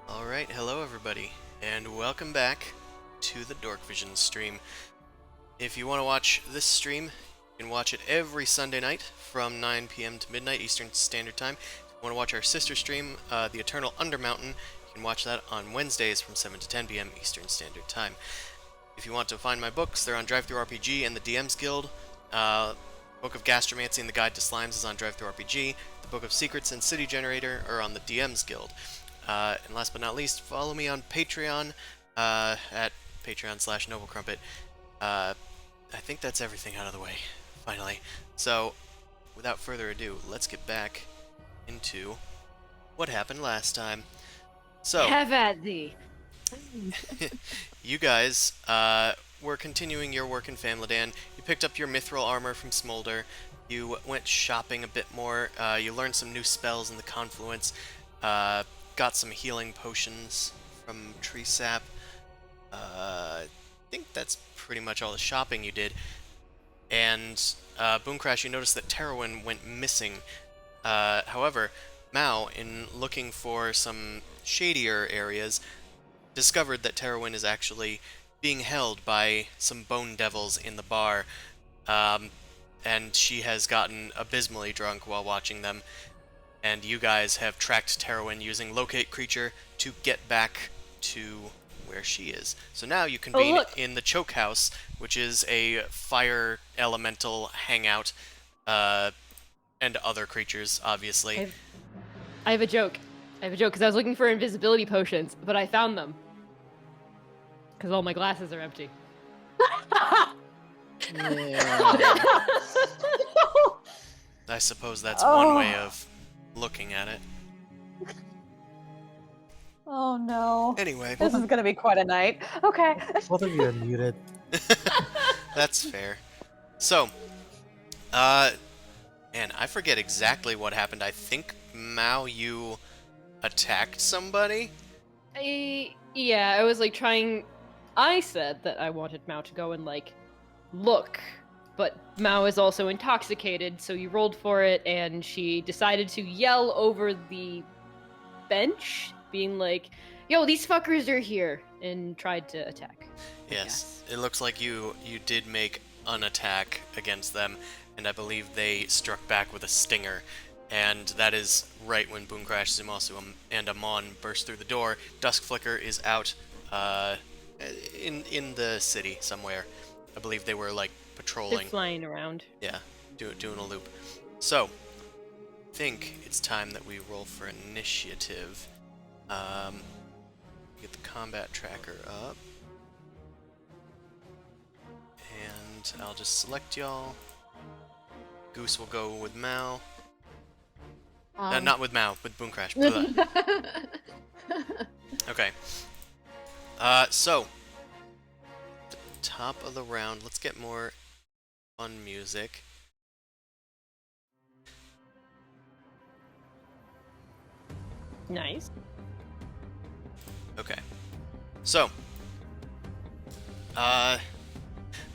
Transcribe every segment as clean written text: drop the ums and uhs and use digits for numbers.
Alright, hello everybody, and welcome back to the Dorkvision stream. If you want to watch this stream, you can watch it every Sunday night from 9 p.m. to midnight Eastern Standard Time. If you want to watch our sister stream, The Eternal Undermountain, you can watch that on Wednesdays from 7 to 10 p.m. Eastern Standard Time. If you want to find my books, they're on DriveThruRPG and the DM's Guild. Book of Gastromancy and the Guide to Slimes is on DriveThruRPG. The Book of Secrets and City Generator are on the DM's Guild. And last but not least, follow me on Patreon at patreon.com/NobleCrumpet. I think that's everything out of the way, finally. So, without further ado, let's get back into what happened last time. So, have at thee. You guys were continuing your work in Famladan. You picked up your mithril armor from Smolder. You went shopping a bit more. You learned some new spells in the Confluence. Got some healing potions from Tree Sap. I think that's pretty much all the shopping you did. And Boomcrash, you noticed that Terowin went missing. However, Mao, in looking for some shadier areas, discovered that Terowin is actually being held by some bone devils in the bar. And she has gotten abysmally drunk while watching them. And you guys have tracked Terowin using Locate Creature to get back to where she is. So now you convene in the Choke House, which is a fire elemental hangout, and other creatures, obviously. I have a joke. Because I was looking for invisibility potions, but I found them. Because all my glasses are empty. I suppose that's one way of looking at it. Oh no. Anyway. This is gonna be quite a night. Okay. Both of you are muted. That's fair. So, man, I forget exactly what happened. I think, Mao, you attacked somebody? Yeah, I was like trying... I said that I wanted Mao to go and like, look. But Mao is also intoxicated, so you rolled for it, and she decided to yell over the bench, being like, yo, these fuckers are here, and tried to attack. Yes, it looks like you did make an attack against them. and I believe they struck back with a stinger. And that is right when Boom Crash, Zumasu, and Amon burst through the door. Dusk Flicker is out in the city somewhere. I believe they were, like, They're patrolling. flying around. Yeah, doing a loop. So, I think it's time that we roll for initiative. Get the combat tracker up. And I'll just select y'all. Goose will go with Mal. Not with Mal, with Boom Crash. Blah. Okay. So, the top of the round, let's get more fun music. Nice. Okay. So,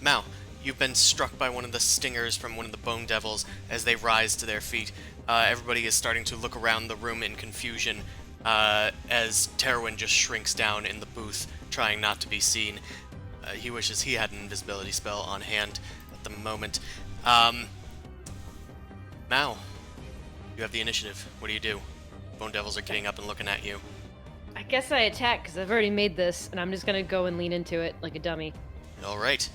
Mal, you've been struck by one of the stingers from one of the Bone Devils as they rise to their feet. Everybody is starting to look around the room in confusion as Terwin just shrinks down in the booth, trying not to be seen. He wishes he had an invisibility spell on hand at the moment. Mal, you have the initiative. What do you do? Bone Devils are getting up and looking at you. I guess I attack because I've already made this, and I'm just gonna go and lean into it like a dummy. All right.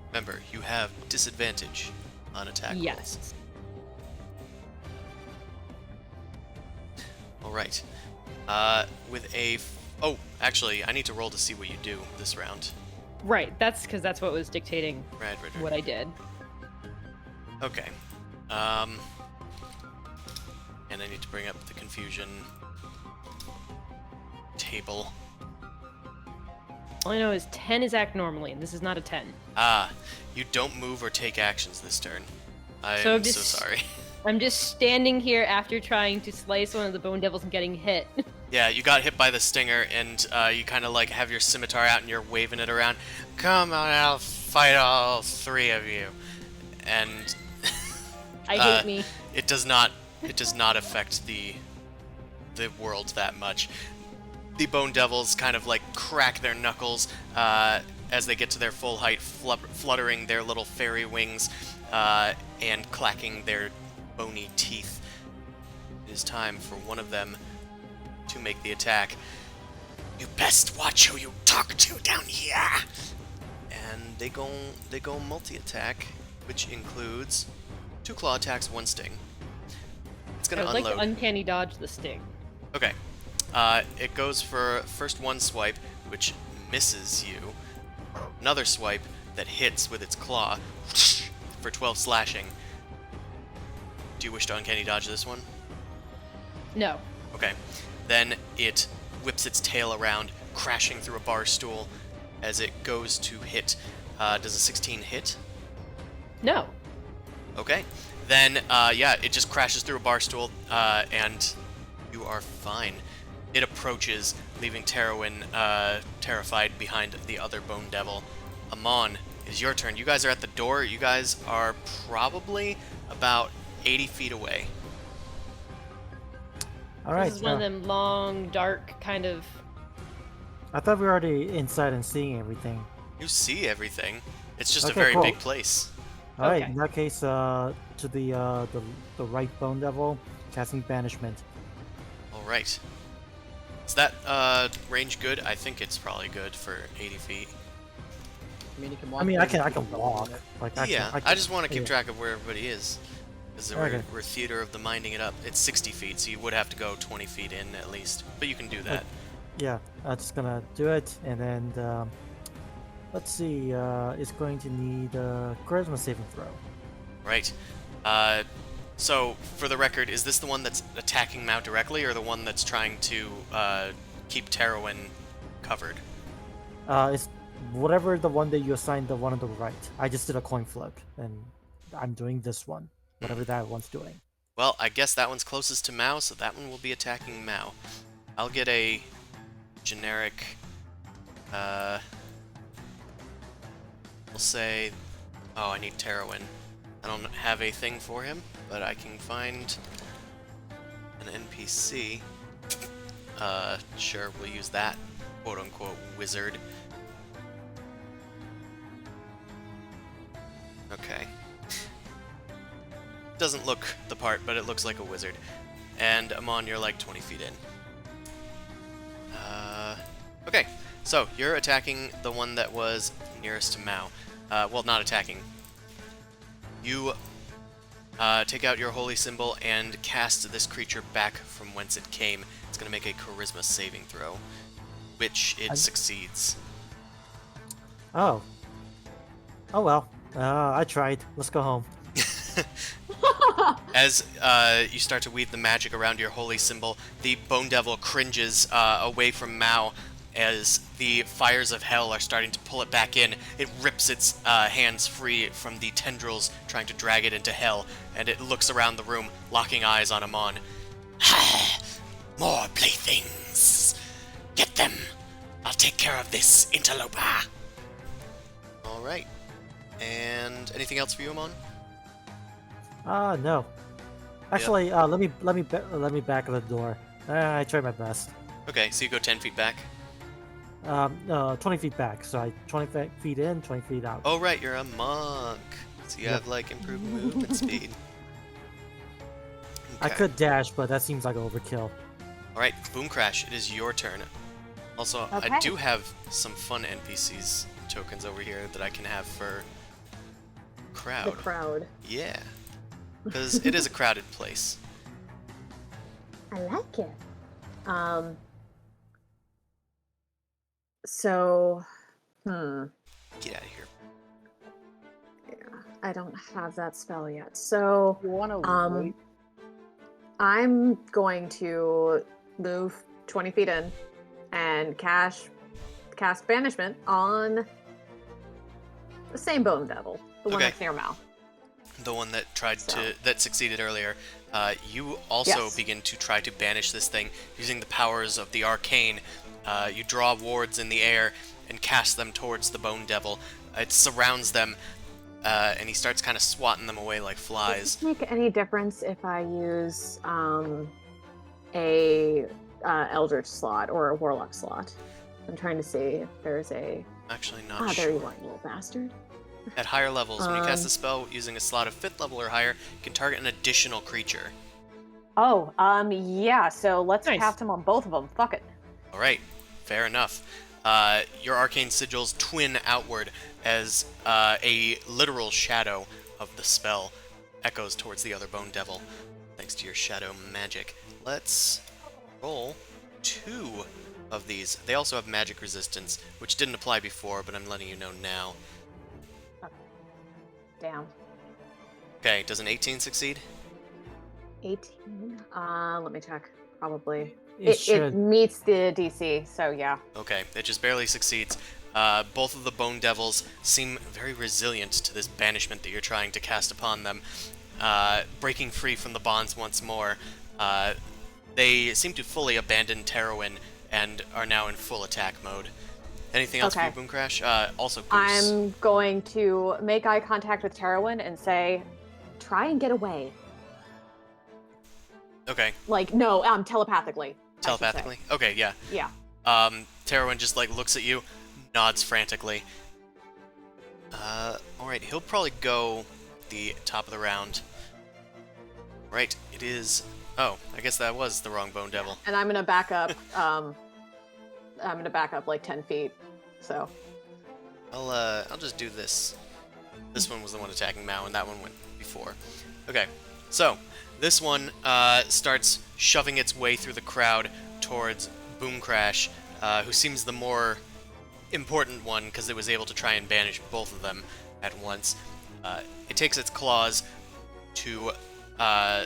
Remember, you have disadvantage on attack rolls. Yes. All right. With a... Oh, actually, I need to roll to see what you do this round. Right. That's because that's what was dictating Right. what I did. Okay. And I need to bring up the confusion table. All I know is 10 is act normally, and this is not a 10. Ah, you don't move or take actions this turn. I'm So so just- sorry. I'm just standing here after trying to slice one of the Bone Devils and getting hit. Yeah, you got hit by the stinger, and you kind of like have your scimitar out and you're waving it around. Come on, I'll fight all three of you. And I hate me. it does not affect the world that much. The Bone Devils kind of like crack their knuckles as they get to their full height, fluttering their little fairy wings and clacking their bony teeth. It is time for one of them to make the attack. You best watch who you talk to down here. And they go multi-attack, which includes 2 claw attacks, 1 sting. It's I gonna would like unload. to uncanny dodge the sting. Okay. It goes for first one swipe, which misses you. Another swipe that hits with its claw for 12 slashing. Do you wish to uncanny dodge this one? No. Okay. Then it whips its tail around, crashing through a bar stool as it goes to hit. Does a 16 hit? No. Okay. Then, yeah, it just crashes through a bar stool, and you are fine. It approaches, leaving Terwin terrified behind the other Bone Devil. Amon, it's your turn. You guys are at the door. You guys are probably about 80 feet away. All right. This is one of them long, dark kind of. I thought we were already inside and seeing everything. You see everything. It's just a Okay, very cool. big place. All right. Okay. In that case, to the right Bone Devil, casting Banishment. All right. Is that range good? I think it's probably good for 80 feet. I mean, you can walk. I mean, I 30 can feet, walk. yeah. Like Yeah, I I just want to keep yeah. track of where everybody is. Because Okay. we're theater of the minding it up. It's 60 feet, so you would have to go 20 feet in at least. But you can do that. Yeah, I'm just gonna do it, and then let's see. It's going to need a charisma saving throw. Right. So, for the record, is this the one that's attacking Mao directly, or the one that's trying to keep Terwin covered? It's whatever the one that you assigned the one on the right. I just did a coin flip, and I'm doing this one. Whatever that one's doing. Well, I guess that one's closest to Mao, so that one will be attacking Mao. I'll get a generic, we'll say, oh, I need Terwin. I don't have a thing for him, but I can find an NPC. Sure, we'll use that quote-unquote wizard. doesn't look the part, but it looks like a wizard. And Amon, you're like 20 feet in. Okay, so you're attacking the one that was nearest to Mao. Well, not attacking. You take out your holy symbol and cast this creature back from whence it came. It's going to make a charisma saving throw, which it succeeds. Oh. Oh well. I tried. Let's go home. As you start to weave the magic around your holy symbol, the Bone Devil cringes away from Mao as the fires of hell are starting to pull it back in. It rips its hands free from the tendrils trying to drag it into hell, and it looks around the room, locking eyes on Amon. More playthings! Get them! I'll take care of this interloper! Alright. And anything else for you, Amon? No. Actually, let me back the door. I tried my best. Okay, so you go 10 feet back. 20 feet back. So I 20 feet in, 20 feet out. Oh, right, you're a monk. So you Yep. have, like, improved movement speed. I Okay. could dash, but that seems like overkill. Alright, Boom Crash, it is your turn. Also, I Okay. do have some fun NPCs tokens over here that I can have for crowd. The crowd. Yeah. Because it is a crowded place. I like it. So, Get out of here. yeah, I don't have that spell yet. So, You want to wait? I'm going to move 20 feet in and cast banishment on the same Bone Devil, the one Okay. that's near Mal. The one that tried So- that succeeded earlier. You also Yes. begin to try to banish this thing using the powers of the arcane. You draw wards in the air and cast them towards the Bone Devil. It surrounds them, and he starts kind of swatting them away like Does flies. this make any difference if I use a Eldritch slot or a Warlock slot? I'm trying to see if there's a... Actually, not Ah, sure. there you are, you little bastard. At higher levels, when you cast Um, a spell using a slot of 5th level or higher, you can target an additional creature. Oh, yeah, so let's Nice. cast him on both of them. Fuck it. Alright, fair enough. Your arcane sigils twin outward as a literal shadow of the spell echoes towards the other Bone Devil, thanks to your shadow magic. Let's roll 2 of these. They also have magic resistance, which didn't apply before, but I'm letting you know now. Damn. Okay, does an 18 succeed? 18? Let me check. Probably. It It should. meets the DC, so yeah. Okay, it just barely succeeds. Both of the Bone Devils seem very resilient to this banishment that you're trying to cast upon them. Breaking free from the bonds once more, they seem to fully abandon Terowin and are now in full attack mode. Anything else for Okay. you, Boom Crash? Also, Goose. I'm going to make eye contact with Terowin and say, try and get away. Okay, Like, no, telepathically. I should say. telepathically? Okay, yeah. Yeah. Terowin just, like, looks at you, nods frantically. Alright, he'll probably go the top of the round. Right, it is... Oh, I guess that was the wrong Bone Devil. And I'm gonna back up. I'm gonna back up like 10 feet. So. I'll just do this. This one was the one attacking Mao, and that one went before. Okay, so this one starts shoving its way through the crowd towards Boom Crash, who seems the more important one because it was able to try and banish both of them at once. It takes its claws to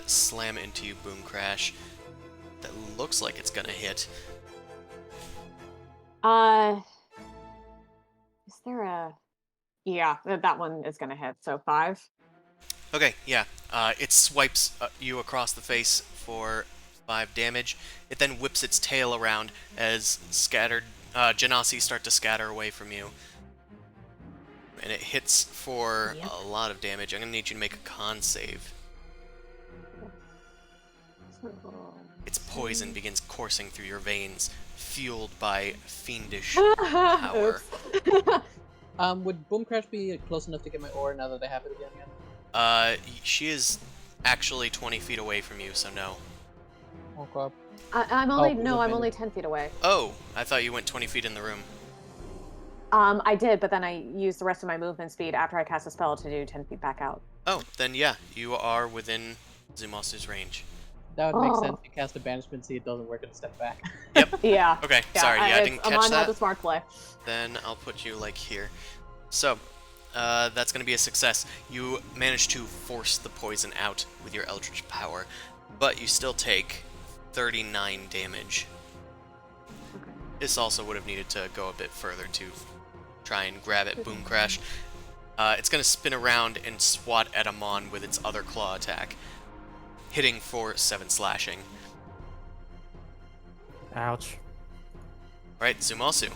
slam into you, Boom Crash. That looks like it's gonna hit. Is there a? Yeah, that one is gonna hit. So 5. Okay, yeah. It swipes you across the face for 5 damage. It then whips its tail around as scattered Genasi start to scatter away from you. And it hits for Yep. a lot of damage. I'm gonna need you to make a con save. Its poison begins coursing through your veins, fueled by fiendish power. Oops. Would Boom Crash be close enough to get my ore now that I have it again? She is actually 20 feet away from you, so no. Okay. I'm Oh, only it no, would've I'm been- only 10 feet away. Oh, I thought you went 20 feet in the room. I did, but then I used the rest of my movement speed after I cast a spell to do 10 feet back out. Oh, then yeah, you are within Zumasu's range. That would make sense. Oh. You cast a banishment, see it doesn't work, and step back. Yep. Yeah. Okay, sorry, yeah, I didn't catch Amon had that. the smart play. Then I'll put you, like, here. So, that's going to be a success. You manage to force the poison out with your Eldritch Power, but you still take 39 damage. Okay. This also would have needed to go a bit further to try and grab it. Boom Crash. It's going to spin around and swat at Amon with its other claw attack, hitting for 7 slashing. Ouch. Right, Zumasu.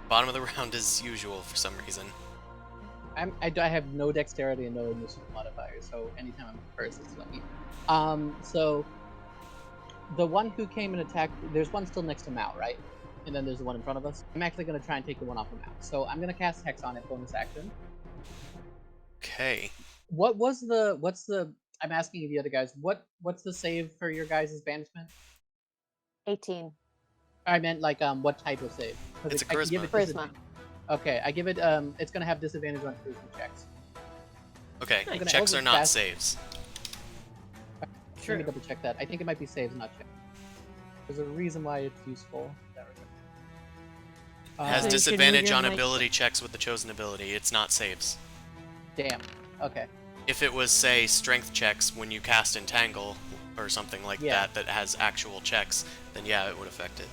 Bottom of the round as usual for some reason. I have no dexterity and no initiative modifier, so anytime I'm first, it's lucky. So the one who came and attacked, there's one still next to Mao, right? And then there's the one in front of us. I'm actually going to try and take the one off of Mao. So I'm going to cast Hex on it, bonus action. Okay. What's the? I'm asking the other guys. What's the save for your guys' banishment? 18. I meant like what type of save? 'Cause It's a I can give charisma. it Charisma. disadvantage. Okay, I give it. It's gonna have disadvantage on charisma checks. Okay, I'm gonna checks Eldritch are not Blast. saves. Let me True. double check that. I think it might be saves, not checks. There's a reason why it's useful. in that regard. It has So you should move disadvantage your on mic- ability checks with the chosen ability. It's not saves. Damn. Okay. If it was, say, strength checks when you cast Entangle or something like Yeah. that has actual checks, then yeah, it would affect it.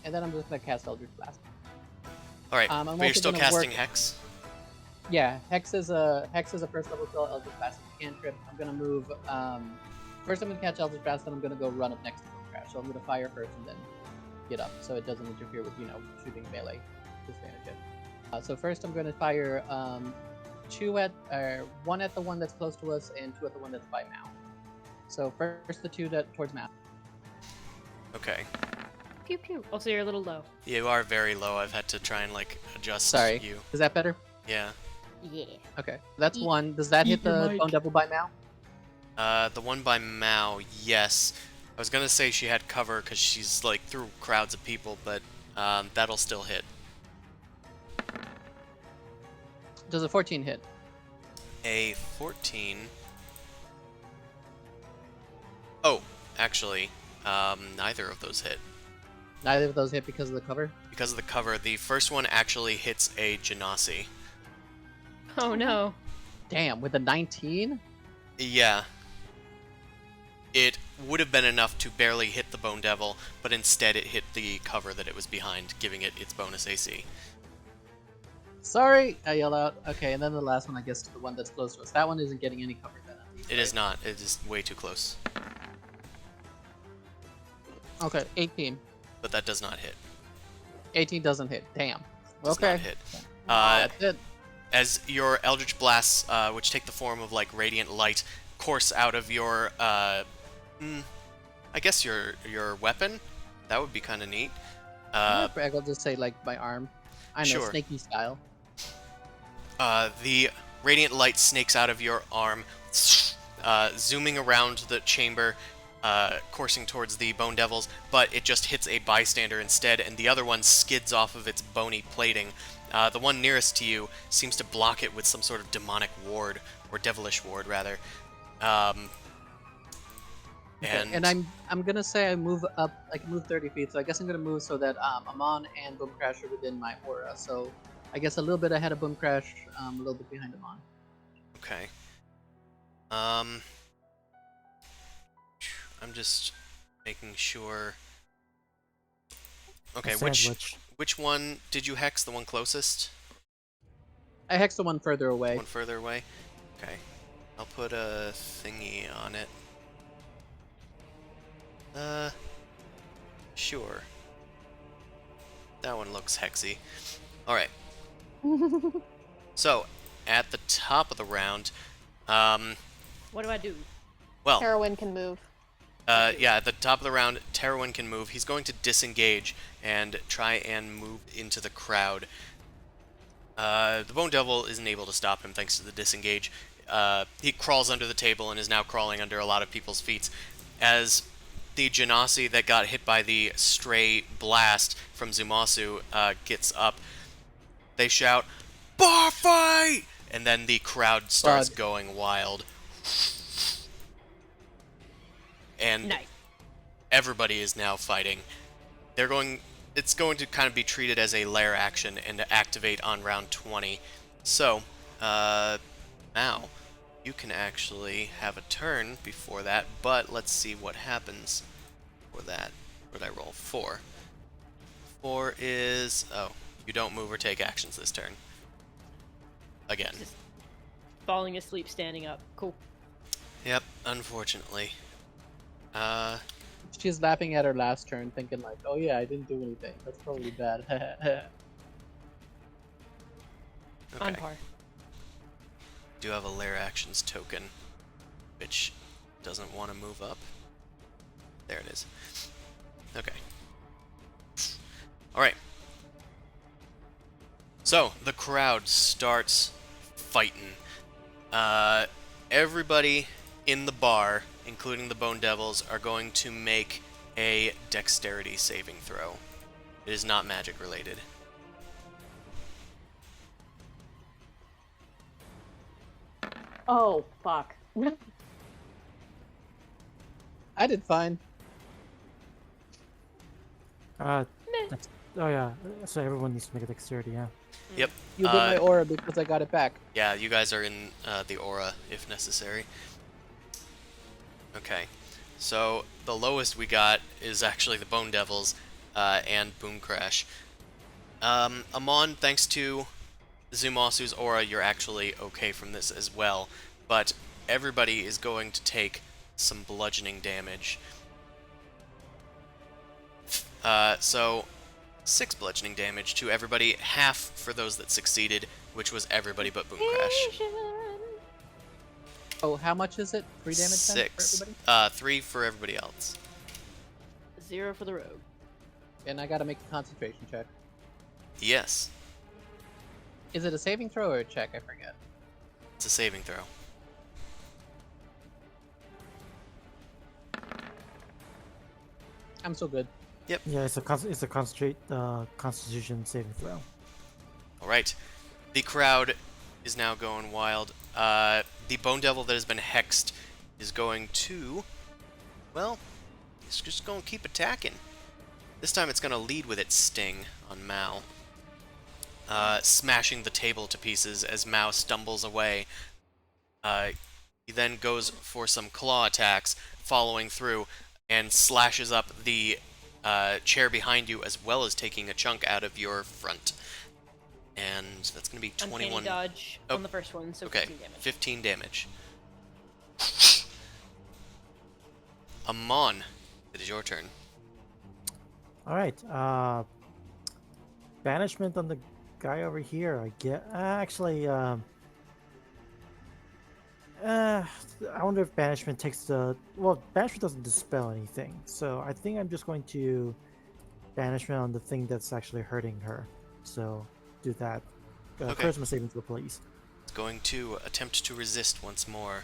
And then I'm just gonna cast Eldritch Blast. Alright, I'm but you're also still gonna casting work- Hex? Yeah, Hex is a first level spell. Eldritch Blast is a cantrip. I'm gonna move. First I'm gonna catch Eldritch Blast, then I'm gonna go run up next to Boom Crash. So I'm gonna fire first and then get up, so it doesn't interfere with shooting melee disadvantage. So first I'm gonna fire one at the one that's close to us and 2 at the one that's by Mao. So first the 2 that towards Mao. Okay. Pew pew. Also, you're a little low. You are very low. I've had to try and, like, adjust Sorry. you. Is that better? Yeah. Yeah. Okay, that's one. Does that hit Eat your the mic. Bone Devil by Mao? The one by Mao, yes. I was gonna say she had cover because she's, like, through crowds of people, but that'll still hit. Does a 14 hit? A 14. Oh, actually, neither of those hit. Neither of those hit because of the cover? Because of the cover, the first one actually hits a Genasi. Oh no. Damn, with a 19? Yeah. It would have been enough to barely hit the Bone Devil, but instead it hit the cover that it was behind, giving it its bonus AC. Sorry! I yell out. Okay, and then the last one, I guess, to the one that's close to us. That one isn't getting any cover then, at least, It right? is not. It is way too close. Okay, 18. But that does not hit. 18 doesn't hit. Damn. Does Okay. not hit. That's it. As your Eldritch Blasts, which take the form of, like, radiant light, course out of your, I guess your weapon? That would be kind of neat. I'll just say, like, my arm. I know, Sure. snaky style. The radiant light snakes out of your arm, zooming around the chamber, coursing towards the Bone Devils, but it just hits a bystander instead, and the other one skids off of its bony plating. The one nearest to you seems to block it with some sort of demonic ward, or devilish ward, rather. Okay, and I'm gonna say I move up, I can move 30 feet, so I guess I'm gonna move so that Amon and Boom Crash are within my aura. So I guess a little bit ahead of Boom Crash, a little bit behind Amon. Okay. I'm just making sure. Okay, A which sandwich. one did you hex? The one closest? I hexed the one further away. One further away? Okay. I'll put a thingy on it. Sure. That one looks hexy. Alright. So, at the top of the round, What do I do? well, Heroine can move. yeah, at the top of the round, Terwin can move. He's going to disengage and try and move into the crowd. The Bone Devil isn't able to stop him thanks to the disengage. He crawls under the table and is now crawling under a lot of people's feet. As the Genasi that got hit by the stray blast from Zumasu gets up, they shout, "Bar fight!" And then the crowd starts God. going wild. And Nice. everybody is now fighting. It's going to kind of be treated as a lair action and to activate on round 20. So, now, you can actually have a turn before that, but let's see what happens for that. What did I roll? 4. 4 is... oh, you don't move or take actions this turn. Again. Just falling asleep, standing up. Cool. Yep, unfortunately. She's laughing at her last turn, thinking like, "Oh yeah, I didn't do anything. That's probably bad." On Okay. par. Do have a lair actions token, which doesn't want to move up. There it is. Okay. Alright. So, the crowd starts fighting. Everybody in the bar, including the Bone Devils, are going to make a dexterity saving throw. It is not magic related. Oh, fuck. I did fine. Meh. Oh yeah, so everyone needs to make a dexterity, yeah. Yep. You did my aura because I got it back. Yeah, you guys are in the aura if necessary. Okay, so the lowest we got is actually the Bone Devils and Boom Crash. Amon, thanks to Zumasu's aura, you're actually okay from this as well, but everybody is going to take some bludgeoning damage. So 6 bludgeoning damage to everybody, half for those that succeeded, which was everybody but Boom Crash. Oh, how much is it? 3 damage then 6. for everybody? 3 for everybody else. 0 for the rogue. And I gotta make a concentration check. Yes, Is it a saving throw or a check? I forget. it's a saving throw. I'm so good. Yeah, it's a Constitution saving throw. Alright, the crowd is now going wild. The Bone Devil that has been hexed is going to... well, it's just going to keep attacking. This time it's going to lead with its sting on Mao. Smashing the table to pieces as Mao stumbles away. He then goes for some claw attacks, following through, and slashes up the chair behind you, as well as taking a chunk out of your front. And that's going to be 21... Uncanny dodge Oh, on the first one, so okay, 15 damage. 15 damage. Amon, it is your turn. Alright, banishment on the guy over here, I get. Actually, I wonder if banishment takes the. Well, banishment doesn't dispel anything, so I think I'm just going to banishment on the thing that's actually hurting her. So, do that. Okay. Charisma saving throw, please. It's going to attempt to resist once more.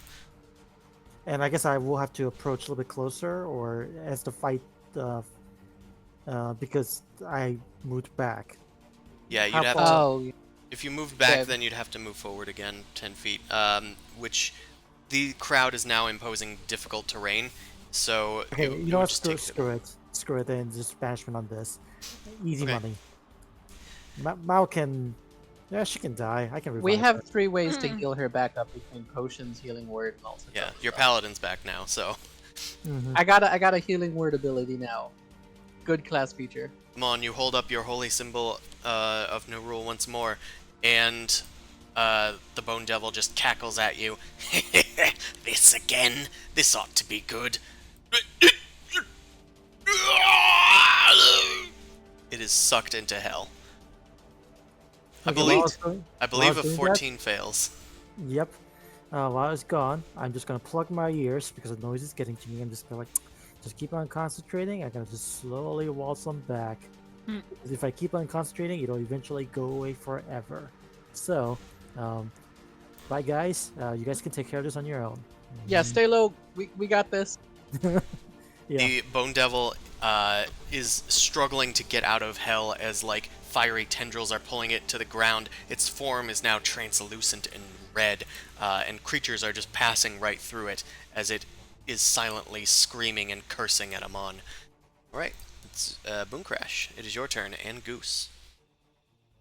And I guess I will have to approach a little bit closer, or as the fight, because I moved back. Yeah, you'd How have far- to... Oh, If you moved back, Okay. then you'd have to move forward again 10 feet, which the crowd is now imposing difficult terrain, so Okay, you you would know what? just Screw, take screw it. Screw it, and just banishment on this. Easy Okay. money. Mao can... Yeah, she can die. I can revive we have her. 3 ways to heal her back up between potions, healing word, and all sorts Yeah, of your stuff. paladin's back now, so... Mhm. I got a healing word ability now. Good class feature. Come on, you hold up your holy symbol of no rule once more, and the Bone Devil just cackles at you. This again? This ought to be good. It is sucked into hell. I Okay, believe while it's going- I believe while a it's doing that- 14 fails. Yep. While it's gone, I'm just gonna plug my ears because the noise is getting to me. I'm just gonna just keep on concentrating. I'm gonna just slowly waltz them back. Hmm. Because if I keep on concentrating, it'll eventually go away forever. So, Bye, guys. You guys can take care of this on your own. Yeah, stay low. We got this. Yeah. The Bone Devil is struggling to get out of hell as like fiery tendrils are pulling it to the ground. Its form is now translucent and red, and creatures are just passing right through it as it is silently screaming and cursing at Amon. All right, it's Boom Crash. It is your turn, and Goose.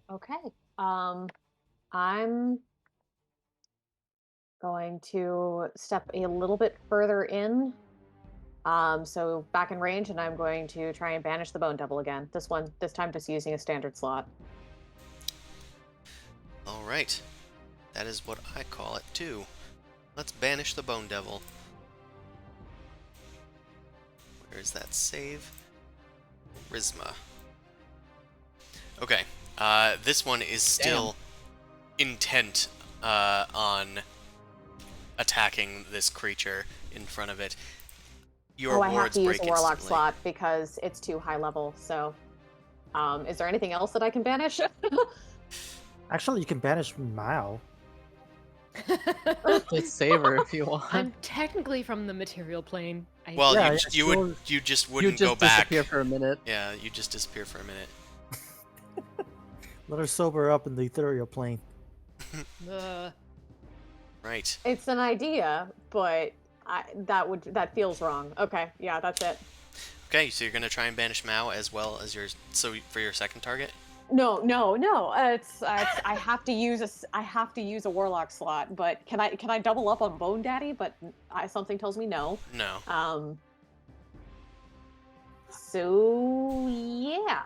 Okay. I'm going to step a little bit further in. So back in range, and I'm going to try and banish the Bone Devil again. This time just using a standard slot. All right, that is what I call it too. Let's banish the Bone Devil. Where's that save? Charisma. Okay, this one is still intent on attacking this creature in front of it. Your I have wards to use break a Warlock instantly. slot because it's too high level. So, is there anything else that I can banish? Actually, you can banish Mao. Just save her if you want. I'm technically from the material plane. Well, Yeah, you, yeah, you sure. would you just You wouldn't just go back. disappear for a minute. Yeah, you just disappear for a minute. Let her sober up in the ethereal plane. Right. It's an idea, but that feels wrong. Okay, yeah, that's it. Okay, so you're gonna try and banish Mao as well as your for your second target. No. It's I have to use a Warlock slot, but can I double up on Bone Daddy? But something tells me no. No. So yeah.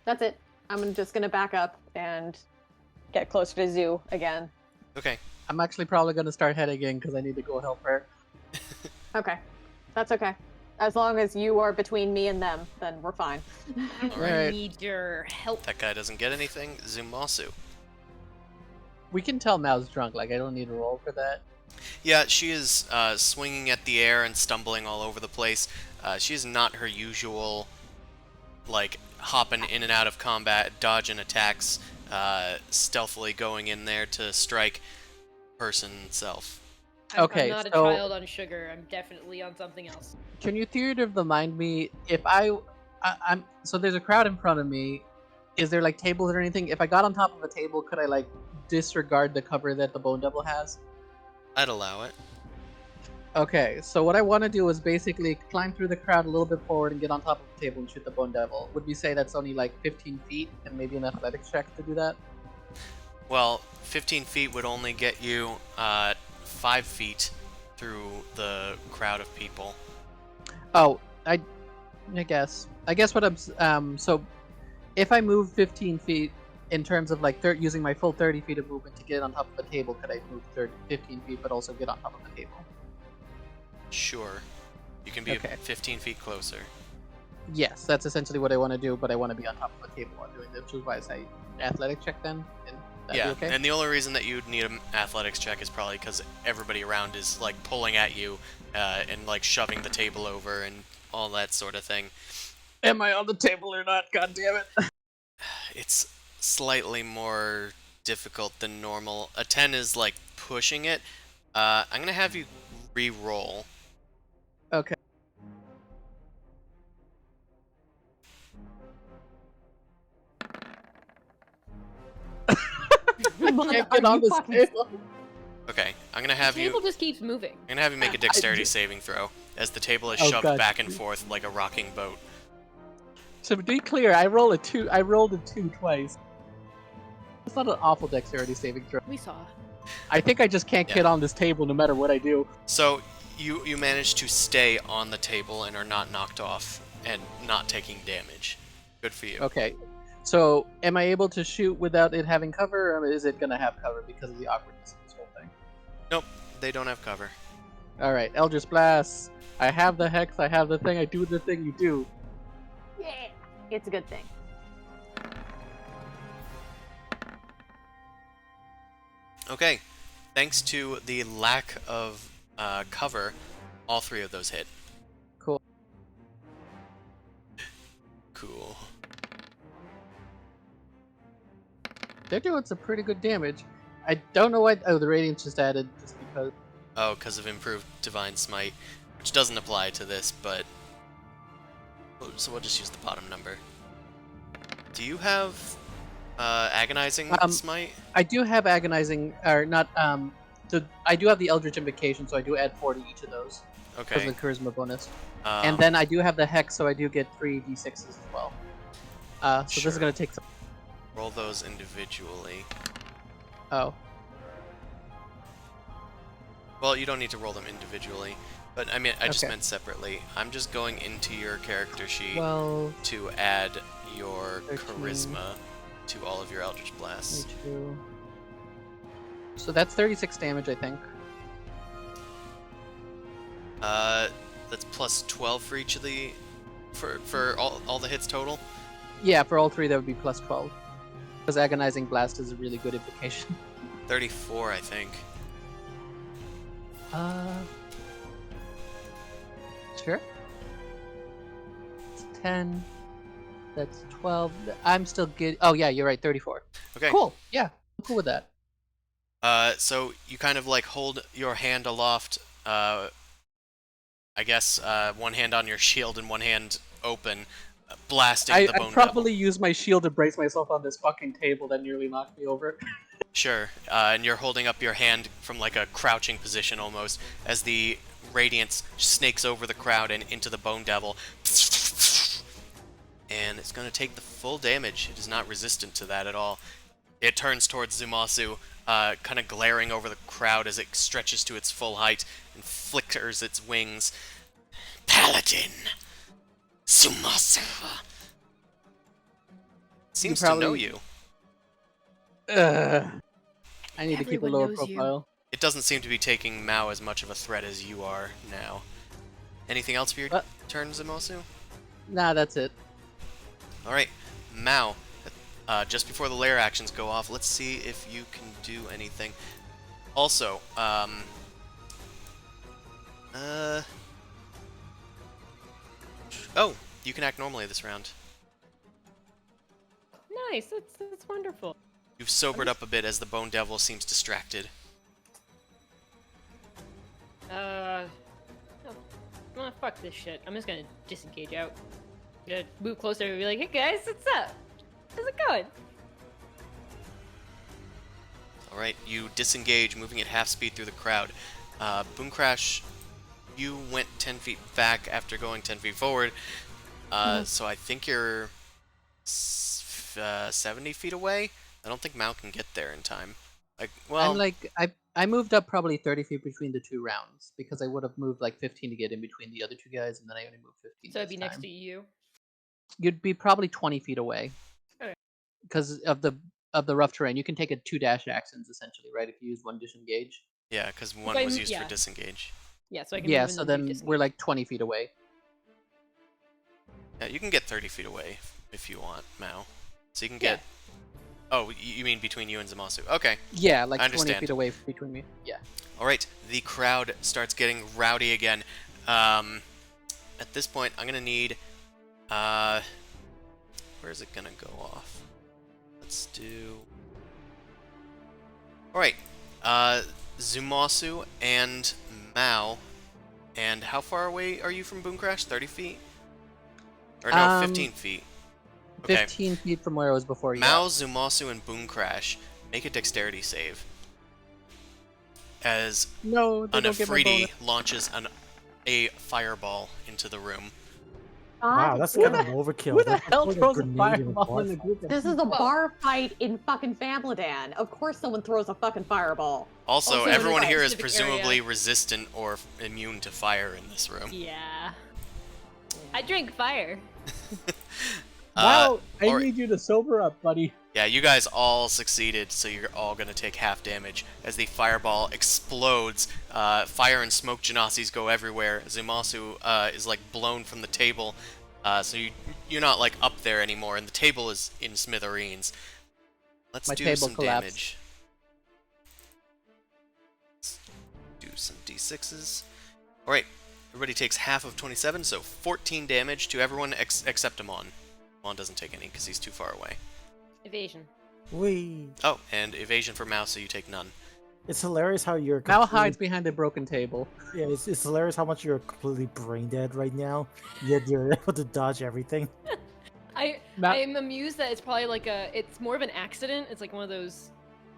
That's it. I'm just gonna back up and get closer to Zoo again. Okay. I'm actually probably gonna start heading in because I need to go help her. Okay, that's okay. As long as you are between me and them, then we're fine. I Alright. need your help. That guy doesn't get anything. Zumasu. We can tell Mao's drunk. Like I don't need to roll for that. Yeah, she is swinging at the air and stumbling all over the place. She is not her usual, like, hopping in and out of combat, dodging attacks, stealthily going in there to strike person self. Okay, I'm not a so- child on sugar. I'm definitely on something else. Can you theater of the mind me if I'm so there's a crowd in front of me. Is there like tables or anything? If I got on top of a table, could I like disregard the cover that the Bone Devil has? I'd allow it. Okay, so what I want to do is basically climb through the crowd a little bit forward and get on top of the table and shoot the Bone Devil. Would we say that's only like 15 feet and maybe an athletics check to do that? Well, 15 feet would only get you 5 feet through the crowd of people. Oh, I guess what I'm so if I move 15 feet in terms of like using my full 30 feet of movement to get on top of the table, could I move 15 feet but also get on top of the table? Sure. You can be Okay. 15 feet closer. Yes, that's essentially what I want to do, but I want to be on top of the table while doing this, which is why I say athletic check then. And that'd Yeah, be okay? and the only reason that you'd need an athletics check is probably because everybody around is like pulling at you and like shoving the table over and all that sort of thing. Am I on the table or not? God damn it! It's slightly more difficult than normal. A 10 is like pushing it. I'm gonna have you re-roll. Okay. Can't get on this table. Okay, I'm gonna The have table you. just keeps moving. I'm gonna have you make a dexterity saving throw as the table is Oh, shoved God. back and forth like a rocking boat. So to be clear, I rolled a 2 twice. It's not an awful dexterity saving throw. We saw. I think I just can't Yeah. get on this table no matter what I do. So you manage to stay on the table and are not knocked off and not taking damage. Good for you. Okay. So am I able to shoot without it having cover, or is it gonna have cover because of the awkwardness of this whole thing? Nope, they don't have cover. Alright, Eldritch Blast. I have the hex, I have the thing, I do the thing you do. Yeah, it's a good thing. Okay, thanks to the lack of cover, all 3 of those hit. Cool. Cool. They're doing some pretty good damage. I don't know why. Oh, the radiance just added just because. Oh, because of improved Divine Smite, which doesn't apply to this, but... So we'll just use the bottom number. Do you have Agonizing Smite? I do have agonizing, or not. I do have the Eldritch Invocation, so I do add 4 to each of those because Okay. of the charisma bonus. And then I do have the Hex, so I do get 3 d6s as well. So Sure. this is gonna take some. Roll those individually. Oh. Well, you don't need to roll them individually, but I mean, I just Okay. meant separately. I'm just going into your character sheet Well, to add your 13. charisma to all of your Eldritch Blasts. 22. So that's 36 damage, I think. That's plus 12 for each of the... For all the hits total? Yeah, for all 3, that would be plus 12. Because Agonizing Blast is a really good invocation. 34, I think. Sure. It's 10. That's 12. I'm still good. Oh, yeah, you're right, 34. Okay. Cool. Yeah, I'm cool with that. So you kind of like hold your hand aloft, I guess, one hand on your shield and one hand open, blasting the I Bone probably Devil. used my shield to brace myself on this fucking table that nearly knocked me over. Sure, and you're holding up your hand from like a crouching position almost, as the radiance snakes over the crowd and into the Bone Devil. And it's going to take the full damage. It is not resistant to that at all. It turns towards Zumasu, kind of glaring over the crowd as it stretches to its full height and flickers its wings. Paladin! Zumasu! Seems to know probably- you. I need to keep a Everyone lower knows you. profile. It doesn't seem to be taking Mao as much of a threat as you are now. Anything else for your turn, Zumasu? Nah, that's it. Alright, Mao. Just before the lair actions go off, let's see if you can do anything. Also, oh, you can act normally this round. Nice. That's wonderful. You've sobered up a bit as the Bone Devil seems distracted. Oh, fuck this shit. I'm just gonna disengage out. Gonna move closer and be like, hey guys, what's up? How's it going? Alright, you disengage, moving at half speed through the crowd. Boom Crash, you went 10 feet back after going 10 feet forward. So I think you're 70 feet away? I don't think Mao can get there in time. Like, well, I'm like, I moved up probably 30 feet between the 2 rounds because I would have moved like 15 to get in between the other 2 guys, and then I only moved 15. So I'd be this next time. to you. You'd be probably 20 feet away. Okay. Because of the rough terrain, you can take a 2 dash actions essentially, right? If you use 1 disengage. yeah, because one I'm- was used yeah. for disengage. Yeah, so I can Yeah, move and so then do then disengage. we're like 20 feet away. Yeah, you can get 30 feet away if you want, Mao. So you can get... Oh, you mean between you and Zamasu. Okay. Yeah, like I 20 understand. feet away between me. Yeah. Alright, the crowd starts getting rowdy again. At this point, I'm gonna need... where's it gonna go off? Let's do... Alright, Zumasu and Mao. And how far away are you from Boom Crash? 30 feet? Or no, 15 feet. Okay. 15 feet from where I was before you. Mao, Zumasu, and Boom Crash make a dexterity save. As No, they an don't get my Afridi bonus. launches a fireball into the room. Wow, God, that's who kind the- of an overkill. Who the That's hell like throws a grenade in a fireball in bar the group? This is a bar fight in fucking Famladan. Of course someone throws a fucking fireball. Also, Also, everyone in a here is specific presumably area. resistant or immune to fire in this room. Yeah. I drink fire. Wow, I or- need you to sober up, buddy. Yeah, you guys all succeeded, so you're all gonna take half damage as the fireball explodes. Fire and smoke genasies go everywhere. Zumasu is like blown from the table, so you're not like up there anymore, and the table is in smithereens. Let's My do table some collapsed. damage. Let's do some d6s. All right, everybody takes half of 27, so 14 damage to everyone except Amon. Amon doesn't take any because he's too far away. Evasion. We. Oh, and evasion for Mao, so you take none. It's hilarious how you're Mal completely- hides behind a broken table. Yeah, it's hilarious how much you're completely brain dead right now. Yet you're able to dodge everything. I'm amused that it's probably like it's more of an accident. It's like one of those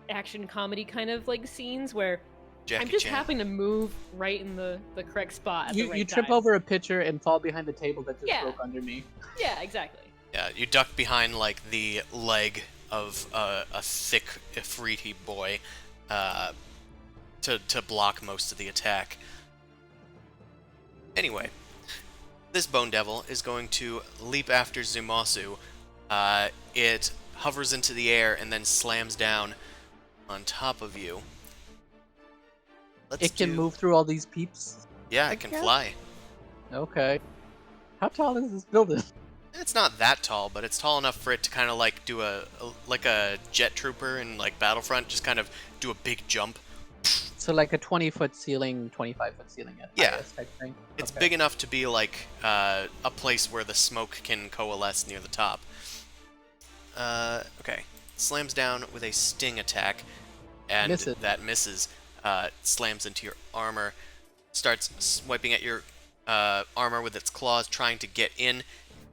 action comedy kind of like scenes where Jackie I'm just Chan. happening to move right in the correct spot. At the right You trip time. over a pitcher and fall behind the table that just Yeah. broke under me. Yeah, exactly. Yeah, you duck behind like the leg of a thick Ifriti boy to block most of the attack. Anyway, this Bone Devil is going to leap after Zumasu. It hovers into the air and then slams down on top of you. It can move through all these peeps. Yeah, I it can guess? fly. Okay. How tall is this building? It's not that tall, but it's tall enough for it to kind of like do like a jet trooper in like Battlefront, just kind of do a big jump. So like a 20-foot ceiling, 25-foot ceiling at Yeah. highest type thing. It's Okay. big enough to be like a place where the smoke can coalesce near the top. Okay. Slams down with a sting attack, and Misses. that misses. Slams into your armor, starts swiping at your armor with its claws, trying to get in.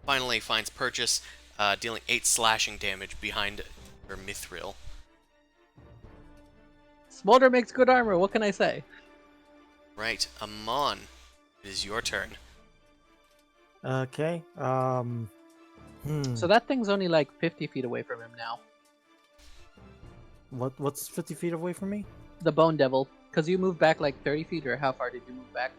Finally finds purchase, dealing 8 slashing damage behind your mithril. Smolder makes good armor. What can I say? Right, Amon, it is your turn. Okay. So that thing's only like 50 feet away from him now. What's 50 feet away from me? The Bone Devil. Because you moved back like 30 feet, or how far did you move back?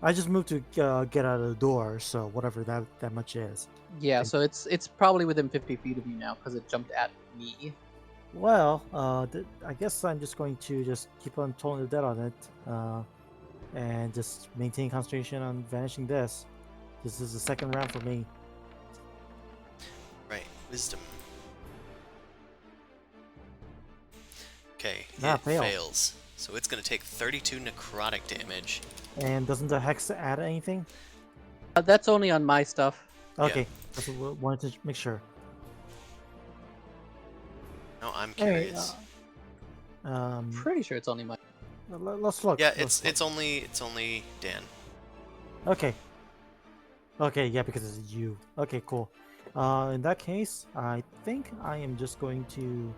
I just moved to get out of the door, so whatever that much is. Yeah, Okay. so it's probably within 50 feet of you now, because it jumped at me. Well, I guess I'm just going to just keep on tolling the dead on it, and just maintain concentration on vanishing this. This is the second round for me. Right, wisdom. Okay, Ah, it fail. fails. So it's going to take 32 necrotic damage. And doesn't the hex add anything? That's only on my stuff. Okay, that's what we wanted to make sure. No, I'm Anyway, curious. Pretty sure it's only my. Let's look. Yeah, let's it's only Dan. look. Okay. Okay, yeah, because it's you. Okay, cool. In that case, I think I am just going to.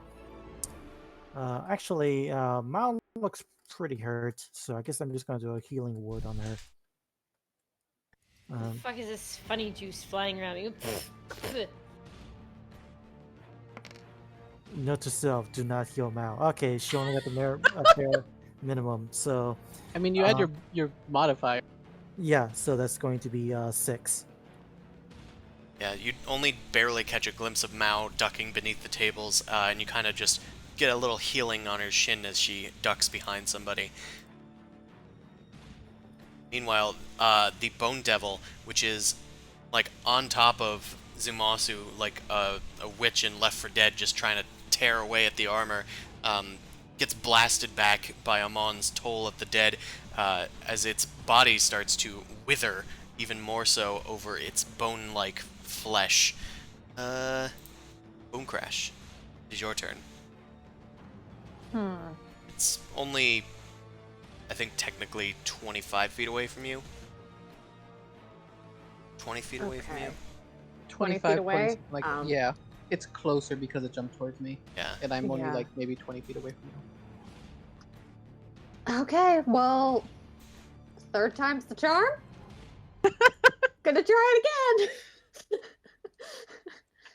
Actually, Mal looks pretty hurt, so I guess I'm just gonna do a healing word on her. What the fuck is this funny juice flying around me? Note to self: do not heal Mal. Okay, she only got the bare minimum, so I mean, you had your modifier. yeah, so that's going to be 6. Yeah, you only barely catch a glimpse of Mao ducking beneath the tables, and you kind of just get a little healing on her shin as she ducks behind somebody. Meanwhile, the Bone Devil, which is like on top of Zumasu, like a witch in Left 4 Dead, just trying to tear away at the armor, gets blasted back by Amon's Toll of the Dead as its body starts to wither even more so over its bone-like flesh. Bone Crash, it is your turn. It's only, I think, technically 25 feet away from you. 20 feet away from you. 20 feet 25 away? points. Like, yeah. It's closer because it jumped towards me. Yeah. And I'm only Yeah. like maybe 20 feet away from you. Okay, well, third time's the charm. Gonna try it again.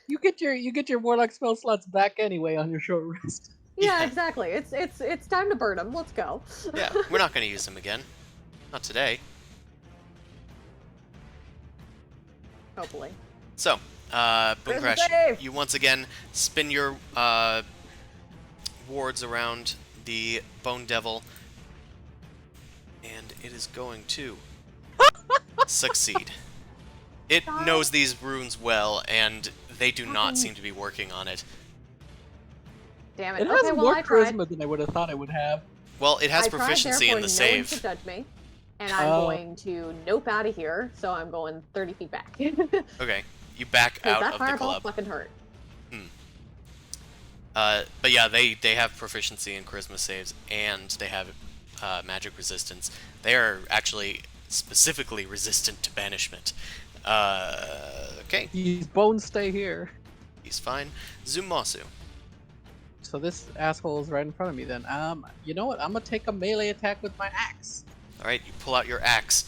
You get your warlock spell slots back anyway on your short rest. Yeah, Yeah. exactly. It's time to burn them. Let's go. Yeah, we're not going to use them again. Not today. Hopefully. So, Boom Prison Crash, save! you once again spin your wards around the Bone Devil, and it is going to succeed. It God. knows these runes well, and they do not seem to be working on it. Damn it. It Okay, has well, more I tried. charisma than I would have thought it would have. Well, it has I tried, proficiency in therefore the no one should save. judge me. And I'm Oh. going to nope out of here, so I'm going 30 feet back. Okay, you back Because out that of the fireball club. fucking hurt. But yeah, they have proficiency in charisma saves, and they have magic resistance. They are actually specifically resistant to banishment. Okay, These bones stay here. he's fine. Zumasu. So this asshole is right in front of me then. You know what? I'm gonna take a melee attack with my axe. All right, you pull out your axe.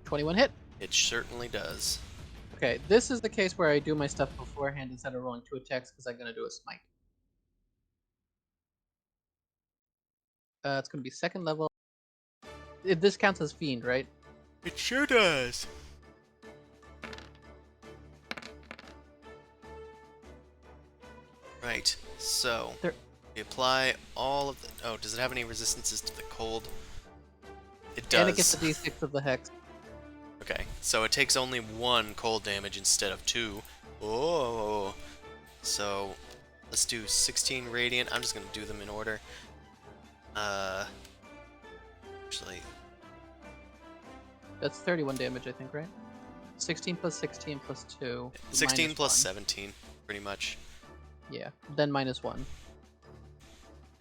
21 hit. It certainly does. Okay, this is the case where I do my stuff beforehand instead of rolling 2 attacks because I'm gonna do a smite. It's gonna be 2nd level. This counts as fiend, right? It sure does. Right, so There- we apply all of the. Oh, does it have any resistances to the cold? It does. And it gets a d6 of the hex. Okay, so it takes only 1 cold damage instead of 2. Oh, so let's do 16 radiant. I'm just gonna do them in order. Actually, That's 31 damage, I think, right? 16 plus 16 plus 2. 16 minus plus 1. 17, pretty much. Yeah, then minus 1.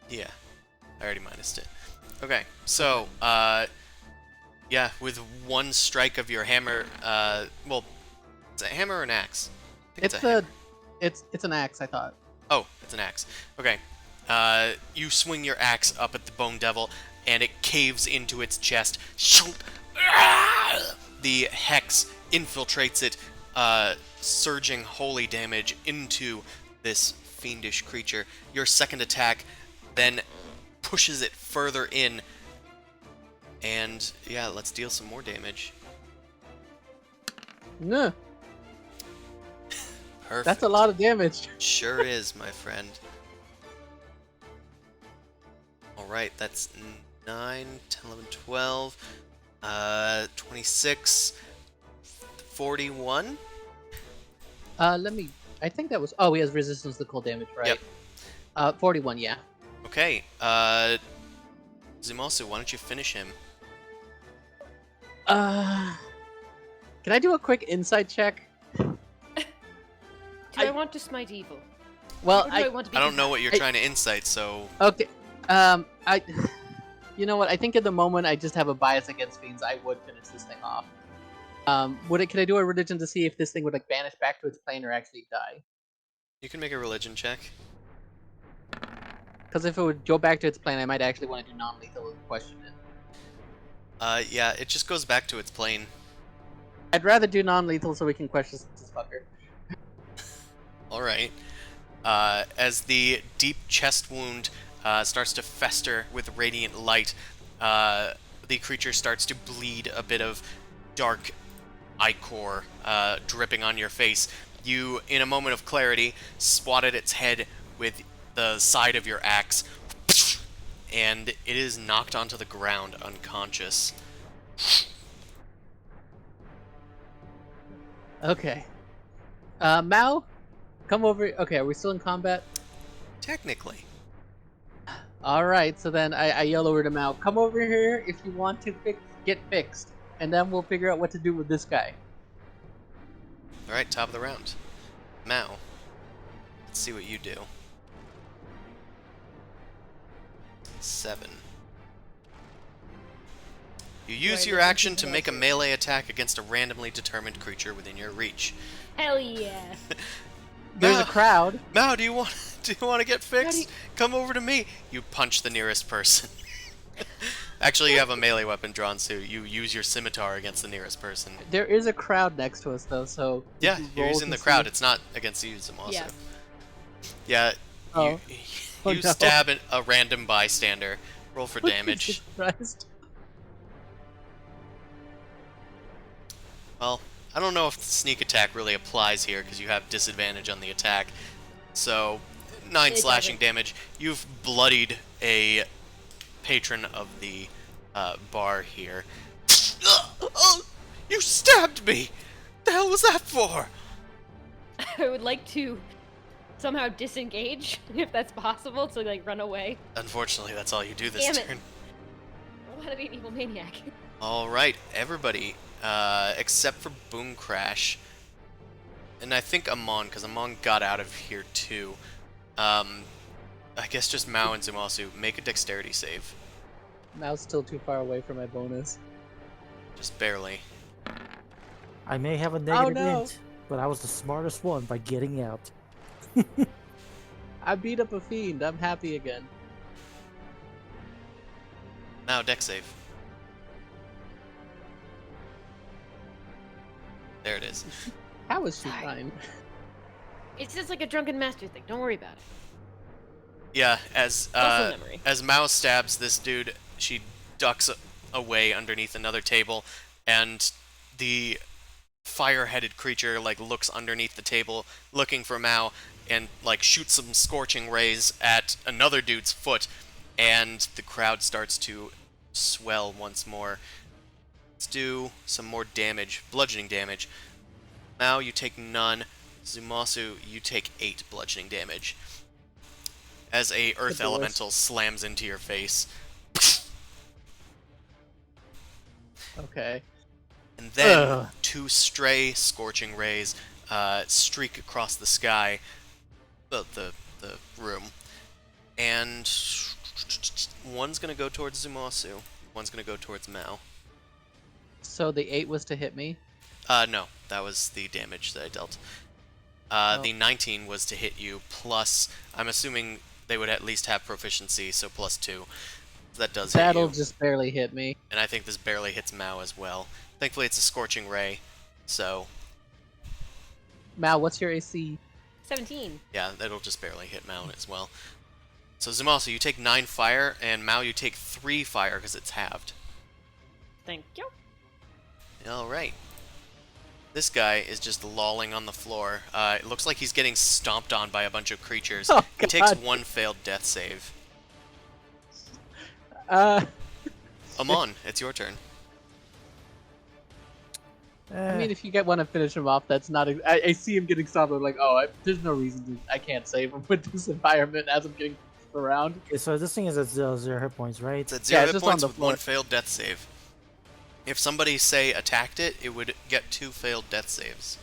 Yeah, I already minused it. Okay, so yeah, with 1 strike of your hammer, well, it's a hammer or an axe? I think It's hammer. it's an axe, I thought. Oh, it's an axe. Okay. You swing your axe up at the Bone Devil, and it caves into its chest. The hex infiltrates it, surging holy damage into this fiendish creature. Your second attack then pushes it further in, and yeah, let's deal some more damage. No, Perfect. that's a lot of damage. Sure is, my friend. Alright, that's 9, 10, 11, 12, 26, 41? Let me. I think that was. Oh, he has resistance to cold damage, right? Yep. 41, yeah. Okay, Zumasu, why don't you finish him? Can I do a quick insight check? Do I I- want to smite evil? Well, Or do I want to be I don't know what you're I- trying to insight, so... Okay. You know what? I think at the moment I just have a bias against fiends. I would finish this thing off. Can I do a religion to see if this thing would like vanish back to its plane or actually die? You can make a religion check. Because if it would go back to its plane, I might actually want to do non-lethal and question it. Yeah, it just goes back to its plane. I'd rather do non-lethal so we can question this fucker. Alright. As the deep chest wound starts to fester with radiant light, the creature starts to bleed a bit of dark ichor dripping on your face. You, in a moment of clarity, swatted its head with the side of your axe, and it is knocked onto the ground unconscious. Okay. Mao, come over. Okay, are we still in combat? Technically. Alright, so then I yell over to Mao, come over here if you want to get fixed. And then we'll figure out what to do with this guy. Alright, top of the round. Mao. Let's see what you do. 7. You use Right, your this action is to make a massive. melee attack against a randomly determined creature within your reach. Hell yeah! There's Mao, a crowd. Mao, do you want to get do you- fixed? Come over to me. You punch the nearest person. Actually, you have a melee weapon drawn, so you use your scimitar against the nearest person. There is a crowd next to us, though, so... Yeah, if you you're roll using to the see- crowd. It's not against you, Zumasu. Yeah. Yeah, Oh. you, Oh, you no. stab a random bystander. Roll for damage. Jesus Christ. Well, I don't know if the sneak attack really applies here because you have disadvantage on the attack. So, 9 It slashing doesn't. damage. You've bloodied a patron of the bar here. Oh, you stabbed me! The hell was that for? I would like to somehow disengage, if that's possible, to like run away. Unfortunately, that's all you do this Damn it. turn. I want to be an evil maniac. All right, everybody, except for Boom Crash. and I think Amon, because Amon got out of here too. I guess just Mao and Zumasu, make a dexterity save. Mao's still too far away for my bonus. Just barely. I may have a negative no. int, but I was the smartest one by getting out. I beat up a fiend. I'm happy again. Now, dex save. There it is. How is she Sorry. fine? It's just like a drunken master thing. Don't worry about it. Yeah, Muscle memory. as Mao stabs this dude, she ducks away underneath another table, and the fire-headed creature like looks underneath the table, looking for Mao, and like shoots some scorching rays at another dude's foot, and the crowd starts to swell once more. Let's do some more damage, bludgeoning damage. Mao, you take none. Zumasu, you take 8 bludgeoning damage. As a earth elemental slams into your face. Okay. And then 2 stray scorching rays streak across the sky, the room. And one's gonna go towards Zumasu, one's gonna go towards Mao. So the 8 was to hit me? No, that was the damage that I dealt. The 19 was to hit you, plus, I'm assuming they would at least have proficiency, so plus 2. That does hit you. That'll just barely hit me. And I think this barely hits Mao as well. Thankfully, it's a scorching ray, so Mal, what's your AC? 17. yeah, that'll just barely hit Mao as well. So Zumasu, you take 9 fire, and Mao, you take 3 fire because it's halved. Thank you. Alright. This guy is just lolling on the floor. It looks like he's getting stomped on by a bunch of creatures. Oh, He takes God. 1 failed death save. I Amon, it's your turn. mean, if you get one and finish him off, that's not. I see him getting stopped. I'm like, there's no reason I can't save him with this environment as I'm getting around. Okay, so this thing is at 0 hit points, right? It's at 0 Yeah, hit just on points the with floor. 1 failed death save. If somebody, say, attacked it, it would get 2 failed death saves.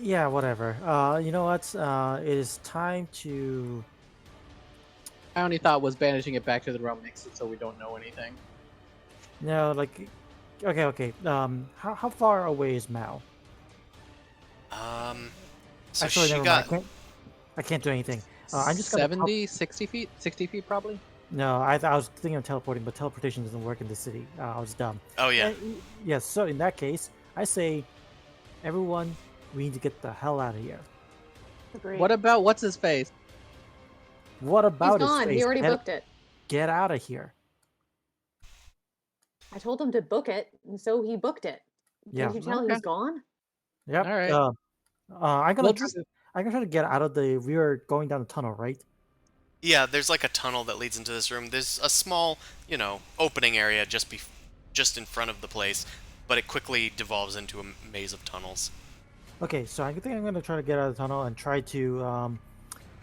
Yeah, whatever. You know what? It is time to. I only thought was banishing it back to the realm makes it so we don't know anything. No, like. Okay. How far away is Mao? So Actually, she never got... mind. I can't do anything. I'm just gonna 70, 60 feet? 60 feet, probably? No, I was thinking of teleporting, but teleportation doesn't work in this city. I was dumb. Oh, yeah. Yes, so in that case, I say, everyone, we need to get the hell out of here. Agreed. What about what's his face? What He's about his gone. face? He already booked it. Get out of here. I told him to book it, and so he booked it. Yeah. Can't you tell Okay. he's gone? Yep. All right. I'm gonna We'll try just- to, I'm gonna try to get out of the. We were going down the tunnel, right? Yeah, there's like a tunnel that leads into this room. There's a small, opening area just in front of the place, but it quickly devolves into a maze of tunnels. Okay, so I think I'm gonna try to get out of the tunnel and try to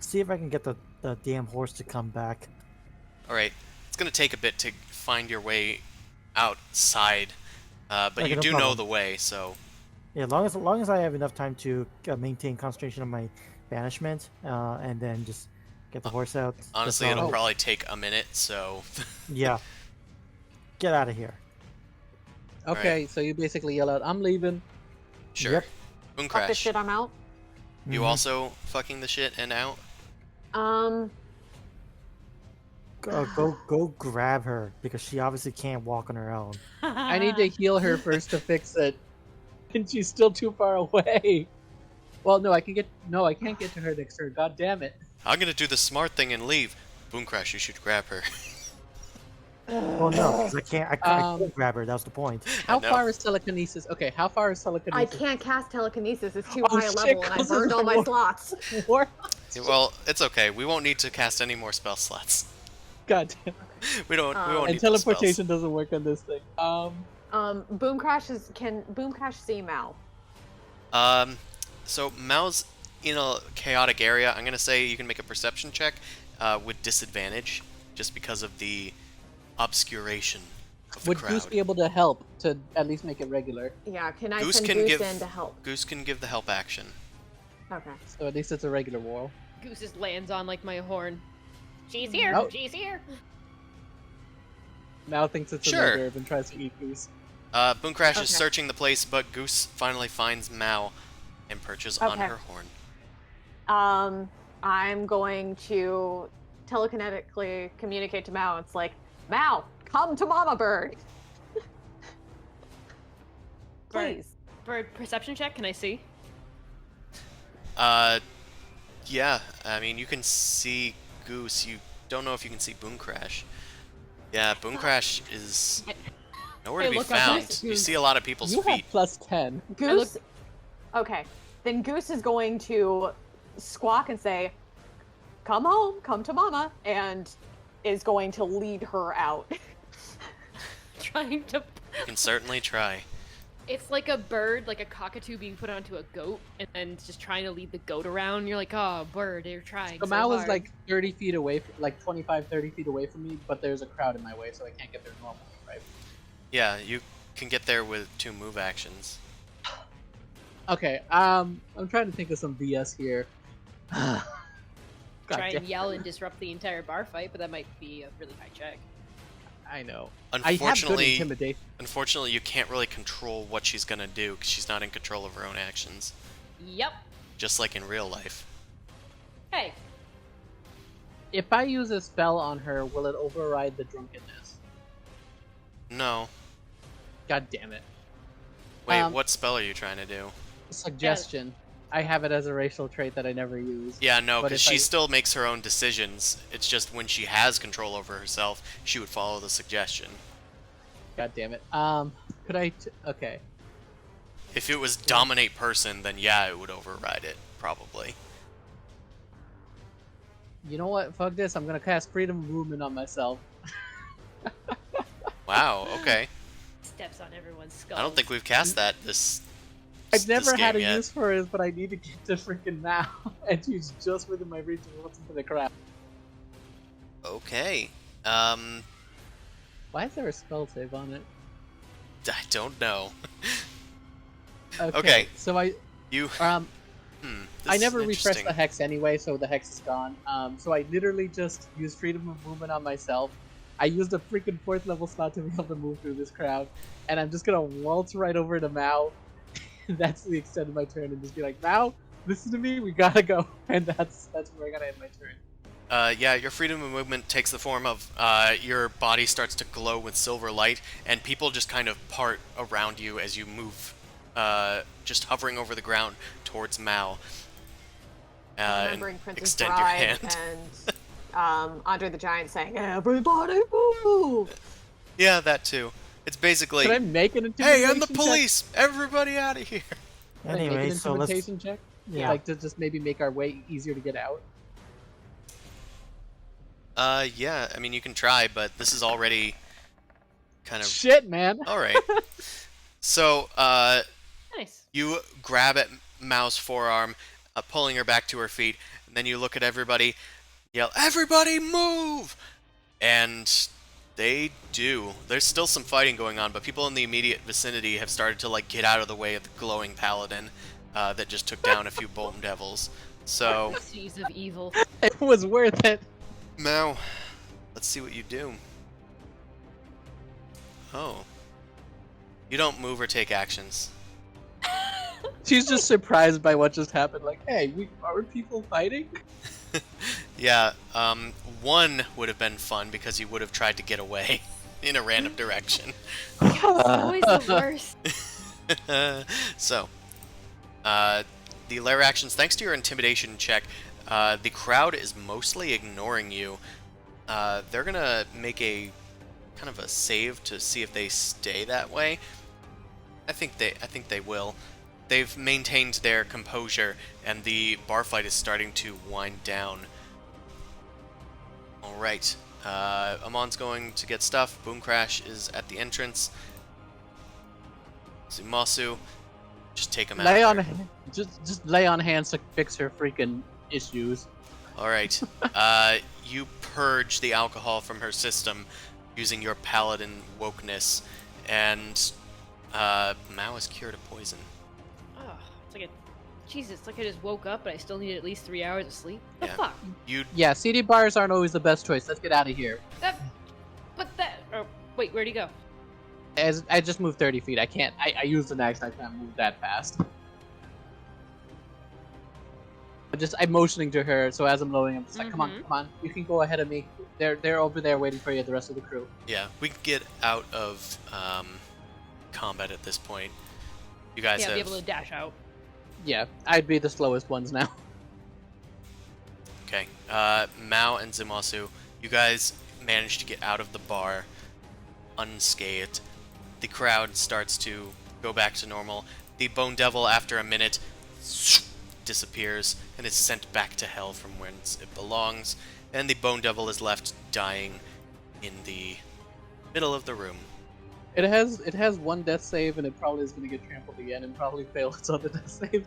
see if I can get the damn horse to come back. Alright, it's gonna take a bit to find your way outside, but Okay, you no do know problem. the way, so... Yeah, long as I have enough time to maintain concentration on my banishment, and then just get the horse out. that's Honestly, all. it'll probably take a minute, so... Yeah. Get out of here. Okay, so you basically yell out, I'm leaving. Sure. Yep. Moon Fuck this Crash. shit, I'm out. You Mhm. also fucking the shit and out? Go grab her because she obviously can't walk on her own. I need to heal her first to fix it. And she's still too far away. Well, no, I can't get to her next turn. God damn it. I'm gonna do the smart thing and leave. Boom Crash, you should grab her. Well, no, 'cause I can't grab her. That was the point. How know. far is telekinesis? Okay, how far is telekinesis? I can't cast telekinesis. It's too Oh, high a shit, level, and I 'cause burned it's all my more- slots. What? Well, it's okay. We won't need to cast any more spell slots. God damn. We won't And need And those spells. teleportation doesn't work on this thing. Boom Crash can Boom Crash see Mal? So Mao's in a chaotic area. I'm gonna say you can make a perception check with disadvantage, just because of the obscuration. of the Would crowd. Goose be able to help to at least make it regular? Yeah, can I Goose send can Goose give in to help? Goose can give the help action. Okay. So at least it's a regular wall. Goose just lands on like my horn. She's here. Oh. She's here. Mal thinks it's Sure. a nerve and tries to eat Goose. Boom Crash is Okay. searching the place, but Goose finally finds Mao and perches on Okay. her horn. I'm going to telekinetically communicate to Mao. It's like, Mao, come to Mama Bird. Bird. Please. Bird perception check. Can I see? Yeah, I mean, you can see Goose. You don't know if you can see Boom Crash. Yeah, Boom Crash is nowhere to Hey, be look up, found. Goose. You see a lot of people's You feet. have plus 10. Goose. Okay. Then Goose is going to squawk and say, come home, come to Mama, and is going to lead her out. Trying to. You can certainly try. It's like a bird, like a cockatoo being put onto a goat, and then just trying to lead the goat around. You're like, oh, bird, you're trying. So So Mal is hard. like 30 feet away, like 25, 30 feet away from me, but there's a crowd in my way, so I can't get there normally, right? Yeah, you can get there with 2 move actions. Okay, I'm trying to think of some BS here. God try damn. and yell and disrupt the entire bar fight, but that might be a really high check. I know. I have good Unfortunately, intimidation. you can't really control what she's gonna do because she's not in control of her own actions. Yep. Just like in real life. Hey, If I use a spell on her, will it override the drunkenness? No. God damn it. Wait, Um, what spell are you trying to do? Suggestion. I have it as a racial trait that I never use. Yeah, no, But because if she I- still makes her own decisions. It's just when she has control over herself, she would follow the suggestion. God damn it. Could I? Okay. If it was dominate person, then yeah, it would override it, probably. You know what? Fuck this. I'm gonna cast freedom of movement on myself. Wow, okay. steps on everyone's skull. I don't think we've cast that this I've never this had a game yet. use for it, but I need to get to freaking now, and she's just within my reach and wants into the crowd. Okay. Why is there a spell save on it? I don't know. Okay. Okay. So I You I this never is refreshed interesting. the hex anyway, so the hex is gone. So I literally just used freedom of movement on myself. I used a freaking 4th level slot to be able to move through this crowd, and I'm just gonna waltz right over to Mao. That's the extent of my turn, and just be like, Mao, listen to me, we gotta go, and that's where I gotta end my turn. Yeah, your freedom of movement takes the form of your body starts to glow with silver light, and people just kind of part around you as you move, just hovering over the ground towards Mao. And Remembering Princess extend your Bride hand. and Andre the Giant saying, everybody move! Yeah, that too. It's basically, Can I make an intimidation hey, I'm the check? police! Everybody out of here! Can I make Anyway, an so let's. intimidation check? Yeah. Like to just maybe make our way easier to get out. Yeah, I mean, you can try, but this is already kind of... Shit, man. Alright. So, Nice. you grab at Mao's forearm, pulling her back to her feet, and then you look at everybody, yell, everybody move! And they do. There's still some fighting going on, but people in the immediate vicinity have started to, like, get out of the way of the glowing paladin that just took down a few Bolton Devils. So, Seas of evil. It was worth it. Mao, let's see what you do. Oh. You don't move or take actions. She's just surprised by what just happened. Like, hey, are people fighting? Yeah, one would have been fun because you would have tried to get away in a random direction. It's always the worst. So, the lair actions, thanks to your intimidation check, the crowd is mostly ignoring you. They're gonna make a kind of a save to see if they stay that way. I think they will. They've maintained their composure, and the bar fight is starting to wind down. Alright, Amon's going to get stuff. Boom Crash is at the entrance. Zumasu, just take him out. Lay of on, there. just lay on hands to fix her freaking issues. Alright, you purge the alcohol from her system, using your paladin wokeness, and Mao is cured of poison. Oh, it's like Jesus, it's like I just woke up, but I still need at least 3 hours of sleep. The Yeah. fuck? Yeah, CD bars aren't always the best choice. Let's get out of here. Oh, wait, where'd he go? As I just moved 30 feet, I can't. I used an axe. I can't move that fast. I'm motioning to her, so as I'm loading, I'm just like, come on, you can go ahead of me. They're over there waiting for you, the rest of the crew. Yeah, we can get out of combat at this point. You guys Yeah, have... be able to dash out. Yeah, I'd be the slowest ones now. Okay, Mao and Zumasu, you guys managed to get out of the bar unscathed. The crowd starts to go back to normal. The Bone Devil, after a minute, disappears and is sent back to hell from whence it belongs, and the Bone Devil is left dying in the middle of the room. It has one death save, and it probably is going to get trampled again and probably fail its other death save.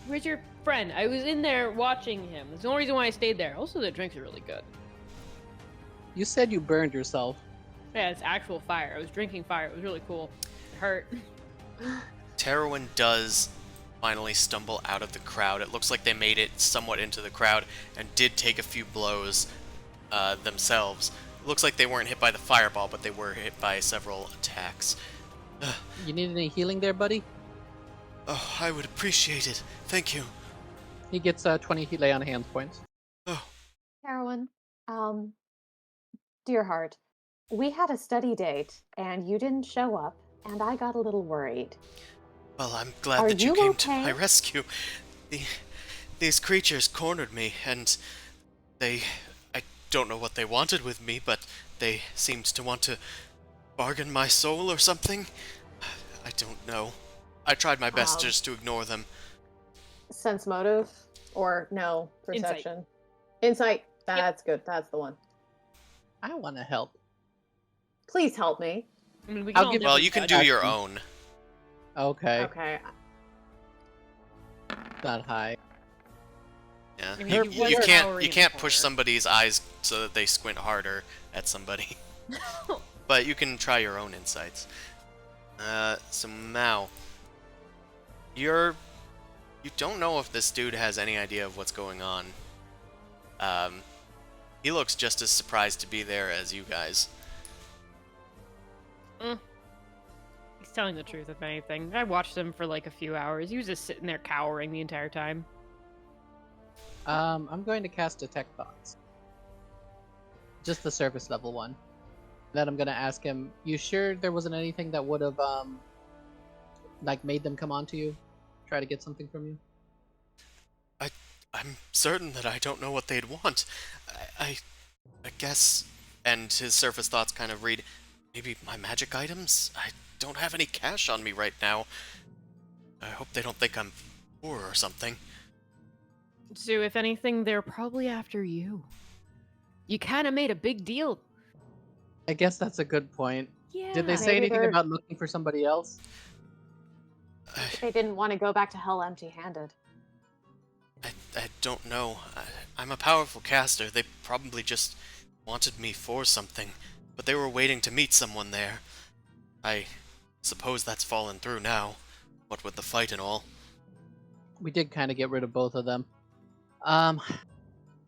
Where's your friend? I was in there watching him. That's the only reason why I stayed there. Also, the drinks are really good. You said you burned yourself. Yeah, it's actual fire. I was drinking fire. It was really cool. It hurt. Terwin does finally stumble out of the crowd. It looks like they made it somewhat into the crowd and did take a few blows themselves. It looks like they weren't hit by the fireball, but they were hit by several attacks. You need any healing there, buddy? Oh, I would appreciate it. Thank you. He gets 20 lay on hands points. Oh, Carolyn, dear heart, we had a study date and you didn't show up, and I got a little worried. well, I'm glad Are that you you came to okay? my rescue. These creatures cornered me, and I don't know what they wanted with me, but they seemed to want to bargain my soul or something. I don't know. I tried my best just to ignore them. Sense motive? Or no, Insight. perception? Insight. That's good. That's the one. I want to help. Please help me. I mean, we I'll can all give- Well, never you can judge. do your own. Okay, Okay. not high. Yeah. I mean, You, he you was can't cowering you in can't the push corner. somebody's eyes so that they squint harder at somebody. But you can try your own insights. So Mao, you don't know if this dude has any idea of what's going on. He looks just as surprised to be there as you guys. He's telling the truth, if anything. I watched him for like a few hours. He was just sitting there cowering the entire time. I'm going to cast Detect Thoughts. Just the surface level one. Then I'm going to ask him, you sure there wasn't anything that would have, like, made them come on to you? Try to get something from you? I'm certain that I don't know what they'd want. I guess, and his surface thoughts kind of read, maybe my magic items? I don't have any cash on me right now. I hope they don't think I'm poor or something. So, if anything, they're probably after you. You kind of made a big deal. I guess that's a good point. Yeah. Did they say Maybe anything they're- about looking for somebody else? They didn't want to go back to hell empty-handed. I don't know. I'm a powerful caster. They probably just wanted me for something, but they were waiting to meet someone there. I suppose that's fallen through now, what with the fight and all. We did kind of get rid of both of them.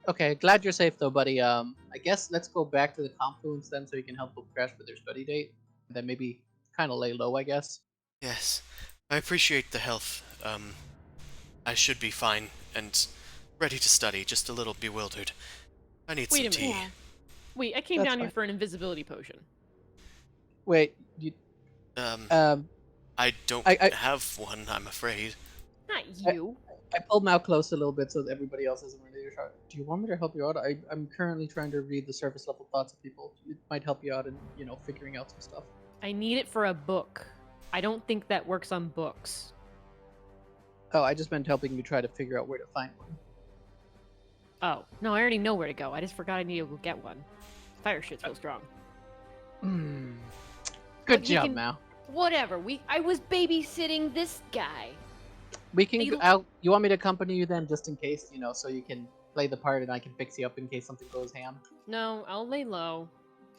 Okay, glad you're safe though, buddy. I guess let's go back to the confluence then so you can help them crash with their study date. Then maybe kind of lay low, I guess. Yes, I appreciate the help. I should be fine and ready to study, just a little bewildered. I need Wait some a tea. minute. Wait, I came That's down here fine. for an invisibility potion. Wait, you, I don't I- have one, I'm afraid. Not you. I pulled Mal close a little bit so that everybody else isn't really shot. Do you want me to help you out? I'm currently trying to read the surface level thoughts of people. It might help you out in, figuring out some stuff. I need it for a book. I don't think that works on books. Oh, I just meant helping you try to figure out where to find one. Oh, no, I already know where to go. I just forgot I need to go get one. Fire shit's real strong. Good you job, can- Mal. Whatever. I was babysitting this guy. We can. They- You want me to accompany you then, just in case, so you can play the part and I can fix you up in case something goes ham? No, I'll lay low.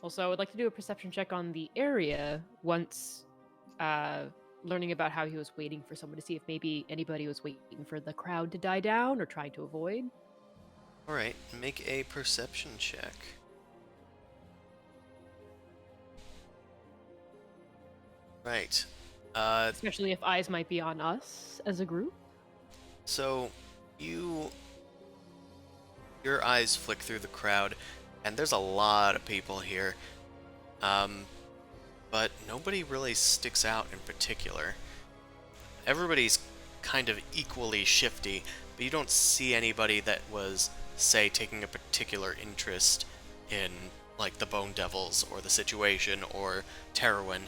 Also, I would like to do a perception check on the area once learning about how he was waiting for someone to see if maybe anybody was waiting for the crowd to die down or trying to avoid. Alright, make a perception check. Right. Especially if eyes might be on us as a group. So, your eyes flick through the crowd, and there's a lot of people here. But nobody really sticks out in particular. Everybody's kind of equally shifty, but you don't see anybody that was, say, taking a particular interest in, like, the Bone Devils, or the situation, or Terwin.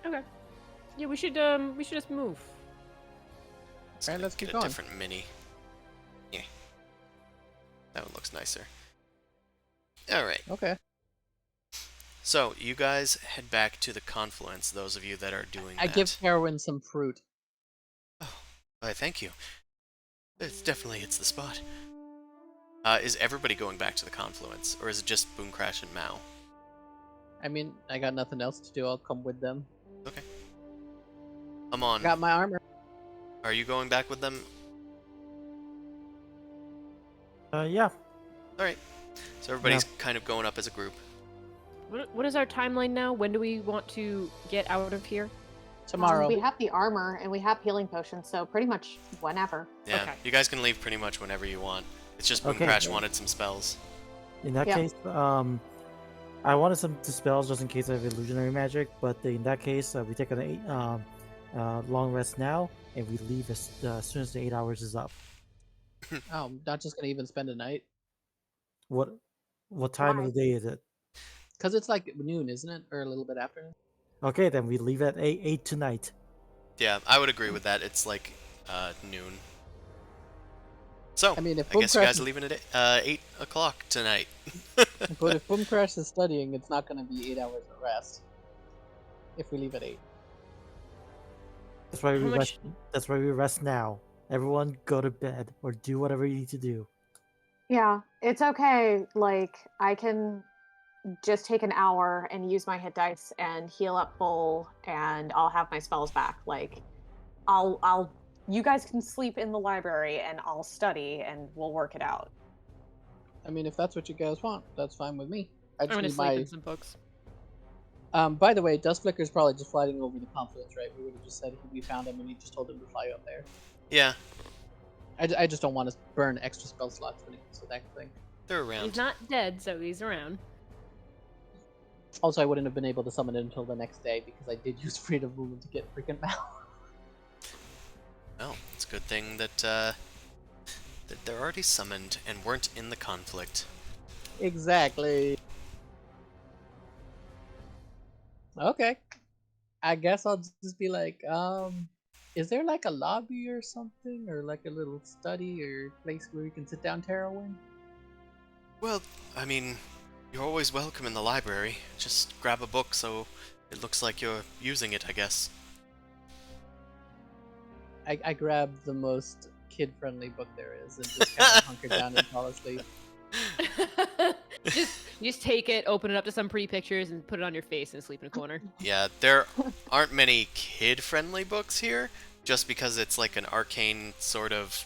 Okay. Yeah, we should just move. Alright, let's keep Get a going. different mini. Yeah. That one looks nicer. Alright. Okay. So, you guys head back to the confluence, those of you that are doing I that. give Carowin some fruit. Why, thank you. It's the spot. Is everybody going back to the confluence, or is it just Boom Crash and Mao? I mean, I got nothing else to do. I'll come with them. Okay. I'm on. Got my armor. Are you going back with them? Yeah. Alright. So everybody's kind of going up as a group. What is our timeline now? When do we want to get out of here? Tomorrow. We have the armor and we have healing potions, so pretty much whenever. Yeah, Okay. you guys can leave pretty much whenever you want. It's just Boom Okay. Crash wanted some spells. In that Yeah. case, I wanted some dispels just in case I have illusionary magic. But in that case, we take an long rest now, and we leave as soon as the 8 hours is up. Oh, I'm not just gonna even spend a night. What time Why? of the day is it? Cause it's like noon, isn't it? Or a little bit after. Okay, then we leave at 8 tonight. Yeah, I would agree with that. It's like noon. So, I mean, if I Boom guess you Crash guys are leaving at 8 o'clock tonight. But if Boom Crash is studying, it's not gonna be 8 hours of rest. If we leave at 8. That's why we How rest. much- That's why we rest now. Everyone, go to bed or do whatever you need to do. Yeah, it's okay. Like, I can just take an hour and use my hit dice and heal up full, and I'll have my spells back. Like, you guys can sleep in the library and I'll study and we'll work it out. I mean, if that's what you guys want, that's fine with me. I I'm just gonna need sleep my. in some books. By the way, Dust Flicker's probably just flying over the confluence, right? We would have just said we found him and he just told him to fly up there. Yeah, I just don't want to burn extra spell slots when it comes to that thing. they're around. He's not dead, so he's around. Also, I wouldn't have been able to summon it until the next day because I did use Freedom Movement to get freaking Mal. Well, it's a good thing that that they're already summoned and weren't in the conflict. Exactly. Okay. I guess I'll just be like, is there like a lobby or something? Or like a little study or place where we can sit down, Terowin? Well, I mean, you're always welcome in the library. Just grab a book so it looks like you're using it, I guess. I grabbed the most kid-friendly book there is and just kind of hunker down and fall asleep. just take it, open it up to some pretty pictures, and put it on your face and sleep in a corner. Yeah, there aren't many kid-friendly books here, just because it's like an arcane sort of...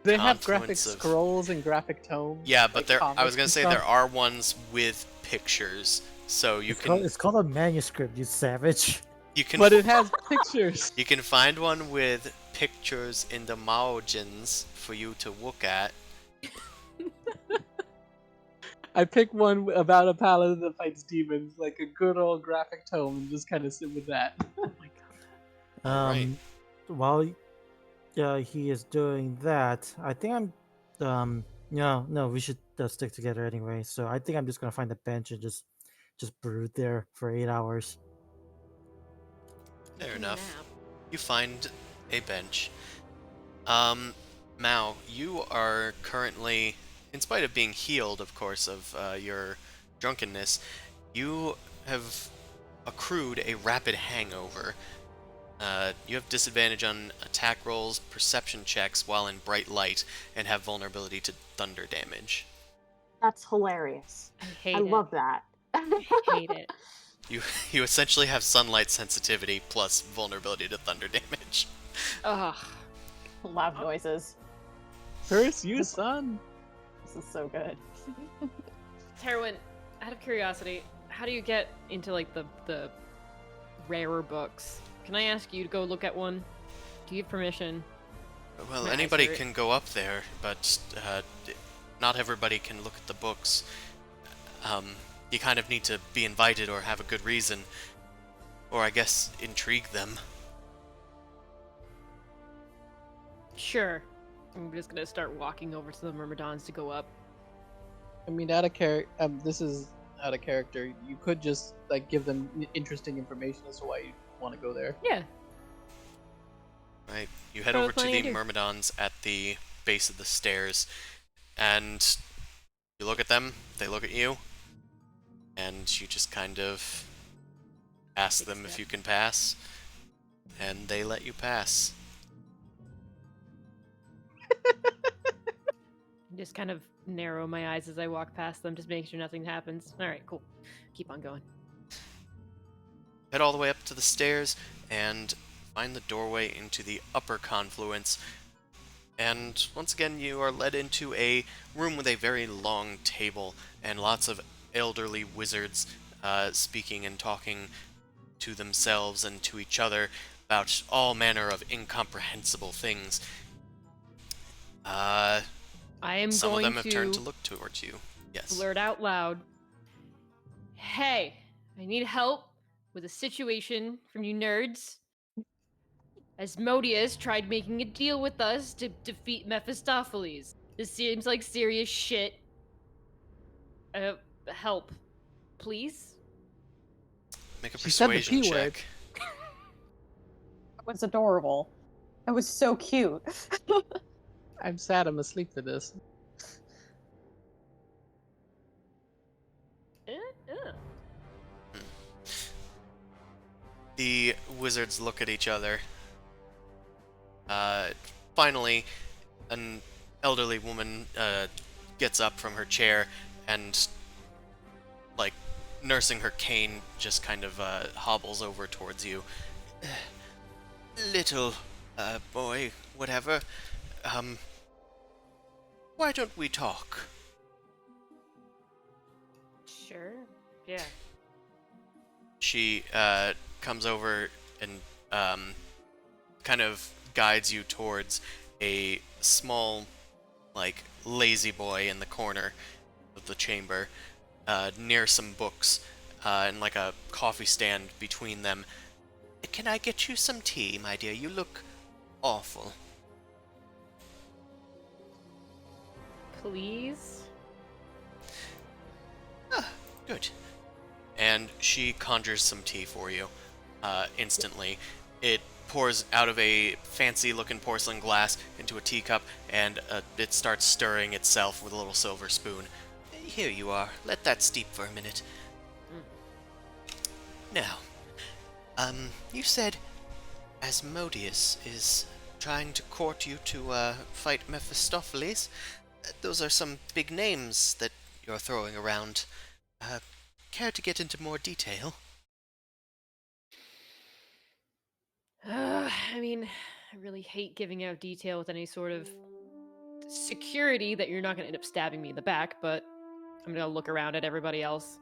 They have graphic confluence of- scrolls and graphic tomes. Yeah, but like there. I was comics gonna and say stuff. there are ones with pictures, so you It's called a manuscript, you savage. can But it has pictures. you can find one with pictures in the margins for you to look at. I pick one about a paladin that fights demons, like a good old graphic tome, and just kind of sit with that. Alright. While he is doing that, I think no, we should stick together anyway. So I think I'm just gonna find a bench and just brood there for 8 hours. Fair enough. You find a bench. Mao, you are currently, in spite of being healed, of course, of your drunkenness, you have accrued a rapid hangover. You have disadvantage on attack rolls, perception checks while in bright light, and have vulnerability to thunder damage. That's hilarious. I I hate it. love that. I hate it. You you essentially have sunlight sensitivity plus vulnerability to thunder damage. Ugh. Loud noises. Curse you, son. This is so good. Terwin, out of curiosity, how do you get into like the rarer books? Can I ask you to go look at one? Do you have permission? Well, My eyes anybody hurt. can go up there, but not everybody can look at the books. You kind of need to be invited or have a good reason, or I guess intrigue them. Sure. I'm just gonna start walking over to the Myrmidons to go up. I mean, this is out of character. You could just like give them interesting information as to why you want to go there. Yeah. Right, you head What I over was to planning the to do. Myrmidons at the base of the stairs, and you look at them. They look at you, and you just kind of ask Take a them if step. you can pass, and they let you pass. Just kind of narrow my eyes as I walk past them, just making sure nothing happens. All right, cool. Keep on going. Head all the way up to the stairs and find the doorway into the upper confluence. And once again, you are led into a room with a very long table and lots of elderly wizards speaking and talking to themselves and to each other about all manner of incomprehensible things. I am Some of going them have turned to look towards you. Yes. blurt out loud, "Hey, I need help with a situation from you nerds. Asmodeus tried making a deal with us to defeat Mephistopheles. This seems like serious shit. Help, please?" Make a She said the persuasion P word. check. That was adorable. That was so cute. I'm sad. I'm asleep for this. The wizards look at each other. Finally, an elderly woman gets up from her chair and, like, nursing her cane, just kind of hobbles over towards you. Little boy, whatever. Why don't we talk? Sure. Yeah. She comes over and kind of guides you towards a small, like, lazy boy in the corner of the chamber, near some books, and like a coffee stand between them. Can I get you some tea, my dear? You look awful. Please? Good. And she conjures some tea for you, instantly. It pours out of a fancy-looking porcelain glass into a teacup, and it starts stirring itself with a little silver spoon. Here you are. Let that steep for a minute. Now, you said Asmodeus is trying to court you to fight Mephistopheles. Those are some big names that you're throwing around. Care to get into more detail? I mean, I really hate giving out detail with any sort of security that you're not going to end up stabbing me in the back, but I'm going to look around at everybody else.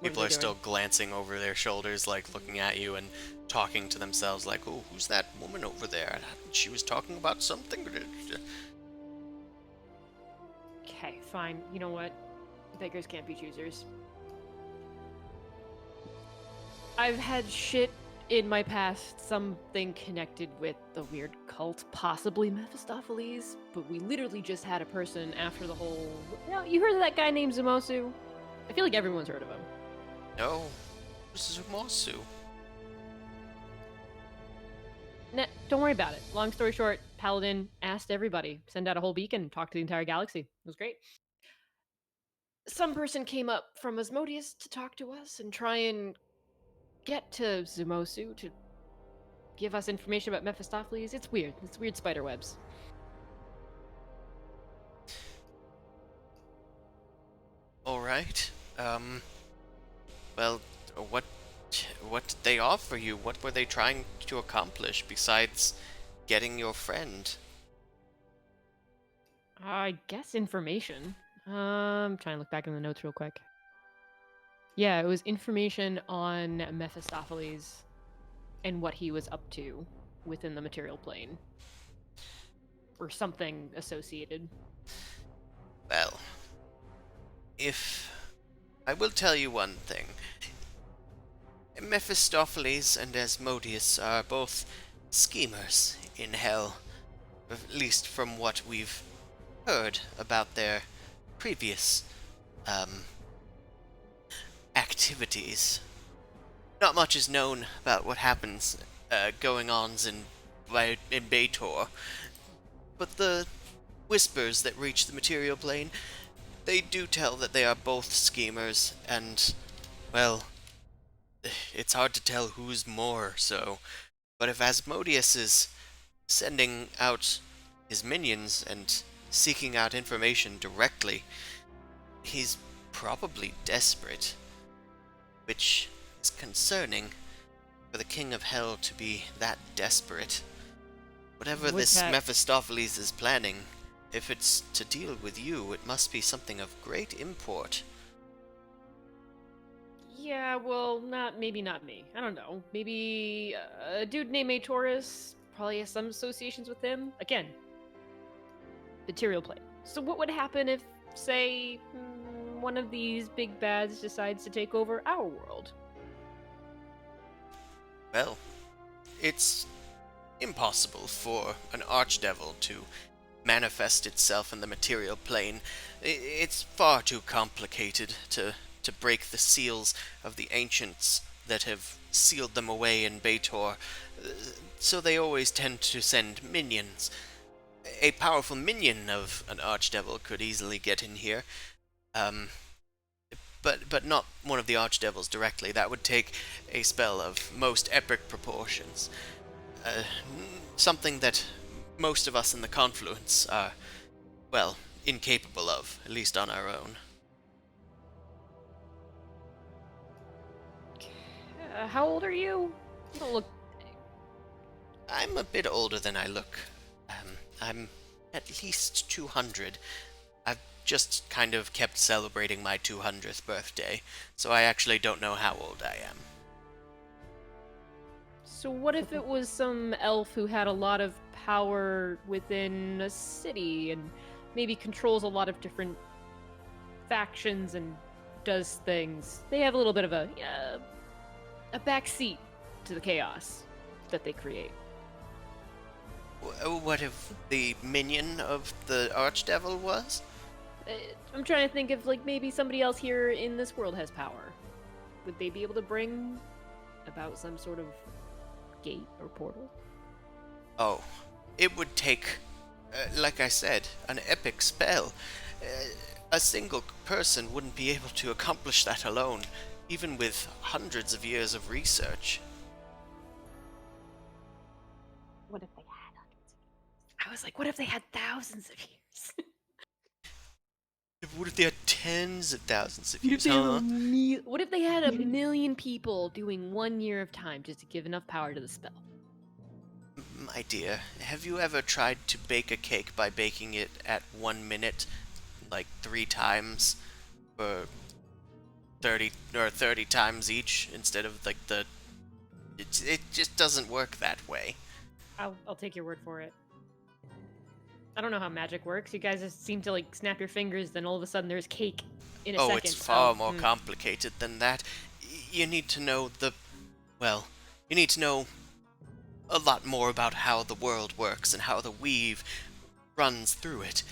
What People they are doing? still glancing over their shoulders, like looking at you and talking to themselves, like, "Oh, who's that woman over there? She was talking about something." Okay, fine. You know what? Beggars can't be choosers. I've had shit in my past, something connected with the weird cult, possibly Mephistopheles, but we literally just had a person after the whole. You heard of that guy named Zumosu? I feel like everyone's heard of him. No, this is Umosu. Nah, don't worry about it. Long story short, Paladin asked everybody, send out a whole beacon, talk to the entire galaxy. It was great. Some person came up from Asmodeus to talk to us and try and get to Zumosu to give us information about Mephistopheles. It's weird. It's weird spider webs. All right. Well, what did they offer you? What were they trying to accomplish besides getting your friend? I guess information. Trying to look back in the notes real quick. Yeah, it was information on Mephistopheles and what he was up to within the material plane. Or something associated. Well, if I will tell you one thing. Mephistopheles and Asmodeus are both schemers in hell, at least from what we've heard about their previous, activities. Not much is known about what happens, going-ons in Baitor, but the whispers that reach the material plane, they do tell that they are both schemers, and, well, it's hard to tell who's more so. But if Asmodeus is sending out his minions and seeking out information directly, he's probably desperate, which is concerning for the King of Hell to be that desperate. Whatever Was this that- Mephistopheles is planning, if it's to deal with you, it must be something of great import. Yeah, well, maybe not me. I don't know. Maybe a dude named Taurus probably has some associations with him. Again, material plane. So what would happen if, say, one of these big bads decides to take over our world? Well, it's impossible for an archdevil to manifest itself in the material plane. It's far too complicated to break the seals of the ancients that have sealed them away in Baitor, so they always tend to send minions. A powerful minion of an archdevil could easily get in here, but not one of the archdevils directly. That would take a spell of most epic proportions. Something that most of us in the Confluence are, well, incapable of, at least on our own. How old are you? You don't look. I'm a bit older than I look. I'm at least 200. I've just kind of kept celebrating my 200th birthday, so I actually don't know how old I am. So what if it was some elf who had a lot of power within a city and maybe controls a lot of different factions and does things? They have a little bit of a backseat to the chaos that they create. What if the minion of the archdevil was? I'm trying to think if like maybe somebody else here in this world has power. Would they be able to bring about some sort of gate or portal? Oh, it would take, like I said, an epic spell. A single person wouldn't be able to accomplish that alone, even with hundreds of years of research. What if they had hundreds? I was like, what if they had thousands of years? What if they had tens of thousands of What years, if they had huh? what if they had a million people doing 1 year of time just to give enough power to the spell? My dear, have you ever tried to bake a cake by baking it at 1 minute, like 3 times, for 30 times each, instead of like the... It just doesn't work that way. I'll take your word for it. I don't know how magic works. You guys just seem to like snap your fingers, then all of a sudden there's cake in a second. Oh, it's far more complicated than that. You need to know well, you need to know a lot more about how the world works and how the weave runs through it.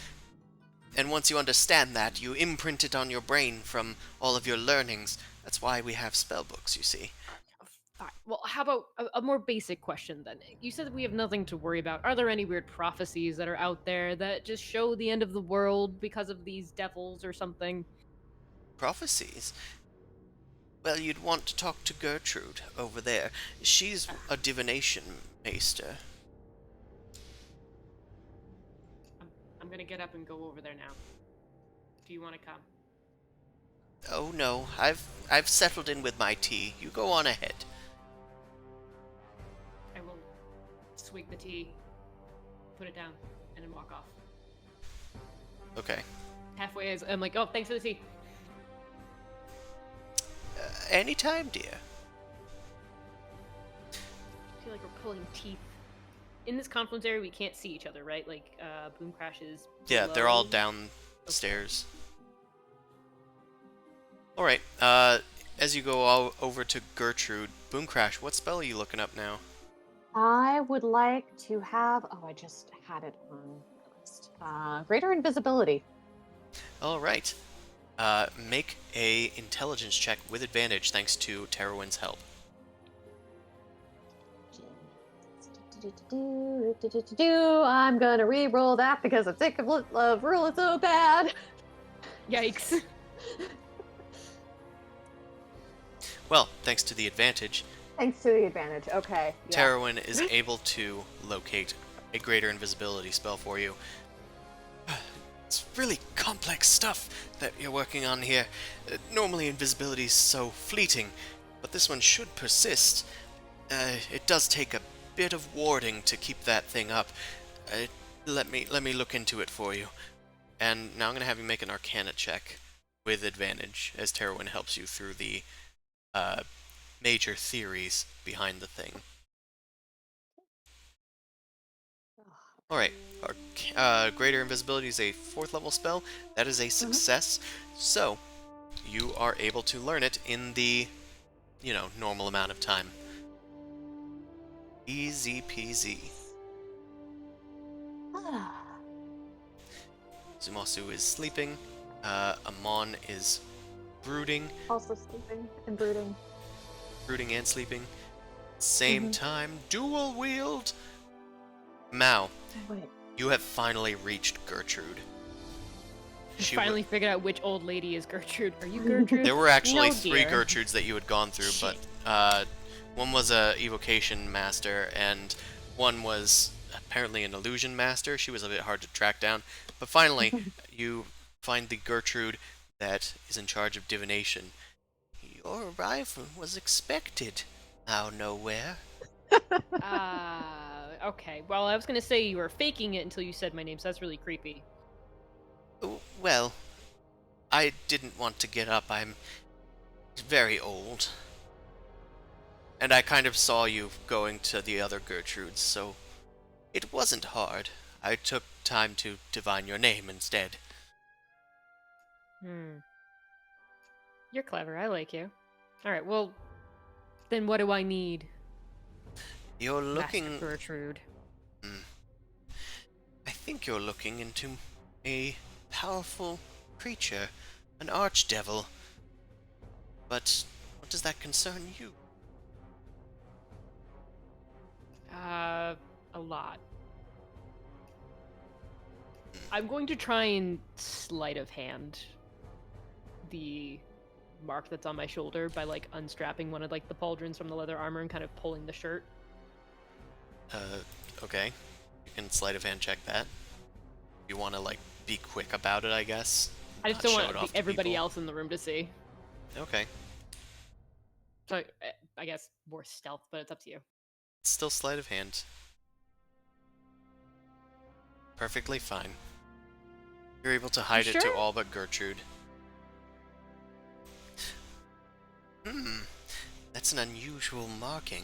And once you understand that, you imprint it on your brain from all of your learnings. That's why we have spellbooks, you see. Fine. Well, how about a more basic question then? You said we have nothing to worry about. Are there any weird prophecies that are out there that just show the end of the world because of these devils or something? Prophecies? Well, you'd want to talk to Gertrude over there. She's a divination maester. I'm gonna get up and go over there now. Do you want to come? Oh no, I've settled in with my tea. You go on ahead. I will swig the tea, put it down, and then walk off. Okay. Halfway, as I'm like, oh, thanks for the tea. Anytime, dear. I feel like we're pulling teeth. In this confluence area, we can't see each other, right? Like, Boom crashes. Yeah, they're all below. downstairs. Alright, as you go all over to Gertrude, Boom Crash, what spell are you looking up now? I would like to have. Oh, I just had it on the list. Greater invisibility. Alright. Make a intelligence check with advantage thanks to Terowin's help. I'm gonna re-roll that because I'm sick of rolling so bad. Yikes. Well, thanks to the advantage, Thanks to the advantage. Okay. Yeah. Terowin is able to locate a greater invisibility spell for you. It's really complex stuff that you're working on here. Normally invisibility is so fleeting, but this one should persist. It does take a bit of warding to keep that thing up. Let me look into it for you. And now I'm going to have you make an Arcana check with advantage as Terowin helps you through the major theories behind the thing. Alright, Greater Invisibility is a 4th level spell. That is a success. So, you are able to learn it in the, normal amount of time. Easy peasy. Zumasu is sleeping. Amon is brooding. Also sleeping and brooding. Brooding and sleeping. Same time, dual wield. Mao, Wait. you have finally reached Gertrude. She finally figured out which old lady is Gertrude. Are you Gertrude? There were actually No, 3 dear. Gertrudes that you had gone through, but one was a evocation master, and one was apparently an illusion master. She was a bit hard to track down, but finally you find the Gertrude that is in charge of divination. Your arrival was expected out of nowhere. Okay. Well, I was gonna say you were faking it until you said my name, so that's really creepy. Well, I didn't want to get up. I'm very old. And I kind of saw you going to the other Gertrudes, so it wasn't hard. I took time to divine your name instead. You're clever. I like you. Alright, well, then what do I need? You're Master looking... Gertrude. I think you're looking into a powerful creature, an archdevil. But what does that concern you? A lot. I'm going to try and sleight of hand the mark that's on my shoulder by, like, unstrapping one of, like, the pauldrons from the leather armor and kind of pulling the shirt. Okay. You can sleight of hand check that. You want to, like, be quick about it, I guess. I just Not don't show want it off to everybody people. else in the room to see. Okay. So, I guess more stealth, but it's up to you. It's still sleight of hand. Perfectly fine. You're able to hide it to sure? all but Gertrude. That's an unusual marking.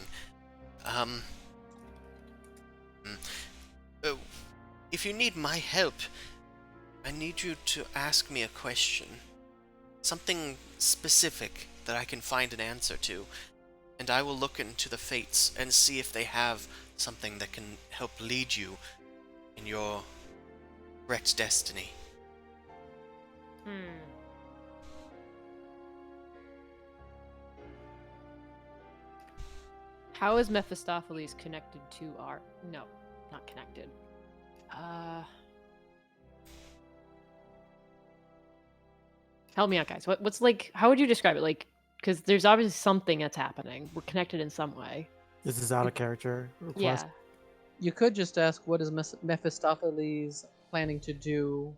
If you need my help, I need you to ask me a question. Something specific that I can find an answer to. And I will look into the fates and see if they have something that can help lead you in your correct destiny. How is Mephistopheles connected to our... No, not connected. Help me out, guys. What's like... How would you describe it? Like, Because there's obviously something that's happening. We're connected in some way. This is out of character request. Yeah. You could just ask, what is Mephistopheles planning to do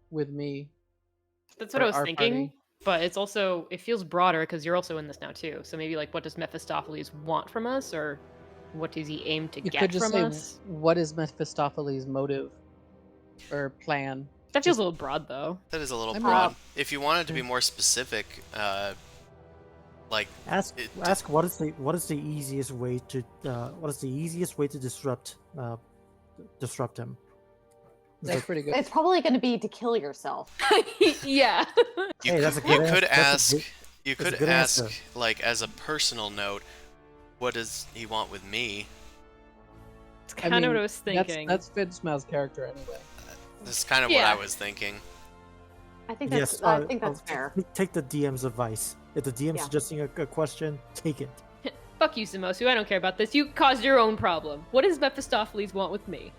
with me? That's what Or I was our thinking. party. But it's also, it feels broader because you're also in this now too. So maybe like, what does Mephistopheles want from us, or what does he aim to You get could just from say, us? what is Mephistopheles' motive or plan? That feels Just- a little broad though. That is a little I mean- broad. If you wanted to be Yeah. more specific, like Ask It- ask what is the easiest way to disrupt him. It's That's like, pretty good. It's probably going to be to kill yourself. Yeah. you Hey, could, that's a you good could ans- that's a ask, good- you that's a could good ask, answer. like as a personal note, what does he want with me? It's kind of mean, what I was thinking. That's Fitzmail's character anyway. This is kind of what Yeah. I was thinking. I think yes, that's I think that's fair. Take the DM's advice. If the DM's Yeah. suggesting a question, take it. Fuck you, Samosu. I don't care about this. You caused your own problem. What does Mephistopheles want with me?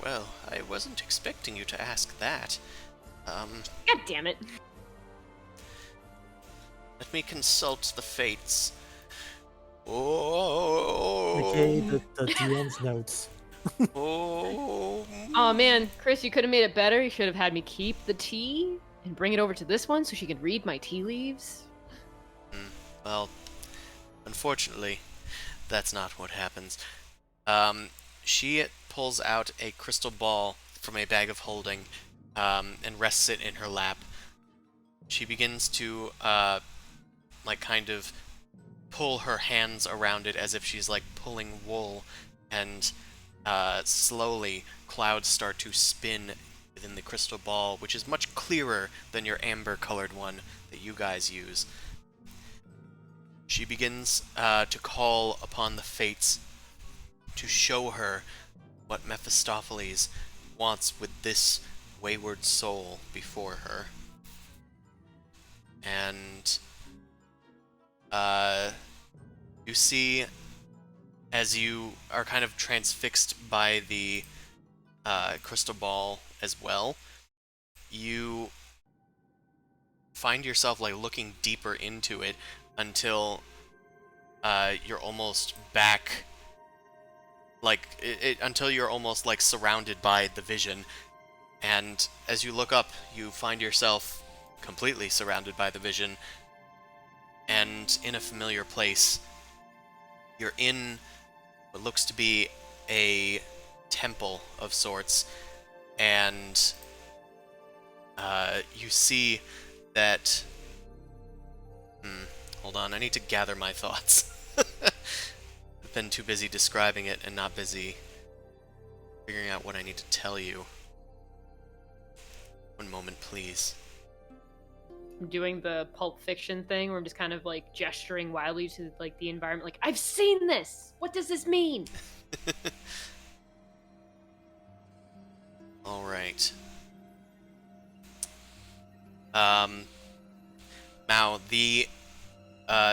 Well, I wasn't expecting you to ask that. God damn it. Let me consult the fates. Oh, Okay, the DM's notes. oh. Oh man, Chris, you could have made it better. You should have had me keep the tea and bring it over to this one so she could read my tea leaves. Well, unfortunately, that's not what happens. She pulls out a crystal ball from a bag of holding, and rests it in her lap. She begins to, like, kind of pull her hands around it as if she's, like, pulling wool, and, slowly, clouds start to spin within the crystal ball, which is much clearer than your amber-colored one that you guys use. She begins to call upon the fates to show her what Mephistopheles wants with this wayward soul before her. And you see, as you are kind of transfixed by the crystal ball as well, you find yourself like looking deeper into it until you're almost back, like until you're almost like surrounded by the vision. And as you look up, you find yourself completely surrounded by the vision and in a familiar place. You're in what looks to be a temple of sorts, and you see that... hold on, I need to gather my thoughts. I've been too busy describing it and not busy figuring out what I need to tell you. One moment, please. I'm doing the Pulp Fiction thing where I'm just kind of like gesturing wildly to like the environment, like, I've seen this! What does this mean? Alright. Now, the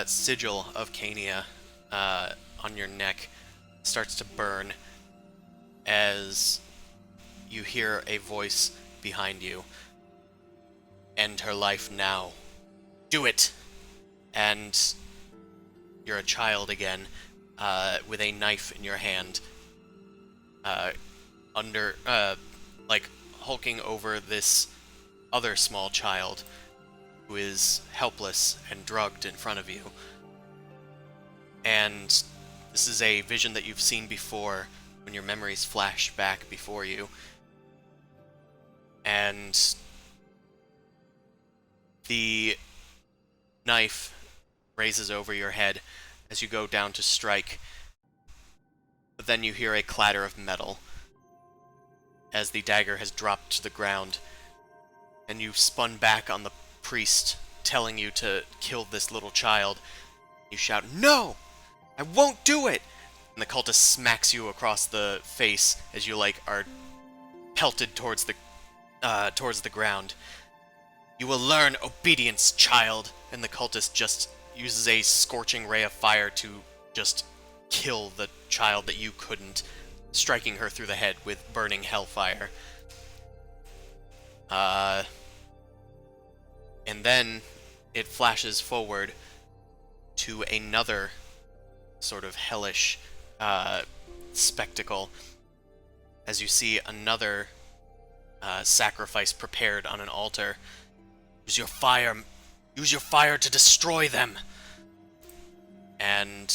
sigil of Cania on your neck starts to burn as you hear a voice behind you. End her life now. Do it! And you're a child again, with a knife in your hand, like, hulking over this other small child who is helpless and drugged in front of you. And this is a vision that you've seen before when your memories flash back before you. And the knife raises over your head as you go down to strike. But then you hear a clatter of metal as the dagger has dropped to the ground, and you spun back on the priest telling you to kill this little child. You shout, "No! I won't do it!" And the cultist smacks you across the face as you, like, are pelted towards the ground. "You will learn obedience, child!" And the cultist just uses a scorching ray of fire to just kill the child that you couldn't, striking her through the head with burning hellfire. And then, it flashes forward to another sort of hellish spectacle as you see another sacrifice prepared on an altar. Use your fire. Use your fire to destroy them. And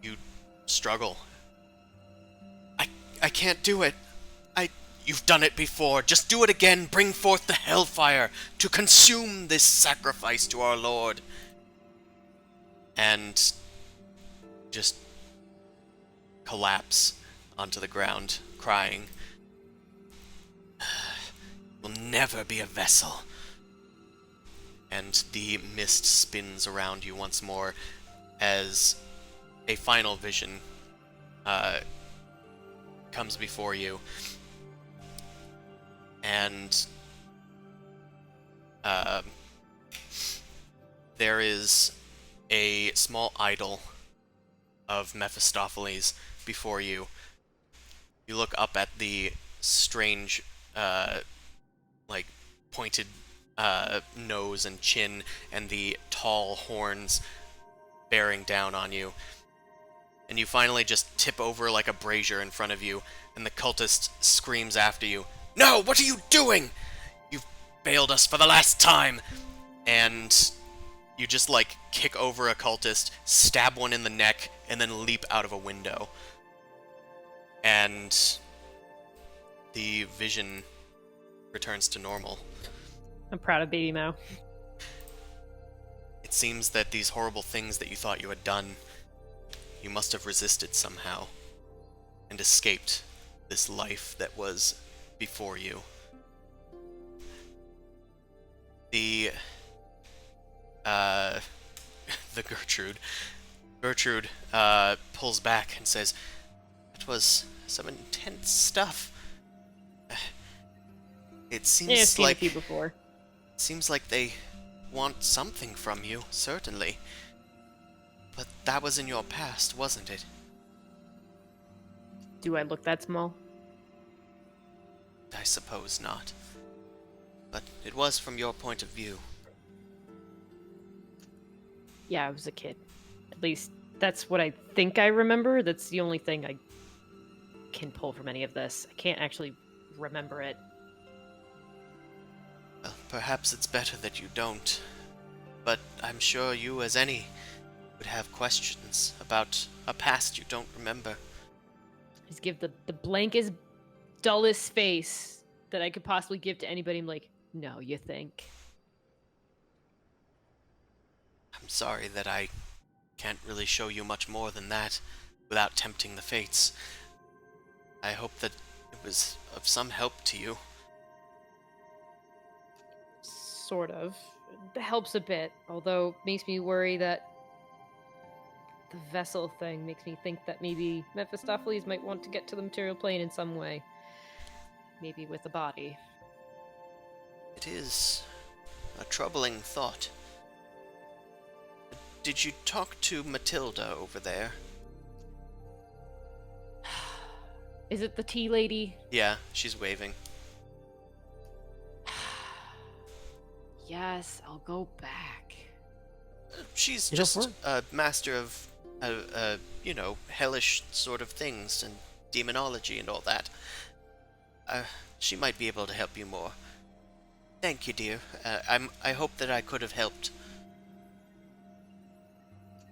you struggle. I can't do it. You've done it before. Just do it again. Bring forth the hellfire to consume this sacrifice to our Lord. And just collapse onto the ground, crying. Will never be a vessel. And the mist spins around you once more as a final vision comes before you. And there is a small idol of Mephistopheles before you. You look up at the strange, pointed nose and chin and the tall horns bearing down on you. And you finally just tip over like a brazier in front of you, and the cultist screams after you, "No, what are you doing? You've failed us for the last time!" And you just, kick over a cultist, stab one in the neck, and then leap out of a window. And the vision returns to normal. I'm proud of Baby Mao. It seems that these horrible things that you thought you had done, you must have resisted somehow, and escaped this life that was before you. The Gertrude pulls back and says, "It was some intense stuff. It seems Yeah, I've seen like a few before. seems like they want something from you, certainly. But that was in your past, wasn't it?" Do I look that small? "I suppose not. But it was from your point of view." Yeah, I was a kid. At least that's what I think I remember. That's the only thing I can pull from any of this. I can't actually remember it. Well, perhaps it's better that you don't. But I'm sure you, as any, would have questions about a past you don't remember. Just give the blankest, dullest face that I could possibly give to anybody. I'm like, no, you think? I'm sorry that I can't really show you much more than that without tempting the fates. I hope that it was of some help to you. Sort of. It helps a bit, although it makes me worry that the vessel thing makes me think that maybe Mephistopheles might want to get to the material plane in some way. Maybe with a body. It is a troubling thought. Did you talk to Matilda over there? Is it the tea lady? Yeah, she's waving. Yes, I'll go back. She's You just don't a master of, hellish sort of things and demonology and all that. She might be able to help you more. Thank you, dear. I hope that I could have helped.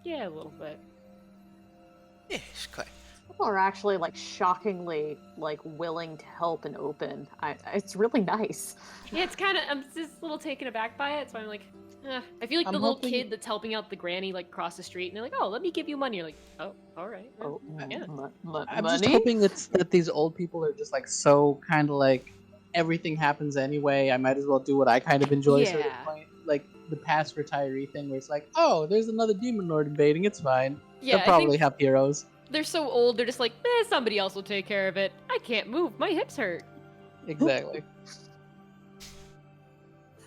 Yeah, a little bit. Yes, quite. People are actually shockingly willing to help and open. It's really nice. Yeah, it's kind of, I'm just a little taken aback by it, so I'm like, I feel like I'm the little hoping- kid that's helping out the granny across the street, and they're like, oh, let me give you money. You're like, oh, all right. yeah." Oh, Yeah. I'm money? just hoping that these old people are just so kind of everything happens anyway. I might as well do what I kind of enjoy. Sort of Yeah. point. Like the past retiree thing, where it's oh, there's another demon lord invading. It's fine. Yeah, They'll probably I think have heroes. they're so old, they're just like, somebody else will take care of it. I can't move. My hips hurt. Exactly.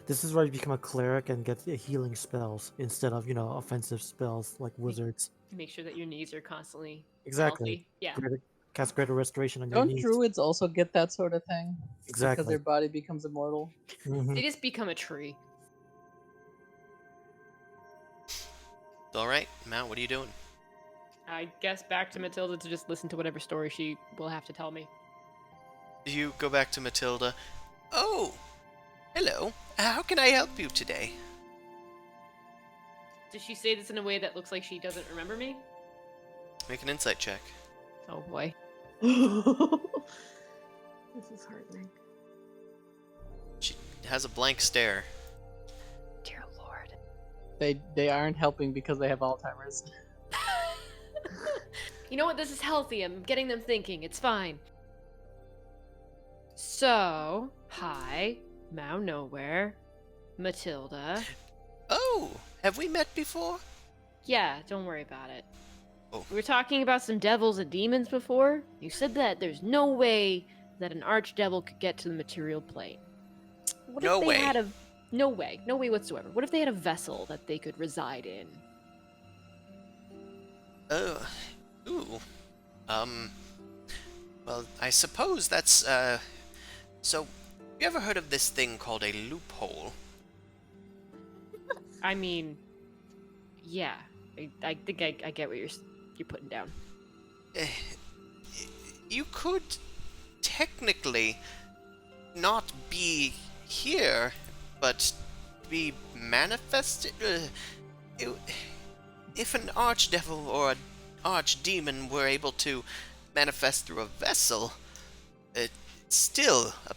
This is where you become a cleric and get healing spells instead of, offensive spells like wizards. Make sure that your knees are constantly Exactly. healthy. Yeah. cast Greater Restoration on your Don't knees. druids also get that sort of thing? Because Exactly. their body becomes immortal? Mhm. They just become a tree. All right, Matt, what are you doing? I guess back to Matilda to just listen to whatever story she will have to tell me. You go back to Matilda. Oh, hello. How can I help you today? Does she say this in a way that looks like she doesn't remember me? Make an insight check. Oh boy. This is heartening. She has a blank stare. Dear Lord. They aren't helping because they have Alzheimer's. You know what? This is healthy. I'm getting them thinking. It's fine. So, hi, Mao Nowhere, Matilda. Oh, have we met before? Yeah, don't worry about it. Oh. We were talking about some devils and demons before. You said that there's no way that an archdevil could get to the material plane. What No if they way. had a no way whatsoever. What if they had a vessel that they could reside in? Ooh. Well, I suppose that's, so, you ever heard of this thing called a loophole? I mean, yeah, I think I get what you're putting down. You could technically not be here, but be manifested. If an archdevil or an archdemon were able to manifest through a vessel, still a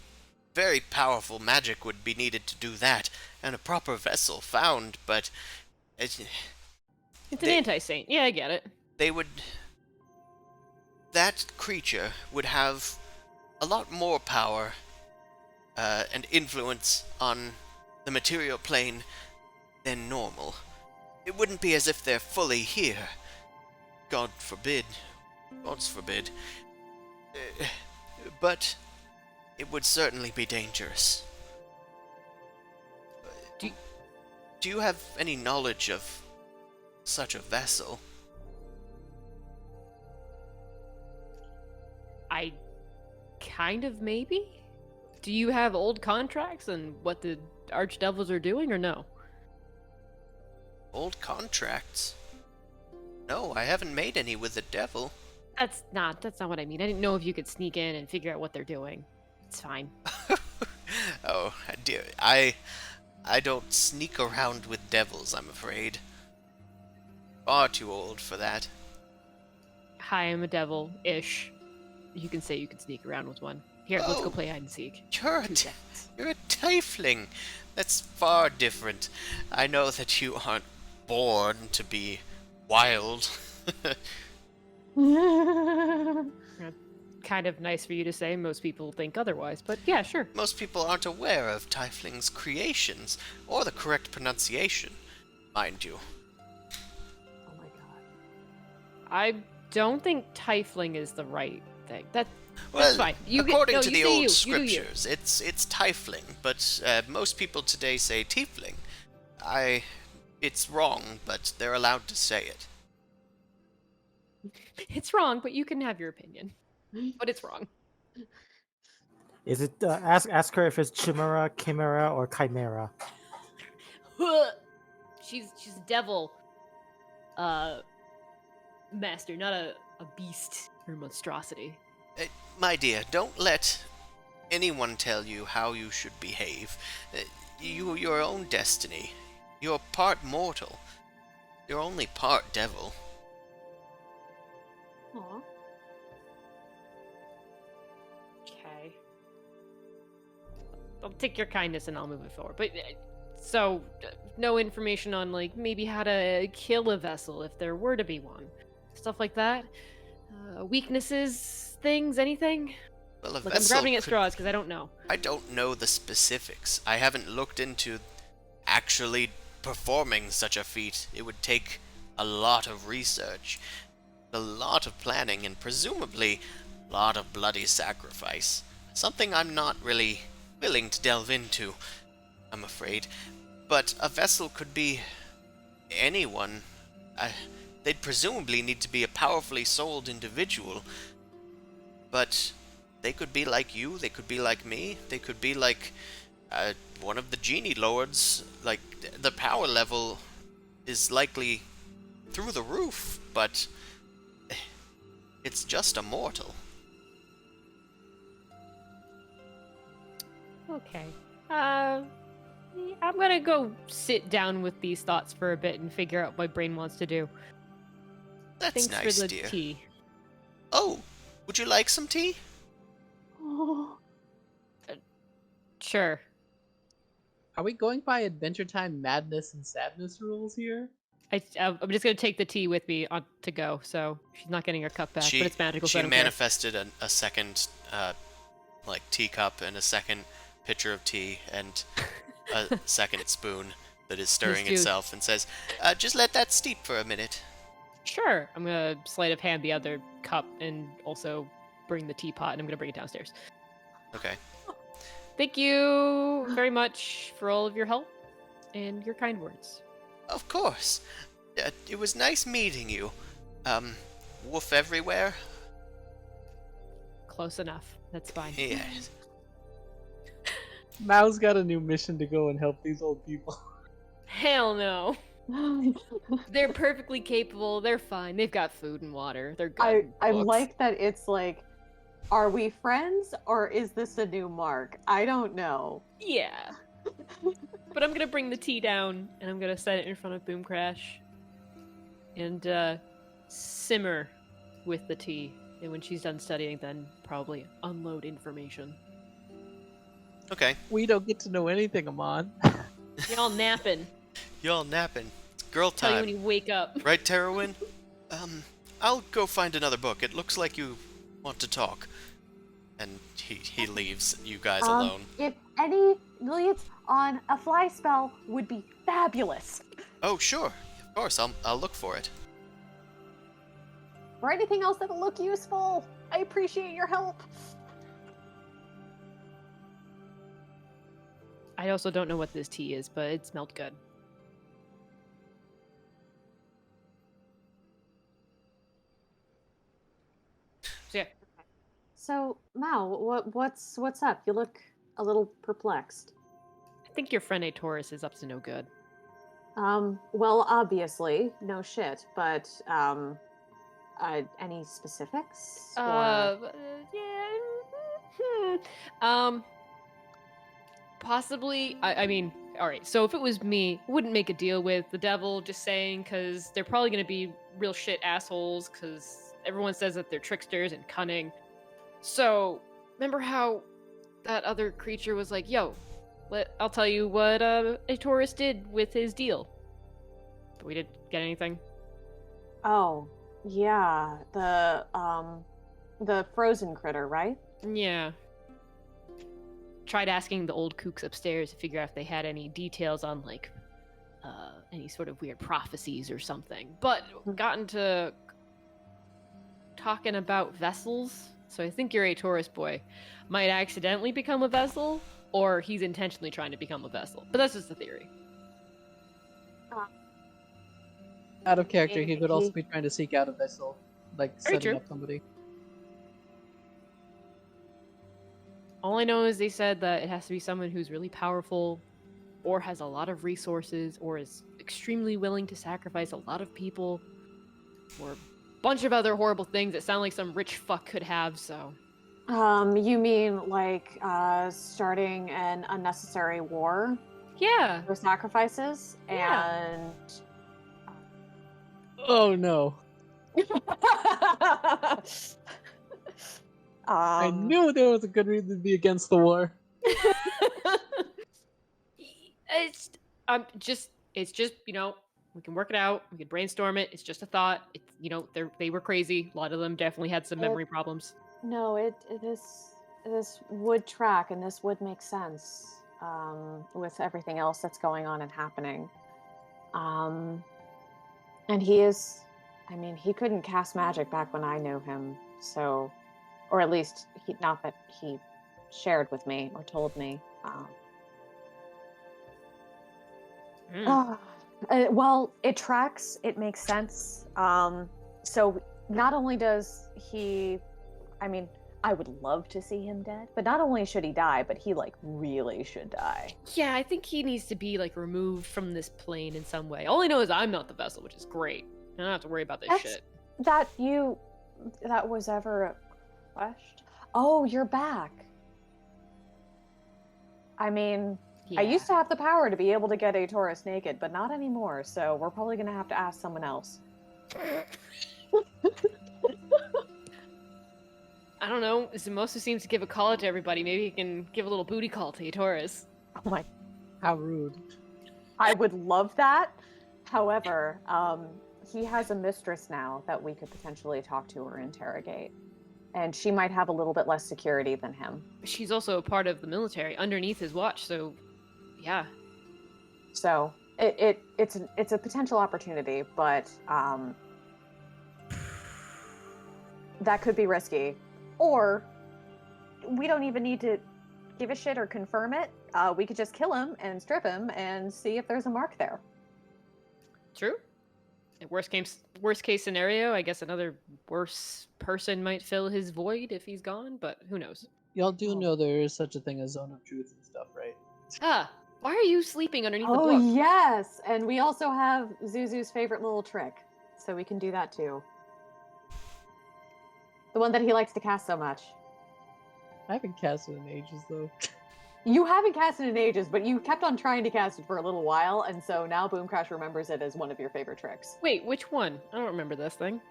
very powerful magic would be needed to do that, and a proper vessel found, but It's an They- anti-saint. Yeah, I get it. they would... That creature would have a lot more power and influence on the material plane than normal. It wouldn't be as if they're fully here. God forbid. God's forbid. But it would certainly be dangerous. Do you have any knowledge of such a vessel? I kind of maybe. Do you have old contracts and what the archdevils are doing, or no? Old contracts? No, I haven't made any with the devil. That's not what I mean. I didn't know if you could sneak in and figure out what they're doing. It's fine. Oh, dear. I don't sneak around with devils, I'm afraid. Far too old for that. Hi, I'm a devil-ish. You can say you can sneak around with one. Here, let's Oh. go play hide and seek. You're a, 2 t- seconds. you're a tiefling. That's far different. I know that you aren't born to be wild. Kind of nice for you to say. Most people think otherwise, but yeah, sure. Most people aren't aware of tieflings' creations, or the correct pronunciation, mind you. Oh my god. I don't think tiefling is the right thing. That's Well, fine. You get- according no, to you the say old you do you. scriptures, it's tiefling, but most people today say tiefling. It's wrong, but they're allowed to say it. It's wrong, but you can have your opinion. But it's wrong. Is it ask her if it's chimera, or chimera? She's a devil. Master, not a beast or monstrosity. My dear, don't let anyone tell you how you should behave. Your own destiny. You're part mortal. You're only part devil. Aw. Okay. I'll take your kindness and I'll move it forward. But so, no information on like maybe how to kill a vessel if there were to be one, stuff like that. Weaknesses, things, anything. Well, a Look, I'm vessel grabbing at could- straws because I don't know. I don't know the specifics. I haven't looked into actually performing such a feat. It would take a lot of research, a lot of planning, and presumably a lot of bloody sacrifice. Something I'm not really willing to delve into, I'm afraid. But a vessel could be anyone. They'd presumably need to be a powerfully souled individual. but they could be like you, they could be like me, they could be like one of the genie lords. Like, the power level is likely through the roof, but it's just a mortal. Okay. I'm gonna go sit down with these thoughts for a bit and figure out what my brain wants to do. That's Thanks nice, for the dear. tea. Oh, would you like some tea? Oh, Sure. Are we going by Adventure Time madness and sadness rules here? I'm just gonna take the tea with me on to go, so she's not getting her cup back, but it's magical, so She I don't care. manifested a second, like, teacup and a second pitcher of tea and a second spoon that is stirring juice. itself and says, just let that steep for a minute. Sure. I'm gonna sleight of hand the other cup and also bring the teapot, and I'm gonna bring it downstairs. Okay. Thank you very much for all of your help and your kind words. Of course. It was nice meeting you. Wolf everywhere? Close enough. That's fine. Yes. Mao's got a new mission to go and help these old people. Hell no. They're perfectly capable. They're fine. They've got food and water. They're good. I Books. like that it's like, are we friends or is this a new mark? I don't know. Yeah. But I'm gonna bring the tea down and I'm gonna set it in front of Boom Crash and simmer with the tea. And when she's done studying, then probably unload information. Okay. We don't get to know anything, Amon. Y'all napping. Y'all napping. It's girl Tell you when time. you wake up. Right, Terowin? I'll go find another book. It looks like you want to talk. And he leaves you guys alone. If any leads on a fly spell would be fabulous. Oh, sure. Of course, I'll look for it. Or anything else that'll look useful. I appreciate your help. I also don't know what this tea is, but it smelled good. So yeah, So, Mao, what's up? You look a little perplexed. I think your friend A Taurus is up to no good. Well, obviously, no shit, but any specifics? Yeah. Possibly. I mean, all right. So if it was me, I wouldn't make a deal with the devil. Just saying, because they're probably gonna be real shit assholes. Because everyone says that they're tricksters and cunning. So remember how that other creature was like, "Yo, I'll tell you what a Taurus did with his deal." But we didn't get anything. Oh, yeah, the frozen critter, right? Yeah. Tried asking the old kooks upstairs to figure out if they had any details on, like, any sort of weird prophecies or something. But got into talking about vessels. So I think your A Taurus boy might accidentally become a vessel, or he's intentionally trying to become a vessel. But that's just a theory. Out of character, he could also He- be trying to seek out a vessel, like Very setting true. up somebody. All I know is they said that it has to be someone who's really powerful, or has a lot of resources, or is extremely willing to sacrifice a lot of people, or a bunch of other horrible things that sound like some rich fuck could have, so. You mean like starting an unnecessary war Yeah. for sacrifices? Yeah. And Oh no! I um, knew there was a good reason to be against the war. it's it's just, you know, we can work it out, we can brainstorm it, it's just a thought. It's, you know, they were crazy. A lot of them definitely had some memory problems. No, this would track and this would make sense with everything else that's going on and happening. And he is, I mean, he couldn't cast magic back when I knew him, so, or at least not that he shared with me or told me. Well, it tracks. It makes sense. So not only does he, I mean, I would love to see him dead, but not only should he die, but he like really should die. Yeah, I think he needs to be like removed from this plane in some way. All I know is I'm not the vessel, which is great. I don't have to worry about this That's shit. that was ever a question. Oh, you're back. I mean, I Yeah. used to have the power to be able to get a Taurus naked, but not anymore. So we're probably gonna have to ask someone else. I don't know. Zemosu seems to give a call out to everybody. Maybe he can give a little booty call to Taurus. Oh my! How rude. I would love that. However, he has a mistress now that we could potentially talk to or interrogate, and she might have a little bit less security than him. She's also a part of the military underneath his watch, so yeah. So it's a potential opportunity, but that could be risky. Or we don't even need to give a shit or confirm it. We could just kill him and strip him and see if there's a mark there. True. Worst case scenario, I guess another worse person might fill his void if he's gone, but who knows? Y'all do Oh. know there is such a thing as zone of truth and stuff, right? Ah, why are you sleeping underneath the Oh book? yes, and we also have Zuzu's favorite little trick, so we can do that too. The one that he likes to cast so much. I haven't casted in ages though. You haven't cast it in ages, but you kept on trying to cast it for a little while, and so now Boom Crash remembers it as one of your favorite tricks. Wait, which one? I don't remember this thing.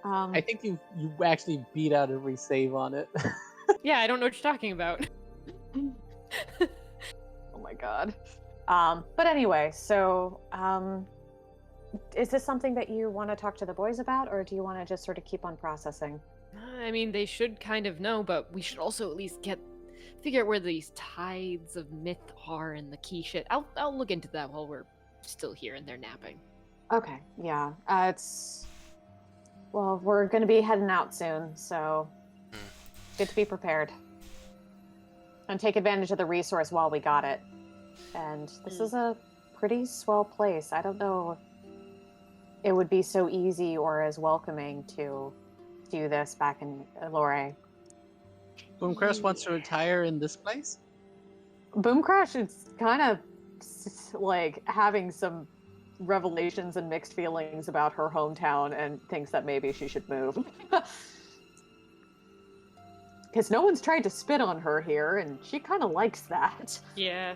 I think you actually beat out every save on it. Yeah, I don't know what you're talking about. Oh my god. But anyway, so is this something that you want to talk to the boys about, or do you want to just sort of keep on processing? I mean, they should kind of know, but we should also at least figure out where these tides of myth are and the key shit. I'll look into that while we're still here and they're napping. Okay, yeah. Well, we're going to be heading out soon, so good to be prepared. And take advantage of the resource while we got it. And this is a pretty swell place. I don't know if it would be so easy or as welcoming to do this back in Lore. Boomcrest wants to retire in this place? Boom Crash is kind of like having some revelations and mixed feelings about her hometown and thinks that maybe she should move. Because no one's tried to spit on her here, and she kind of likes that. Yeah.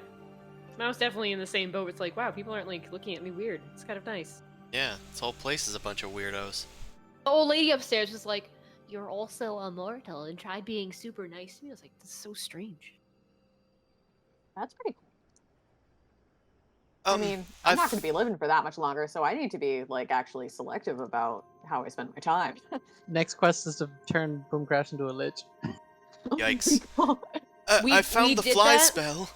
I was definitely in the same boat. It's like, wow, people aren't like looking at me weird. It's kind of nice. Yeah, this whole place is a bunch of weirdos. The old lady upstairs was like, "You're also immortal and try being super nice to me." I was like, this is so strange. That's pretty cool. I mean, I'm not going to be living for that much longer, so I need to be like actually selective about how I spend my time. Next quest is to turn Boomcrash into a lich. Yikes. Oh, We- I found we the did fly that? spell.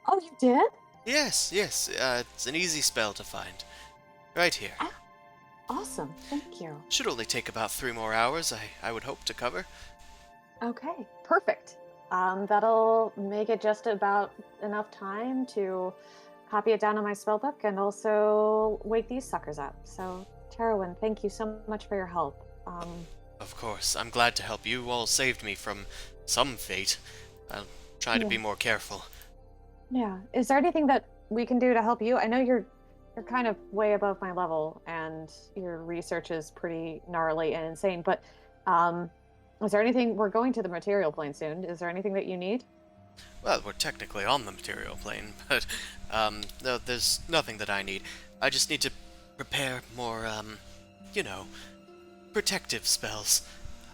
oh, you did? Yes, yes. It's an easy spell to find. Right here. Awesome. Thank you. Should only take about 3 more hours, I would hope to cover. Okay, perfect. That'll make it just about enough time to copy it down on my spellbook and also wake these suckers up. So, Terwin, thank you so much for your help. Of course, I'm glad to help. You all saved me from some fate. I'll try to be more careful. Yeah. Is there anything that we can do to help you? I know you're kind of way above my level, and your research is pretty gnarly and insane. But is there anything? We're going to the material plane soon. Is there anything that you need? Well, we're technically on the material plane, but no, there's nothing that I need. I just need to prepare more, protective spells.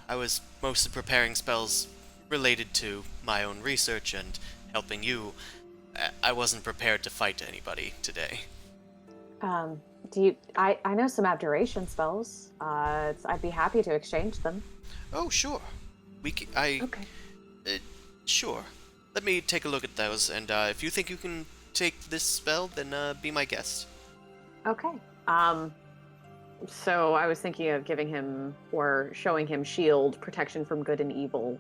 I was mostly preparing spells related to my own research and helping you. I wasn't prepared to fight anybody today. Do you? I know some abjuration spells. I'd be happy to exchange them. Oh, sure. Okay. Sure. Let me take a look at those, and if you think you can take this spell, then be my guest. Okay. So I was thinking of giving him or showing him shield, protection from good and evil.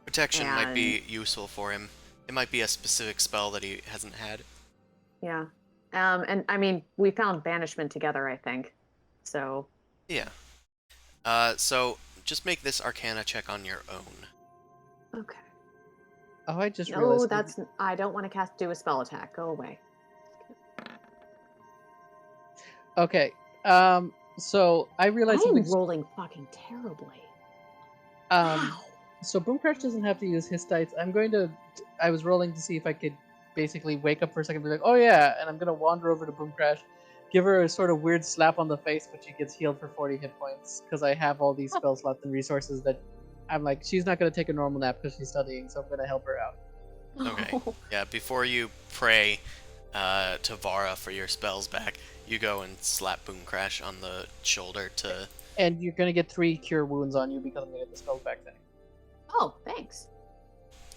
Protection might be useful for him. It might be a specific spell that he hasn't had. Yeah. And I mean, we found banishment together, I think. So. Yeah. So just make this Arcana check on your own. Okay. Oh, I just No, realized. that's. I don't want to do a spell attack. Go away. Okay. So I I realized am something. rolling fucking terribly. Um, Wow. so Boom Crash doesn't have to use his dice. I was rolling to see if I could basically wake up for a second and be like, oh yeah, and I'm gonna wander over to Boom Crash, give her a sort of weird slap on the face, but she gets healed for 40 hit points because I have all these spell slots and resources that I'm like, she's not gonna take a normal nap because she's studying, so I'm gonna help her out. Okay. Yeah, before you pray to Vara for your spells back, you go and slap Boom Crash on the shoulder to... And you're gonna get 3 cure wounds on you because I'm gonna get the spells back thing. Oh, thanks.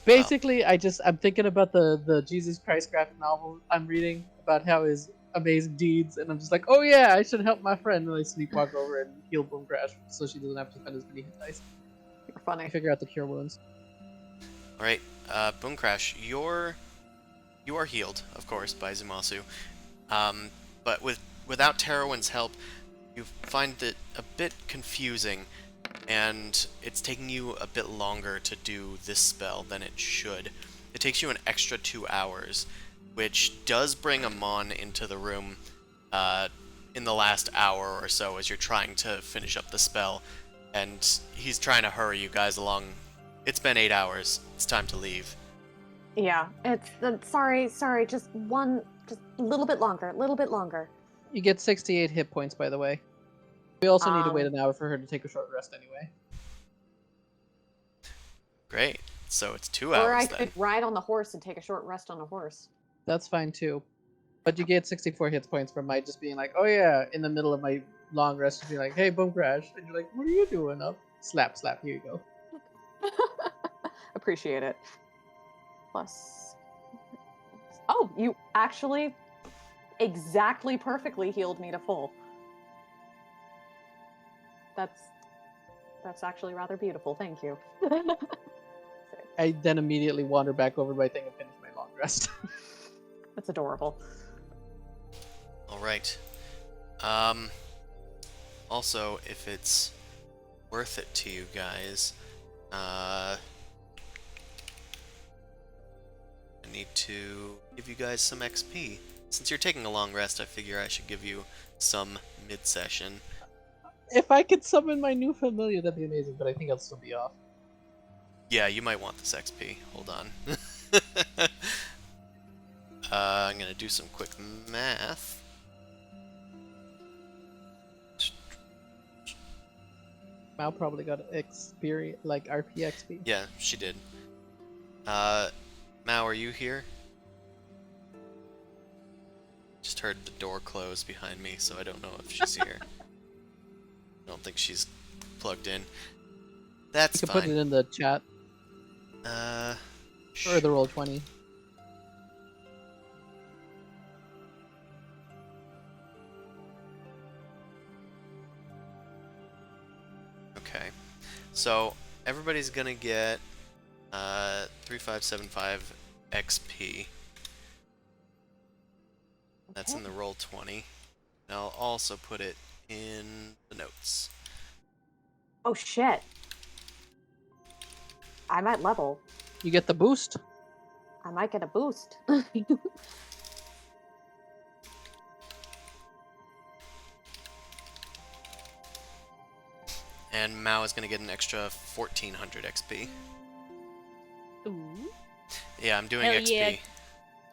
Basically, I'm thinking about the Jesus Christ graphic novel I'm reading about how his amazing deeds, and I'm just like, oh yeah, I should help my friend, and I sleepwalk over and heal Boom Crash so she doesn't have to spend as many hit dice. You're I funny. figure out the cure wounds. Alright, Boom Crash, you are healed, of course, by Zumasu. But without Terowin's help, you find it a bit confusing, and it's taking you a bit longer to do this spell than it should. It takes you an extra 2 hours, which does bring Amon into the room in the last hour or so as you're trying to finish up the spell, and he's trying to hurry you guys along. It's been 8 hours. It's time to leave. Yeah, it's sorry, just a little bit longer. You get 68 hit points, by the way. We also need to wait Um, an hour for her to take a short rest anyway. Great. So it's 2 Or hours I then. could ride on the horse and take a short rest on the horse. That's fine too. But you get 64 hit points from my just being like, oh yeah, in the middle of my long rest, just be like, hey, Boom Crash. And you're like, what are you doing up? Slap, here you go. Appreciate it. Plus. Oh, you actually exactly perfectly healed me to full. That's actually rather beautiful. Thank you. I then immediately wander back over my thing and finish my long rest. That's adorable. All right. Also, if it's worth it to you guys, I need to give you guys some XP. Since you're taking a long rest, I figure I should give you some mid-session. If I could summon my new familiar, that'd be amazing, but I think I'll still be off. Yeah, you might want this XP. Hold on. I'm gonna do some quick math. Mal probably got experience, like RP XP. Yeah, she did. Mao, are you here? Just heard the door close behind me, so I don't know if she's here. I don't think she's plugged in. That's You can fine. put it in the chat, or the Roll20. Okay. So, everybody's gonna get 3575 XP. That's in the Roll20. And I'll also put it in the notes. Oh shit. I'm at level. You get the boost. I might get a boost. And Mao is gonna get an extra 1400 XP. Ooh. Yeah, I'm doing Hell XP. yeah.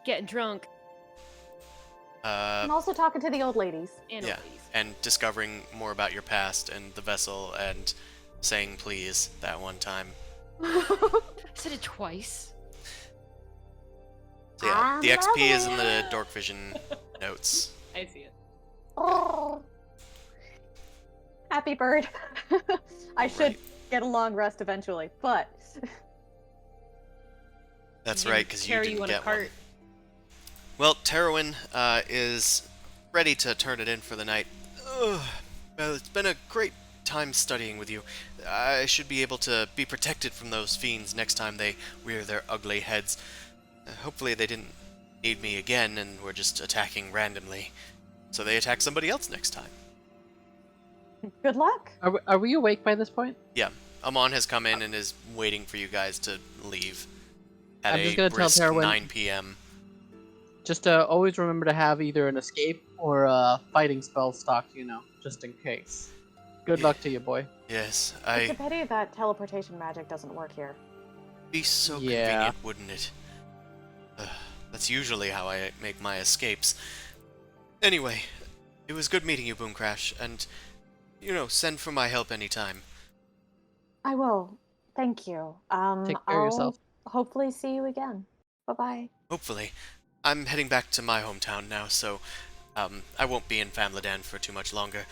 Getting drunk. I'm also talking to the old ladies. And Yeah. ladies. And discovering more about your past and the vessel and saying please that one time. I said it twice. So yeah, the I'm XP is in the loving it. Dorkvision notes. I see it. Oh. Happy bird. I should Right. get a long rest eventually, but That's Didn't right, because you carry didn't you on a get one. cart. Well, Terowin is ready to turn it in for the night. Ugh. Well, it's been a great time studying with you. I should be able to be protected from those fiends next time they rear their ugly heads. Hopefully they didn't need me again and were just attacking randomly. So they attack somebody else next time. Good luck. Are we awake by this point? Yeah, Amon has come in and is waiting for you guys to leave at I'm just a gonna tell brisk Terwin- 9 p.m. Just always remember to have either an escape or a fighting spell stocked, just in case. Good luck to you, boy. Yes, It's a pity that teleportation magic doesn't work here. be so Yeah. convenient, wouldn't it? That's usually how I make my escapes. Anyway, it was good meeting you, Boom Crash, and, send for my help anytime. I will. Thank you. Take care of yourself. I'll hopefully see you again. Bye-bye. Hopefully. I'm heading back to my hometown now, so, I won't be in Famladan for too much longer.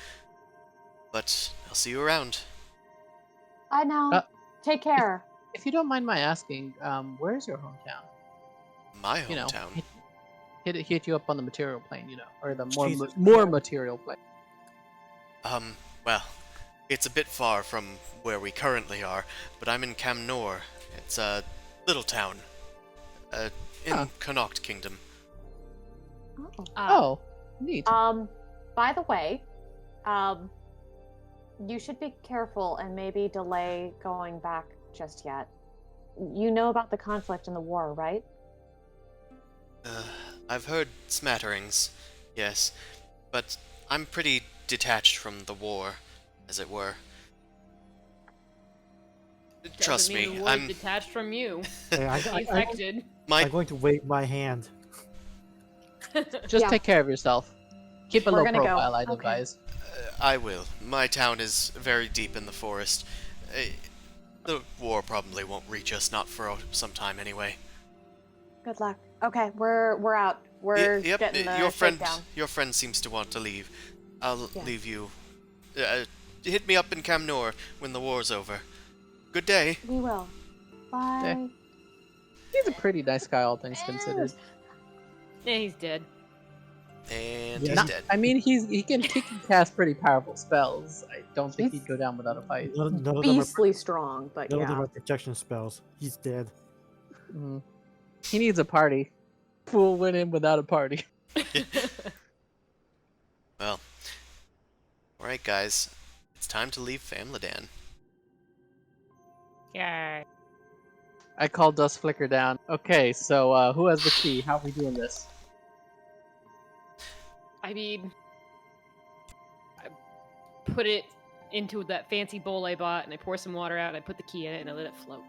But I'll see you around. Bye now. Take care. If you don't mind my asking, where's your hometown? My hometown? Hit you up on the material plane, or the Jesus. more material plane. Well, it's a bit far from where we currently are, but I'm in Camnor. It's a little town. In Connaught Kingdom. Oh. Oh, neat. By the way, you should be careful and maybe delay going back just yet. You know about the conflict in the war, right? I've heard smatterings, yes, but I'm pretty detached from the war, as it were. Trust Doesn't mean me, the war's I'm detached from you. Hey, Affected. I'm going to wave my hand. Just Yeah. take care of yourself. Keep a We're low gonna go. profile, I'd Okay. advise. I will. My town is very deep in the forest. The war probably won't reach us, not for some time anyway. Good luck. Okay, we're out. We're Yep, getting the your friend, shakedown. your friend seems to want to leave. I'll Yeah. leave you. Hit me up in Camnor when the war's over. Good day. We will. Bye. He's a pretty nice guy, all things considered. Yeah, he's dead. And Yeah. he's dead. I mean, he can cast pretty powerful spells. I don't think he'd go down without a fight. None of them are, Beastly strong, but none of them yeah. are protection spells. He's dead. Mhm. He needs a party. Fool went in without a party. Well, alright guys, it's time to leave Famladan. Yeah. I called Dust Flicker down. Okay, so who has the key? How are we doing this? I mean, I put it into that fancy bowl I bought, and I pour some water out, and I put the key in it, and I let it float.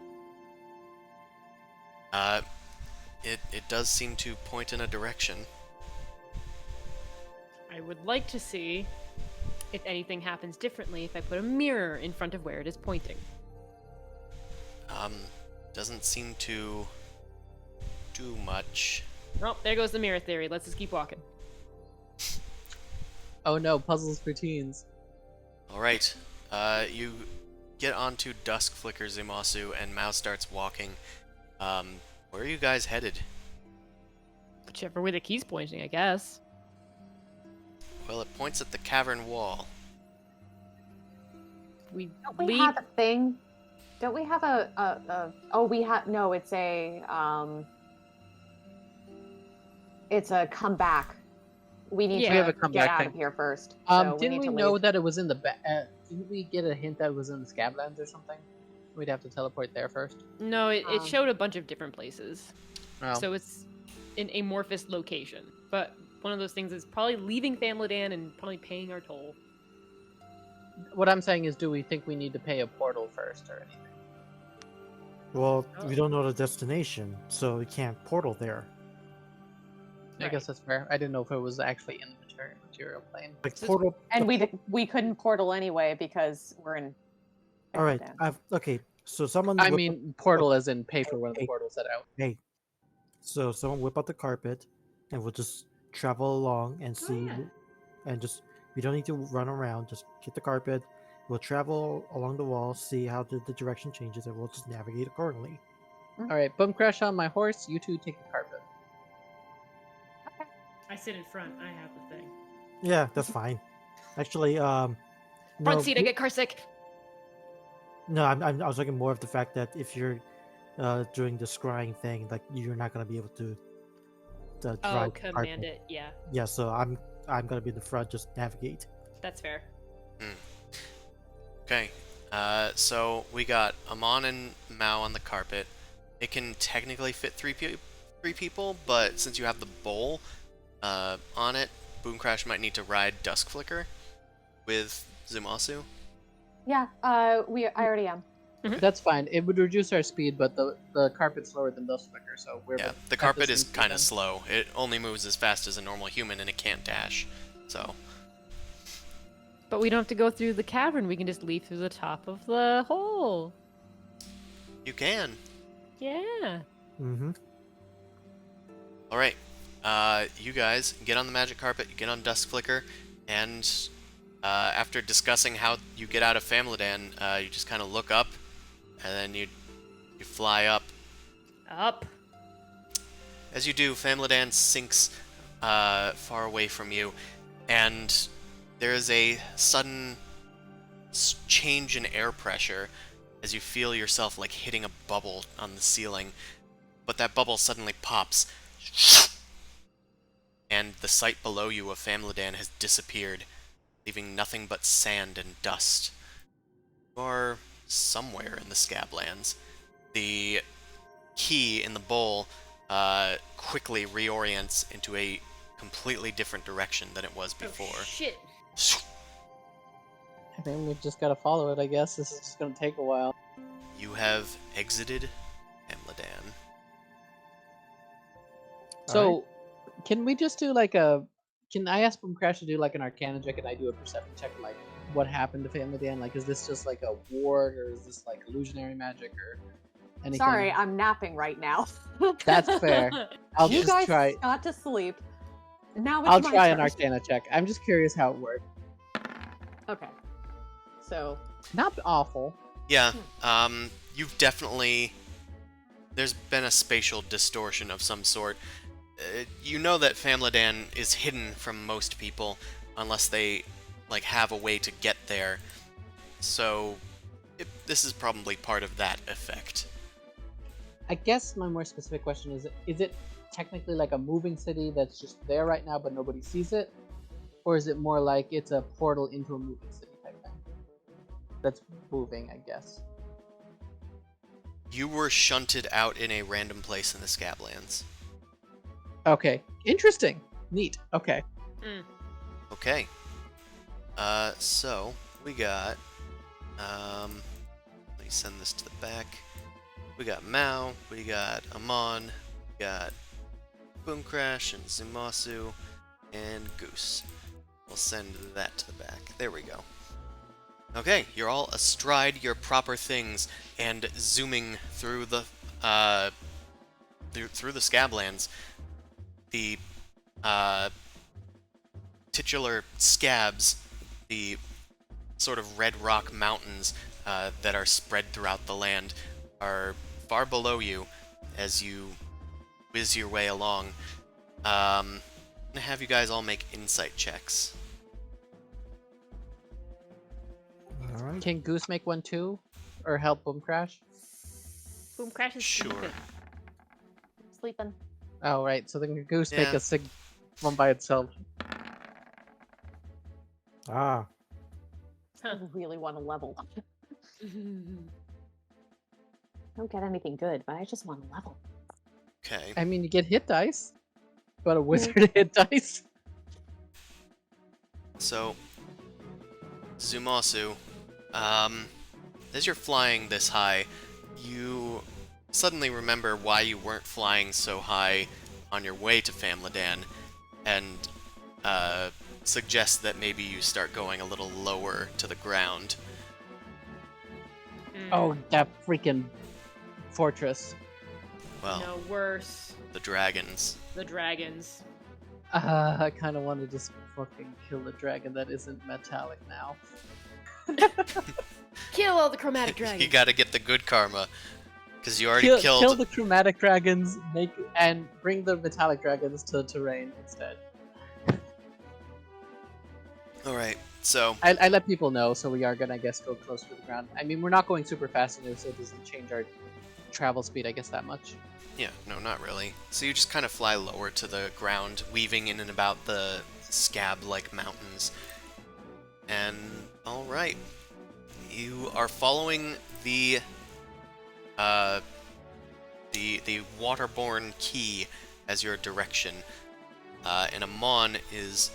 It does seem to point in a direction. I would like to see if anything happens differently if I put a mirror in front of where it is pointing. Doesn't seem to do much. Oh, there goes the mirror theory. Let's just keep walking. Oh no, puzzles for teens. Alright, you get onto Dusk Flicker Zumasu, and Mao starts walking. Where are you guys headed? Whichever way the key's pointing, I guess. Well, it points at the cavern wall. We Don't we leave. have a thing? Don't we have oh, we have, no, it's a comeback. We need Yeah. to We have a get comeback out thing. of here first. So Didn't need we to know leave. that it was in the didn't we get a hint that it was in the Scablands or something? We'd have to teleport there first. No, it Um, showed a bunch of different places. Oh. So it's an amorphous location. But one of those things is probably leaving Famladan and probably paying our toll. What I'm saying is, do we think we need to pay a portal first or anything? Well, Oh. we don't know the destination, so we can't portal there. I Right. guess that's fair. I didn't know if it was actually in the material plane. Like So- portal. And we couldn't portal anyway because we're in. All right. Amsterdam. Okay. So someone. I whip mean, portal as in pay for one of the Hey. portals set out. Hey. So someone whip out the carpet, and we'll just travel along and see, yeah. and just we don't need to run around. Just get the carpet. We'll travel along the wall, see how the direction changes, and we'll just navigate accordingly. All right, boom crash on my horse. You two take the carpet. I sit in front. I have the thing. Yeah, that's fine. Actually, Front no, seat, I get car sick. no, I was looking more of the fact that if you're doing the scrying thing, like you're not gonna be able to Oh, drive the command carpet. it. Yeah, Yeah, so I'm gonna be in the front, just navigate. that's fair. Okay. So we got Amon and Mao on the carpet. It can technically fit three people, but since you have the bowl on it, Boomcrash might need to ride Dusk Flicker with Zumasu. Yeah, I already am. That's fine. It would reduce our speed, but the carpet's slower than Dust Flicker, so we're Yeah, the at carpet same is speed kind then. of slow. It only moves as fast as a normal human, and it can't dash. So But we don't have to go through the cavern. We can just leap through the top of the hole. you can. Yeah. Mm-hmm. All right. You guys get on the magic carpet. You get on Dusk Flicker, and after discussing how you get out of Famladan, you just kind of look up, and then you fly up. Up. As you do, Famladan sinks far away from you, and there is a sudden change in air pressure as you feel yourself like hitting a bubble on the ceiling. But that bubble suddenly pops, and the sight below you of Famladan has disappeared, leaving nothing but sand and dust. You are somewhere in the Scablands. The key in the bowl quickly reorients into a completely different direction than it was before. Oh, shit. I think we just gotta follow it, I guess. This is just gonna take a while. You have exited Famladan. So, can we just do like a... Can I ask Crash to do like an Arcana check and I do a Perception check, like what happened to Family Dan? Like, is this just like a ward, or is this like illusionary magic, or anything? Sorry, I'm napping right now. That's fair. I'll You just guys try. got to sleep. Now it's I'll my try turn. an Arcana check. I'm just curious how it worked. Okay. So, Not awful. Yeah, you've definitely... There's been a spatial distortion of some sort. You know that Famladan is hidden from most people, unless they, like, have a way to get there. So, this is probably part of that effect. I guess my more specific question is it technically like a moving city that's just there right now but nobody sees it? Or is it more like it's a portal into a moving city type thing? That's moving, I guess. You were shunted out in a random place in the Scablands. Okay. Interesting. Neat. Okay. Okay. So, we got... let me send this to the back. We got Mao, we got Amon, we got Boomcrash and Zumasu, and Goose. We'll send that to the back. There we go. Okay, you're all astride your proper things and zooming through the through the Scablands. The titular scabs, the sort of red rock mountains that are spread throughout the land, are far below you as you whiz your way along. I'm gonna have you guys all make insight checks. All right. Can Goose make one too? Or help Boom Crash? Boom Crash is Sure. sleeping. sleeping. Oh, right. So then Goose make Yeah. a sig one by itself. Ah, I really want to level. Don't get anything good, but I just want to level. Okay. I mean, you get hit dice. But a wizard hit dice. So, Zumasu, as you're flying this high, you suddenly remember why you weren't flying so high on your way to Famladan, and suggest that maybe you start going a little lower to the ground. Oh, that freaking fortress. Well, No, worse. the dragons. The dragons. I kind of want to just fucking kill the dragon that isn't metallic now. Kill all the chromatic dragons. You gotta get the good karma, because you already Kill killed... the chromatic dragons, and bring the metallic dragons to terrain instead. Alright, so... I let people know, so we are gonna, I guess, go closer to the ground. I mean, we're not going super fast in it, so it doesn't change our travel speed, I guess, that much. Yeah, no, not really. So you just kind of fly lower to the ground, weaving in and about the scab-like mountains. And, alright. You are following the uh, the waterborne key as your direction, and Amon is,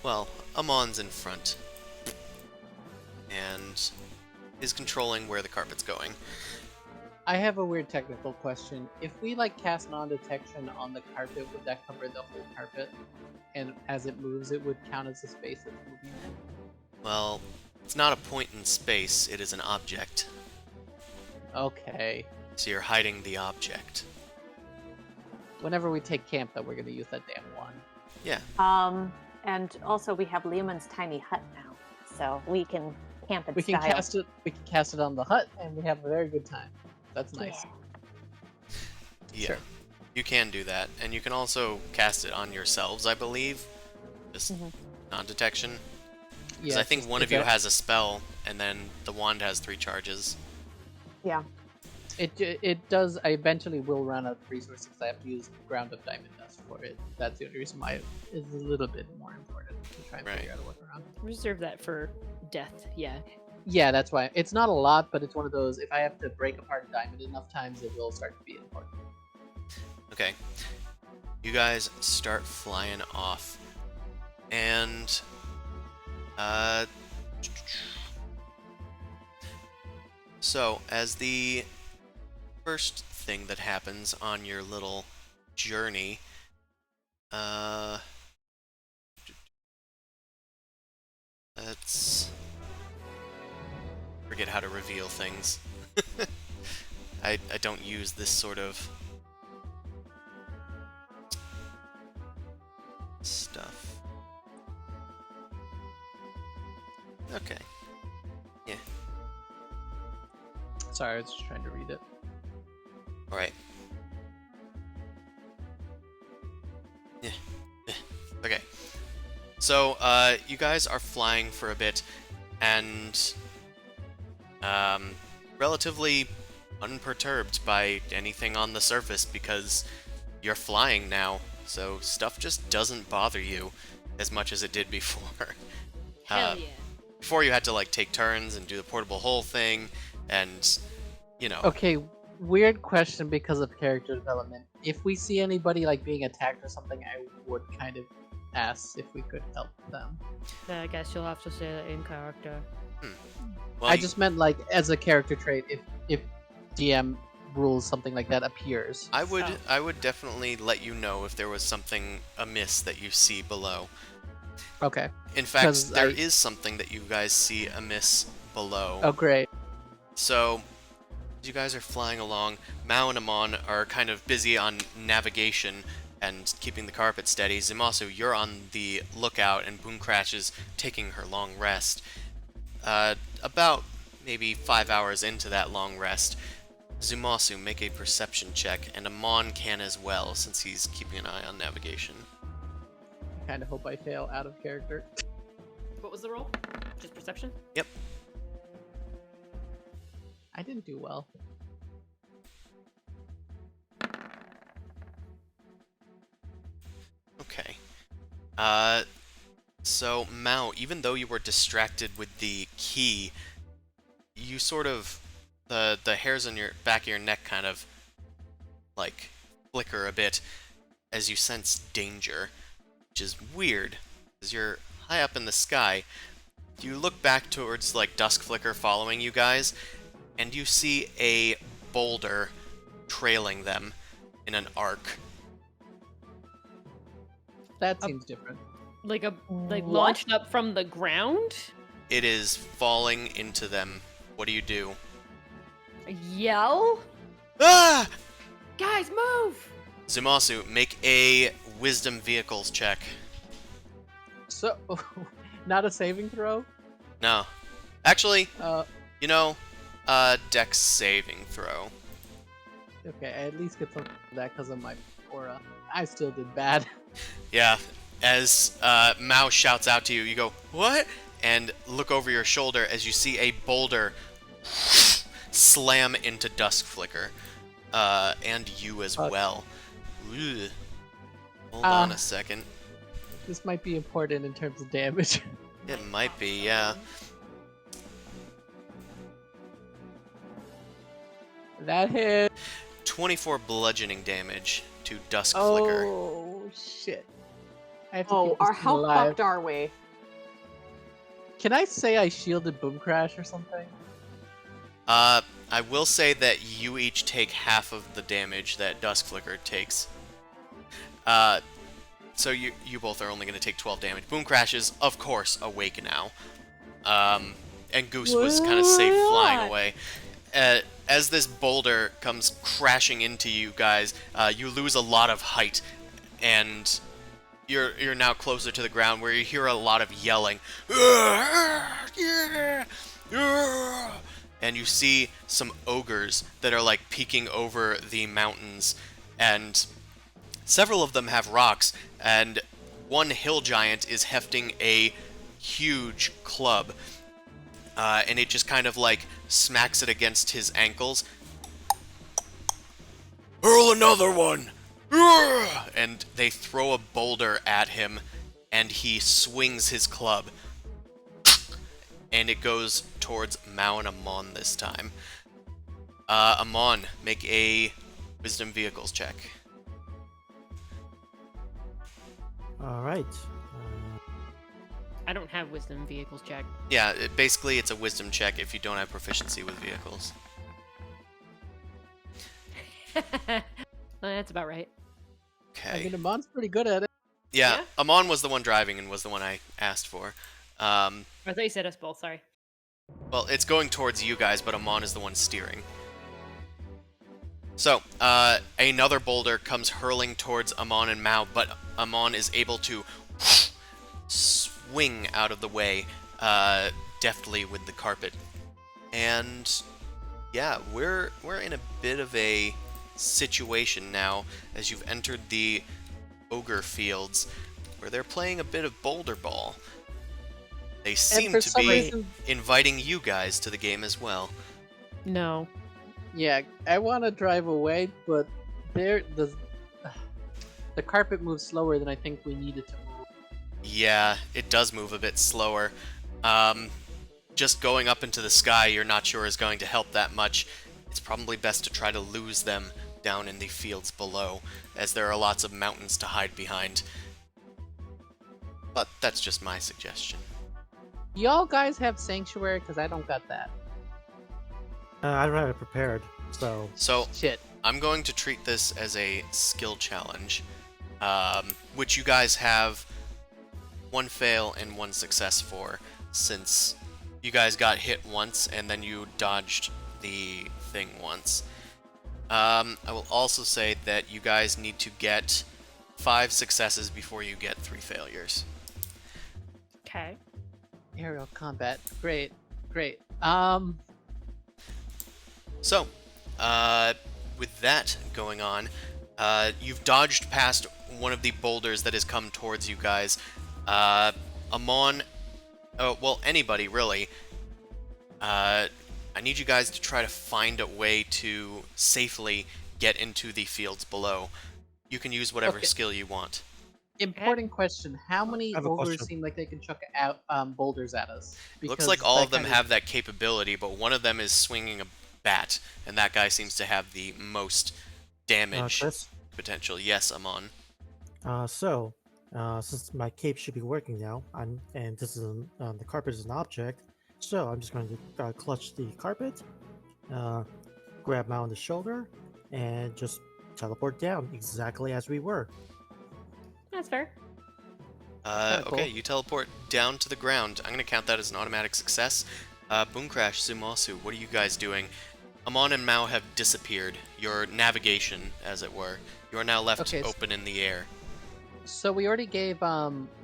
well, Amon's in front, and is controlling where the carpet's going. I have a weird technical question. If we like cast non-detection on the carpet, would that cover the whole carpet? And as it moves, it would count as a space that's moving in? Well, it's not a point in space, it is an object. Okay. So you're hiding the object. Whenever we take camp, though, we're gonna use that damn one. Yeah. And also we have Leomund's tiny hut now, so we can camp in We can style. cast it. We can cast it on the hut, and we have a very good time. That's nice. Yeah. Sure. You can do that, and you can also cast it on yourselves, I believe. Just Mhm. non-detection. Because Yeah, I think just one if of you that- has a spell, and then the wand has 3 charges. Yeah. It does. I eventually will run out of resources because I have to use ground of diamond dust for it. That's the only reason why it is a little bit more important to try and Right. figure out a workaround. Reserve that for death. Yeah. Yeah, that's why. It's not a lot, but it's one of those. If I have to break apart a diamond enough times, it will start to be important. Okay. You guys start flying off. And so as the first thing that happens on your little journey, let's forget how to reveal things. I don't use this sort of stuff. Okay. Yeah. Sorry, I was just trying to read it. Alright. Yeah. Okay. So, you guys are flying for a bit, and relatively unperturbed by anything on the surface because you're flying now, so stuff just doesn't bother you as much as it did before. Hell yeah. Before you had to like take turns and do the portable hole thing, and you know. Okay, weird question because of character development. If we see anybody like being attacked or something, I would kind of ask if we could help them. I guess you'll have to say that in character. Well, I just meant like as a character trait, if DM rules something like that appears. I would definitely let you know if there was something amiss that you see below. Okay. In fact, 'Cause there is something that you guys see amiss below. Oh, great. So, as you guys are flying along, Mao and Amon are kind of busy on navigation and keeping the carpet steady. Zimasu, you're on the lookout, and Boom Crash is taking her long rest. About maybe 5 hours into that long rest, Zumasu, make a perception check, and Amon can as well, since he's keeping an eye on navigation. I kind of hope I fail out of character. What was the roll? Just perception? Yep. I didn't do well. Okay. So, Mao, even though you were distracted with the key, you sort of... The hairs on your back of your neck kind of, like, flicker a bit as you sense danger, which is weird, because you're high up in the sky. You look back towards, like, Dusk Flicker following you guys, and you see a boulder trailing them in an arc. That seems different. Like What? launched up from the ground? It is falling into them. What do you do? Yell? Ah! Guys, move! Zumasu, make a Wisdom Vehicles check. So, not a saving throw? No. Actually, Uh, you know, Dex saving throw. okay, I at least get something for that because of my aura. I still did bad. Yeah, as Mao shouts out to you, you go, "What?" And look over your shoulder as you see a boulder slam into Dusk Flicker. And you as Fuck. well. Ugh. Hold on Ah. a second. This might be important in terms of damage. It might be, yeah. That hit. 24 bludgeoning damage to Dusk Flicker. Oh shit! I have to Oh, keep this thing how alive. fucked are we? Can I say I shielded Boom Crash or something? I will say that you each take half of the damage that Dusk Flicker takes. So you both are only going to take 12 damage. Boom Crash is, of course, awake now. And Goose was kind of safe flying away. As this boulder comes crashing into you guys, you lose a lot of height, and you're now closer to the ground, where you hear a lot of yelling. And you see some ogres that are like peeking over the mountains, and several of them have rocks, and one hill giant is hefting a huge club, and it just kind of like smacks it against his ankles. Hurl another one! And they throw a boulder at him, and he swings his club. And it goes towards Mao and Amon this time. Amon, make a Wisdom Vehicles check. All right. I don't have wisdom vehicles check. Yeah, basically it's a Wisdom check if you don't have proficiency with vehicles. That's about right. Okay. I mean, Amon's pretty good at it. Yeah, Yeah? Amon was the one driving and was the one I asked for. I thought you said us both, sorry. Well, it's going towards you guys, but Amon is the one steering. So, another boulder comes hurling towards Amon and Mao, but Amon is able to swing out of the way deftly with the carpet. And yeah, we're in a bit of a situation now as you've entered the ogre fields, where they're playing a bit of boulder ball. They seem for to some be reason- inviting you guys to the game as well. No. Yeah, I want to drive away, but the carpet moves slower than I think we need it to move. Yeah, it does move a bit slower. Just going up into the sky, you're not sure is going to help that much. It's probably best to try to lose them down in the fields below, as there are lots of mountains to hide behind. But that's just my suggestion. Y'all guys have Sanctuary? Because I don't got that. I don't have it prepared, so So, Shit. I'm going to treat this as a skill challenge, which you guys have one fail and one success for, since you guys got hit once and then you dodged the thing once. I will also say that you guys need to get 5 successes before you get 3 failures. Okay. Aerial combat. Great. Great. So, with that going on, you've dodged past one of the boulders that has come towards you guys. Amon, well, anybody really. I need you guys to try to find a way to safely get into the fields below. You can use whatever Okay. skill you want. Important question. How many I have a ogres question. seem like they can chuck out boulders at us? Looks Because like all that of them kinda- have that capability, but one of them is swinging a bat, and that guy seems to have the most damage Chris. potential. Yes, Amon. Since my cape should be working now, and this is the carpet is an object, so I'm just going to clutch the carpet, grab Mao on the shoulder, and just teleport down exactly as we were. That's fair. Kinda cool. Okay, you teleport down to the ground. I'm going to count that as an automatic success. Boom Crash, Sumasu, what are you guys doing? Amon and Mao have disappeared. Your navigation, as it were. You are now left Okay, open in the air. So we already gave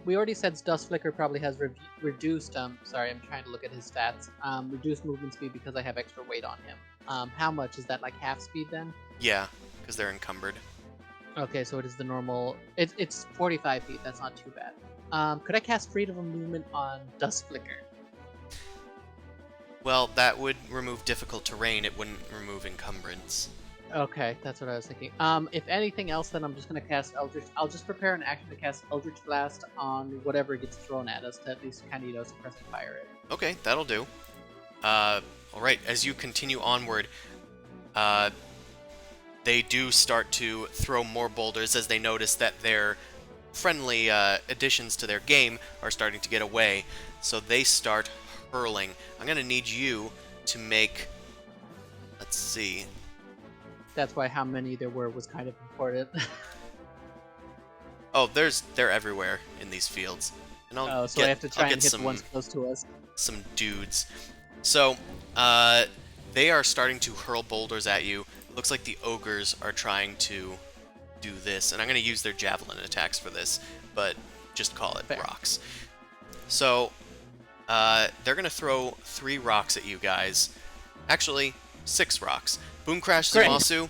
we already said Dust Flicker probably has reduced sorry, I'm trying to look at his stats. Reduced movement speed because I have extra weight on him. How much is that, like half speed then? Yeah, because they're encumbered. Okay, so it is the normal. It's 45 feet. That's not too bad. Could I cast Freedom of Movement on Dust Flicker? Well, that would remove difficult terrain. It wouldn't remove encumbrance. Okay, that's what I was thinking. If anything else, then I'm just gonna cast Eldritch. I'll just prepare an action to cast Eldritch Blast on whatever gets thrown at us to at least kind of suppress and fire it. Okay, that'll do. Alright, as you continue onward, they do start to throw more boulders as they notice that their friendly additions to their game are starting to get away. So they start hurling. I'm going to need you to make... Let's see. That's why how many there were was kind of important. Oh, they're everywhere in these fields. And Oh, so I have to try I'll and get hit the ones close to us. some dudes. So, they are starting to hurl boulders at you. Looks like the ogres are trying to do this, and I'm going to use their javelin attacks for this, but just call it Fair. rocks. So, they're going to throw 3 rocks at you guys. Actually, 6 rocks. Boom Crash Great. Zumasu,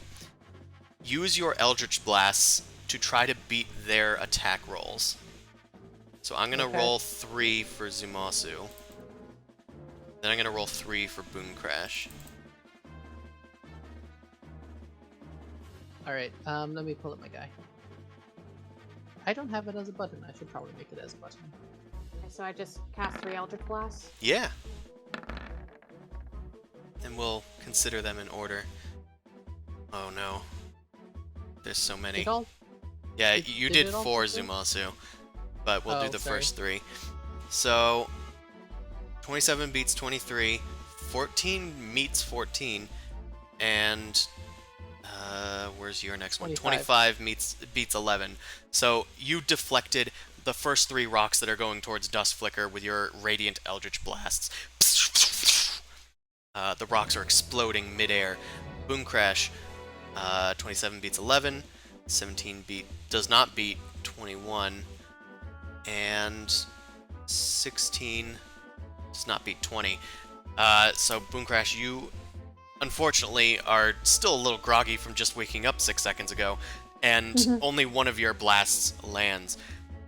use your Eldritch Blasts to try to beat their attack rolls. So I'm going to Okay. roll 3 for Zumasu. Then I'm going to roll 3 for Boom Crash. Alright, let me pull up my guy. I don't have it as a button. I should probably make it as a button. Okay, so I just cast 3 Eldritch Blasts. Yeah. And we'll consider them in order. Oh no. There's so many. Did all- Yeah, did- you did did it all 4 fit in? Zumasu. But we'll do Oh, the sorry. first 3. So, 27 beats 23, 14 meets 14, and where's your next one? 25. 25 beats 11. So you deflected the first 3 rocks that are going towards Dust Flicker with your Radiant Eldritch Blasts. The rocks are exploding midair. Boom Crash, 27 beats 11, 17 does not beat 21, and 16 does not beat 20. So Boom Crash, you unfortunately are still a little groggy from just waking up 6 seconds ago, and only one of your blasts lands.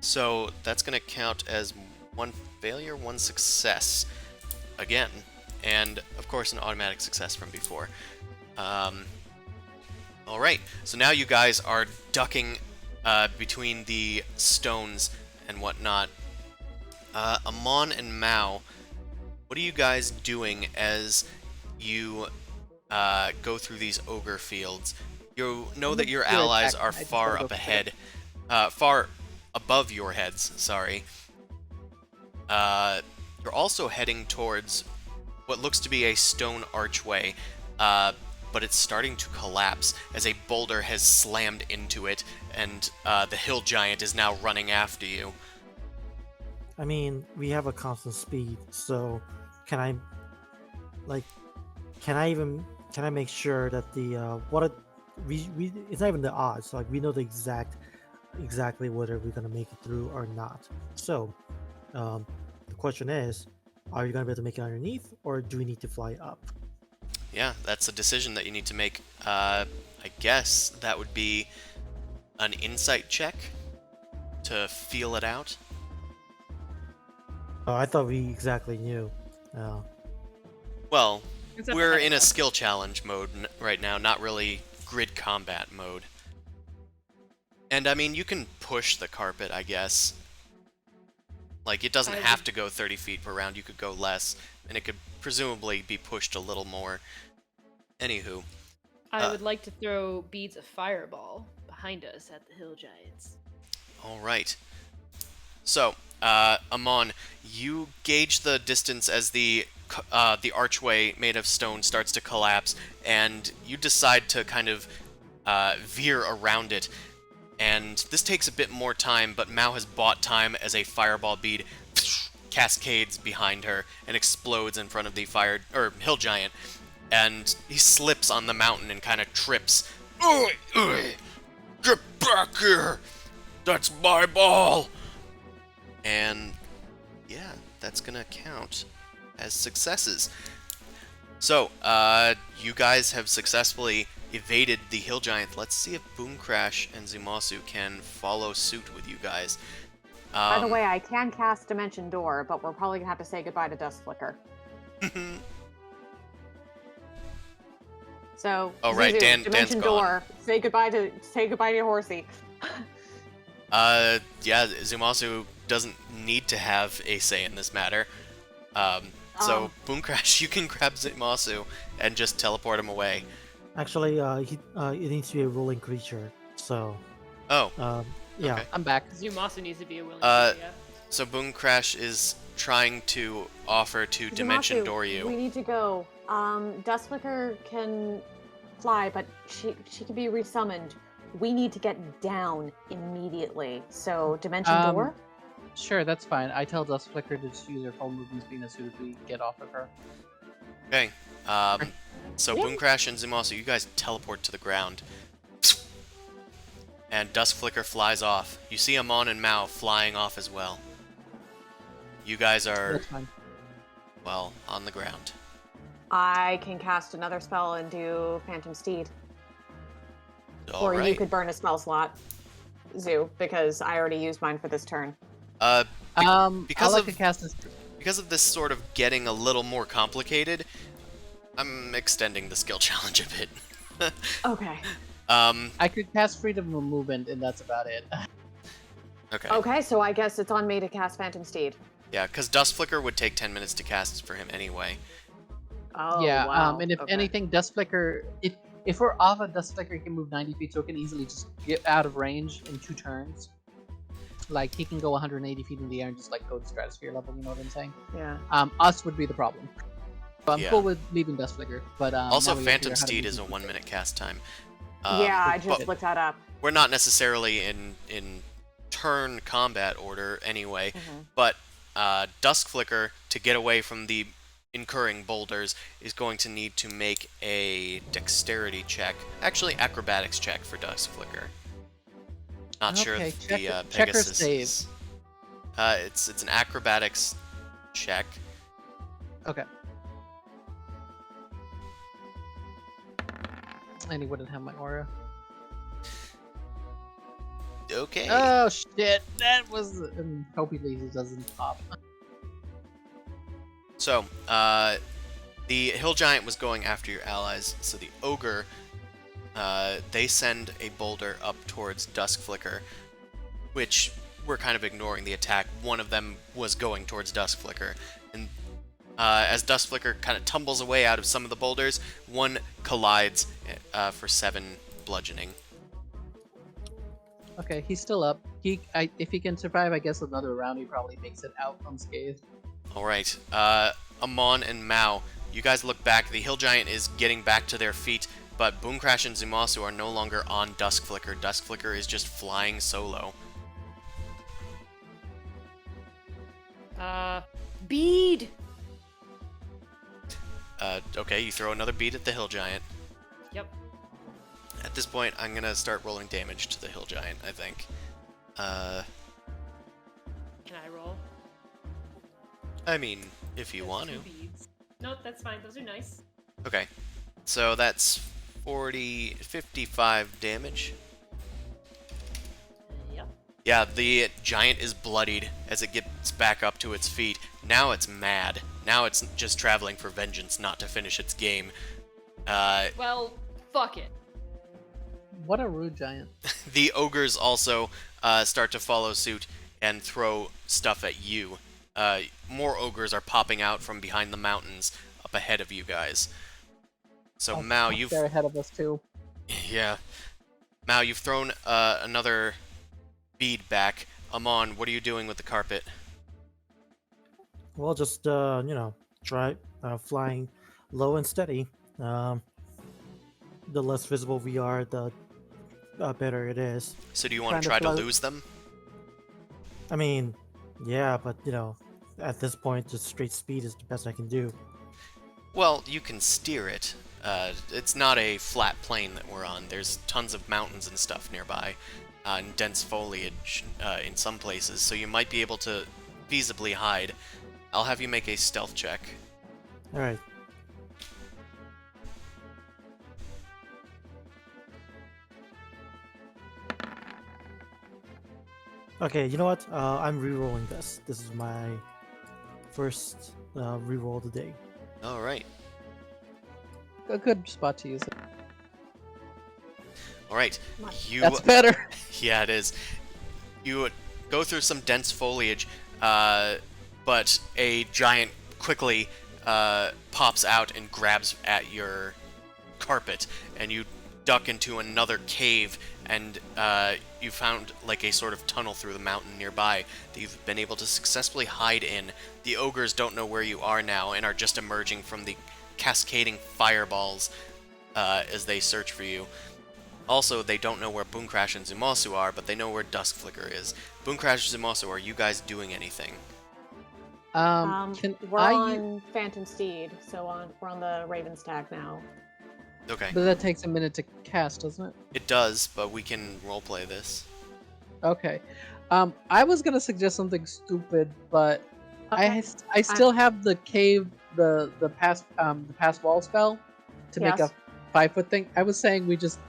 So that's going to count as 1 failure, 1 success again, and of course an automatic success from before. Alright, so now you guys are ducking between the stones and whatnot. Amon and Mao, what are you guys doing as you go through these ogre fields? You know that your You're allies attacking. are I just far gotta go up for it. ahead, far above your heads, sorry. You're also heading towards what looks to be a stone archway, but it's starting to collapse as a boulder has slammed into it, and the hill giant is now running after you. I mean, we have a constant speed, so can I, like, can I make sure that the we it's not even the odds, like we know the exactly whether we're gonna make it through or not. So, the question is, are you gonna be able to make it underneath, or do we need to fly up? Yeah, that's a decision that you need to make. I guess that would be an insight check to feel it out. Oh, I thought we exactly knew. Oh. Well, It's up we're ahead in a of us. skill challenge mode right now, not really grid combat mode. And I mean, you can push the carpet, I guess. Like, it doesn't I have would- to go 30 feet per round, you could go less, and it could presumably be pushed a little more. Anywho. I would like to throw beads of fireball behind us at the hill giants. Alright. So, Amon, you gauge the distance as the archway made of stone starts to collapse, and you decide to kind of veer around it. And this takes a bit more time, but Mao has bought time as a fireball bead cascades behind her and explodes in front of the hill giant. And he slips on the mountain and kind of trips. Ugh, ugh, get back here! That's my ball! And yeah, that's gonna count as successes. So, you guys have successfully evaded the hill giant. Let's see if Boom Crash and Zumasu can follow suit with you guys. By the way, I can cast Dimension Door, but we're probably gonna have to say goodbye to Dust Flicker. So, Oh, right, Zuzu, Dan's Dimension gone. Door. Say goodbye to your horsey. yeah, Zumasu doesn't need to have a say in this matter. So, Boom Crash, you can grab Zumasu and just teleport him away. Actually, it needs to be a rolling creature. So, Oh, yeah. okay. I'm back. Zumasa needs to be a willing Uh, creature, yeah. So Boom Crash is trying to offer to Dimension Zamasu, Door you. we need to go. Dust Flicker can fly, but she can be resummoned. We need to get down immediately. So Dimension Door. Sure, that's fine. I tell Dust Flicker to just use her full movement speed as soon as we get off of her. Okay. So Yeah. Boom Crash and Zumasu, you guys teleport to the ground. And Dusk Flicker flies off. You see Amon and Mao flying off as well. You guys are, That's fine. well, on the ground. I can cast another spell and do Phantom Steed. All Or right. you could burn a spell slot, Zoo, because I already used mine for this turn. Because I like of- to cast this. Because of this sort of getting a little more complicated, I'm extending the skill challenge a bit. Okay. I could cast Freedom of Movement, and that's about it. Okay. Okay, so I guess it's on me to cast Phantom Steed. Yeah, because Dust Flicker would take 10 minutes to cast for him anyway. Oh, yeah, wow. and if Okay. anything, Dust Flicker, if we're off of Dust Flicker, he can move 90 feet, so it can easily just get out of range in 2 turns. Like, he can go 180 feet in the air and just, like, go to stratosphere level, you know what I'm saying? Yeah. Us would be the problem. So I'm Yeah. cool with leaving Dust Flicker, but Also, now we gotta Phantom figure out how to Steed use is a it. 1-minute cast time. Yeah, I just but looked that up. we're not necessarily in turn combat order anyway, Mhm. but Dusk Flicker, to get away from the incurring boulders, is going to need to make a dexterity check. Actually, acrobatics check for Dusk Flicker. Not sure Okay, if check the or Pegasus save? is... it's an acrobatics check. Okay. And he wouldn't have my aura. Okay. Oh shit! That was. Hope he doesn't pop. So, the Hill Giant was going after your allies, so the Ogre, they send a boulder up towards Dusk Flicker, which we're kind of ignoring the attack. One of them was going towards Dusk Flicker, and as Dusk Flicker kind of tumbles away out of some of the boulders, one collides for 7 bludgeoning. Okay, he's still up. If he can survive, I guess another round, he probably makes it out unscathed. Alright, Amon and Mao, you guys look back. The Hill Giant is getting back to their feet, but Boom Crash and Zumasu are no longer on Dusk Flicker. Dusk Flicker is just flying solo. Bead! Okay, you throw another bead at the Hill Giant. Yep. At this point, I'm gonna start rolling damage to the Hill Giant, I think. Can I roll? I mean, if you There's want 2 to. beads. Nope, that's fine. Those are nice. Okay, so that's 55 damage. Yep. Yeah, the giant is bloodied as it gets back up to its feet. Now it's mad. Now it's just traveling for vengeance, not to finish its game. Well, fuck it. What a rude giant. The ogres also start to follow suit and throw stuff at you. More ogres are popping out from behind the mountains up ahead of you guys. So Oh, Mao, fuck, you've They're ahead of us too. yeah, Mao, you've thrown another bead back. Amon, what are you doing with the carpet? Well, just try flying low and steady. The less visible we are, the better it is. So do you want Kind to of try to float. lose them? I mean, yeah, but at this point, just straight speed is the best I can do. Well, you can steer it. It's not a flat plane that we're on. There's tons of mountains and stuff nearby, and dense foliage in some places, so you might be able to feasibly hide. I'll have you make a stealth check. All right. Okay, you know what? I'm re-rolling this. This is my first re-roll of the day. All right. A good spot to use it. All right. Much. You That's better. Yeah, it is. You go through some dense foliage, but a giant quickly pops out and grabs at your carpet, and you duck into another cave, and you found like a sort of tunnel through the mountain nearby that you've been able to successfully hide in. The ogres don't know where you are now and are just emerging from the cascading fireballs as they search for you. Also, they don't know where Boomcrash and Zumasu are, but they know where Duskflicker is. Boomcrash and Zumasu, are you guys doing anything? Can We're I on Phantom Steed, so we're on the Raven's tag now. Okay. But that takes a minute to cast, doesn't it? It does, but we can roleplay this. Okay. I was gonna suggest something stupid, but Okay. I still have the cave, the pass wall spell to make a Yes. 5-foot thing. I was saying we just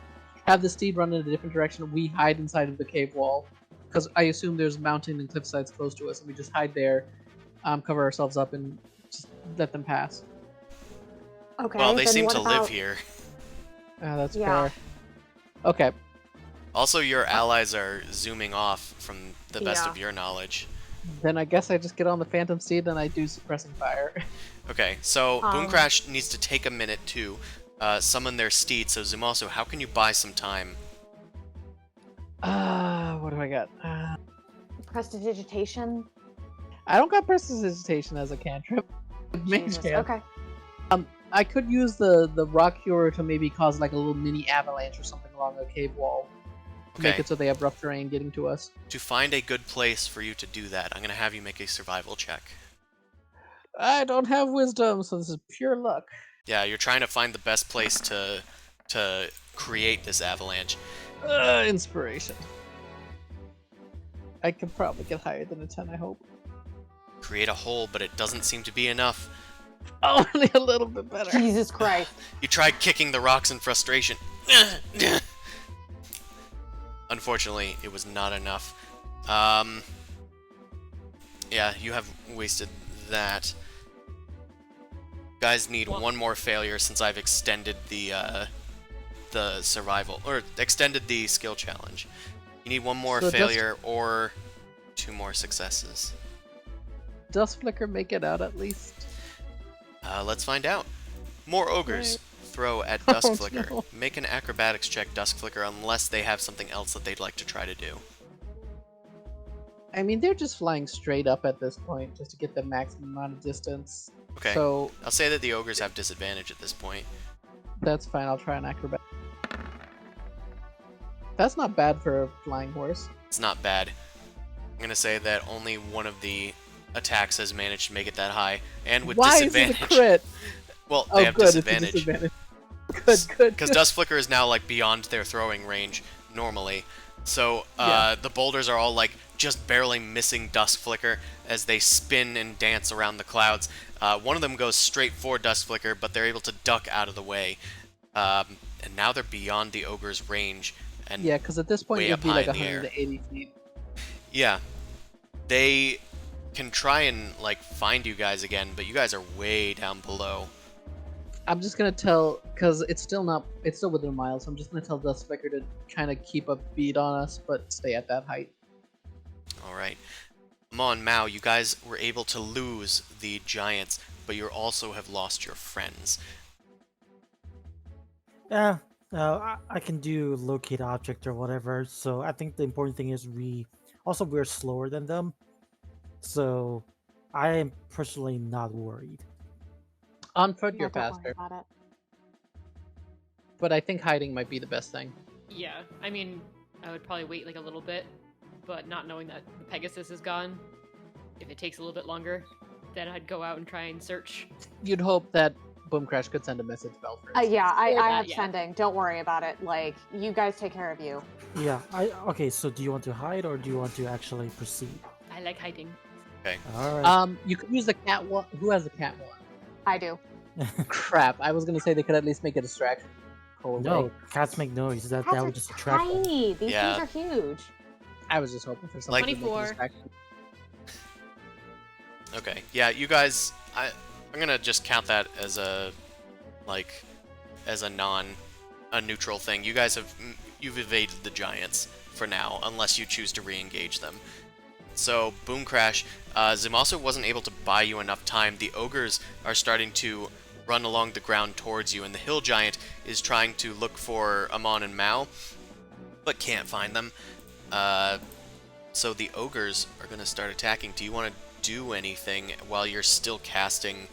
have the steed run in a different direction. We hide inside of the cave wall, because I assume there's mountain and cliff sides close to us, and we just hide there, cover ourselves up, and just let them pass. Okay. Well, they then seem what to live about- here. That's Yeah. fair. Okay. Also, your allies are zooming off from the best Yeah. of your knowledge. Then I guess I just get on the Phantom Steed and I do suppressing fire. Okay, so Um, Boomcrash needs to take a minute to summon their steed. So Zumasu, how can you buy some time? What do I got? Prestidigitation? I don't got prestidigitation as a cantrip. Mage Jesus, can. okay. I could use the rock cure to maybe cause like a little mini avalanche or something along a cave wall. To Make Okay. it so they have rough terrain getting to us. To find a good place for you to do that, I'm going to have you make a survival check. I don't have wisdom, so this is pure luck. Yeah, you're trying to find the best place to create this avalanche. Inspiration. I could probably get higher than a 10, I hope. Create a hole, but it doesn't seem to be enough. Only a little bit better. Jesus Christ. You tried kicking the rocks in frustration. Unfortunately, it was not enough. Yeah, you have wasted that. Guys need one more failure since I've extended the survival, or extended the skill challenge. You need one more So does- failure or 2 more successes. Does Flicker make it out at least? Let's find out. More ogres. Throw at Oh, Duskflicker. no. Make an acrobatics check, Duskflicker, unless they have something else that they'd like to try to do. I mean, they're just flying straight up at this point, just to get the maximum amount of distance. Okay. So I'll say that the ogres have disadvantage at this point. that's fine. I'll try an acrobat. That's not bad for a flying horse. It's not bad. I'm gonna say that only one of the attacks has managed to make it that high, and with Why disadvantage. is it a crit? Well, Oh, they have good. disadvantage. It's a disadvantage. Good. Because Duskflicker is now like beyond their throwing range normally. So the boulders are all like just barely missing Duskflicker as they spin and dance around the clouds. One of them goes straight for Duskflicker, but they're able to duck out of the way. And now they're beyond the ogre's range. And Yeah, because at this point way it'd up be high like in the air. 180 feet. Yeah, they can try and like find you guys again, but you guys are way down below. I'm just gonna tell, because it's still within a mile, so I'm just gonna tell Duskflicker to kind of keep a beat on us, but stay at that height. All right. Mon Mao, you guys were able to lose the giants, but you also have lost your friends. Yeah, I can do locate object or whatever. So I think the important thing is we're slower than them. So I am personally not worried. On foot, Yeah, you're don't worry faster, about it. but I think hiding might be the best thing. Yeah, I mean, I would probably wait like a little bit, but not knowing that the Pegasus is gone, if it takes a little bit longer, then I'd go out and try and search. You'd hope that Boomcrash could send a message bell first. Yeah, I Or that, have yeah. sending. Don't worry about it. Like, you guys take care of you. Yeah, okay, so do you want to hide or do you want to actually proceed? I like hiding. Alright. You could use the cat one. Who has the cat one? I do. Crap! I was gonna say they could at least make a distraction. Go No, away. cats make noise. That Cats would are just attract them. tiny. These Yeah. things are huge. I was just hoping for something Like- to make a 24. distraction. Okay. Yeah, you guys. I'm gonna just count that as a neutral thing. You guys you've evaded the giants for now, unless you choose to re-engage them. So, Boomcrash, Zamasu wasn't able to buy you enough time. The ogres are starting to run along the ground towards you, and the hill giant is trying to look for Amon and Mao, but can't find them. So the ogres are going to start attacking. Do you want to do anything while you're still casting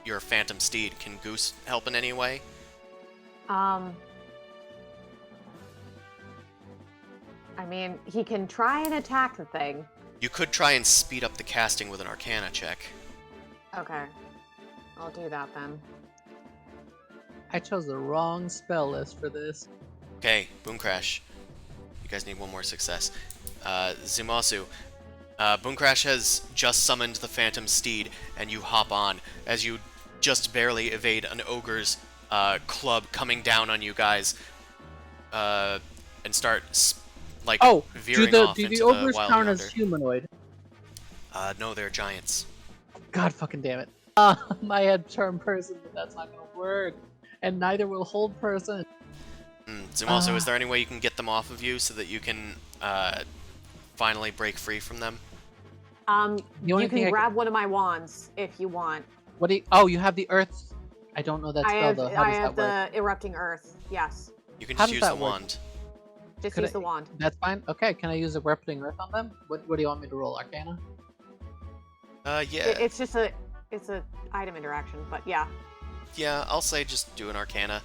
your Phantom Steed? Can Goose help in any way? I mean, he can try and attack the thing. You could try and speed up the casting with an Arcana check. Okay. I'll do that then. I chose the wrong spell list for this. Okay, Boom Crash. You guys need one more success. Zumasu. Boom Crash has just summoned the Phantom Steed, and you hop on as you just barely evade an ogre's club coming down on you guys, and start veering off do into the ogres wild count yonder. as humanoid? No, they're giants. God fucking damn it. I had turn person, but that's not gonna work. And neither will hold person. Zumasu, is there any way you can get them off of you so that you can finally break free from them? only You thing can I grab one of my wands if you want. What do you... Oh, you have the earth. I don't know that I spell have, though. How I does have that work? the erupting earth. Yes. You can How just does use the that work? wand. Just Could use I- the wand. That's fine. Okay, can I use erupting earth on them? What do you want me to roll? Arcana? Yeah. It's just a item interaction, but yeah. Yeah, I'll say just do an Arcana.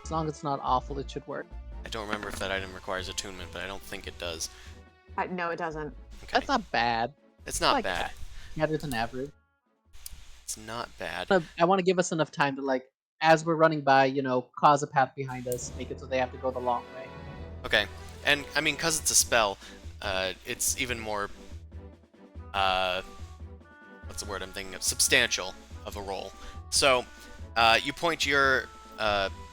As long as it's not awful, it should work. I don't remember if that item requires attunement, but I don't think it does. No, it doesn't. Okay. That's not bad. It's not like bad. that. Better than average. It's not bad. I want to give us enough time to, like, as we're running by, cause a path behind us, make it so they have to go the long way. Okay. And, I mean, because it's a spell, it's even more, what's the word I'm thinking of? Substantial of a roll. So, you point your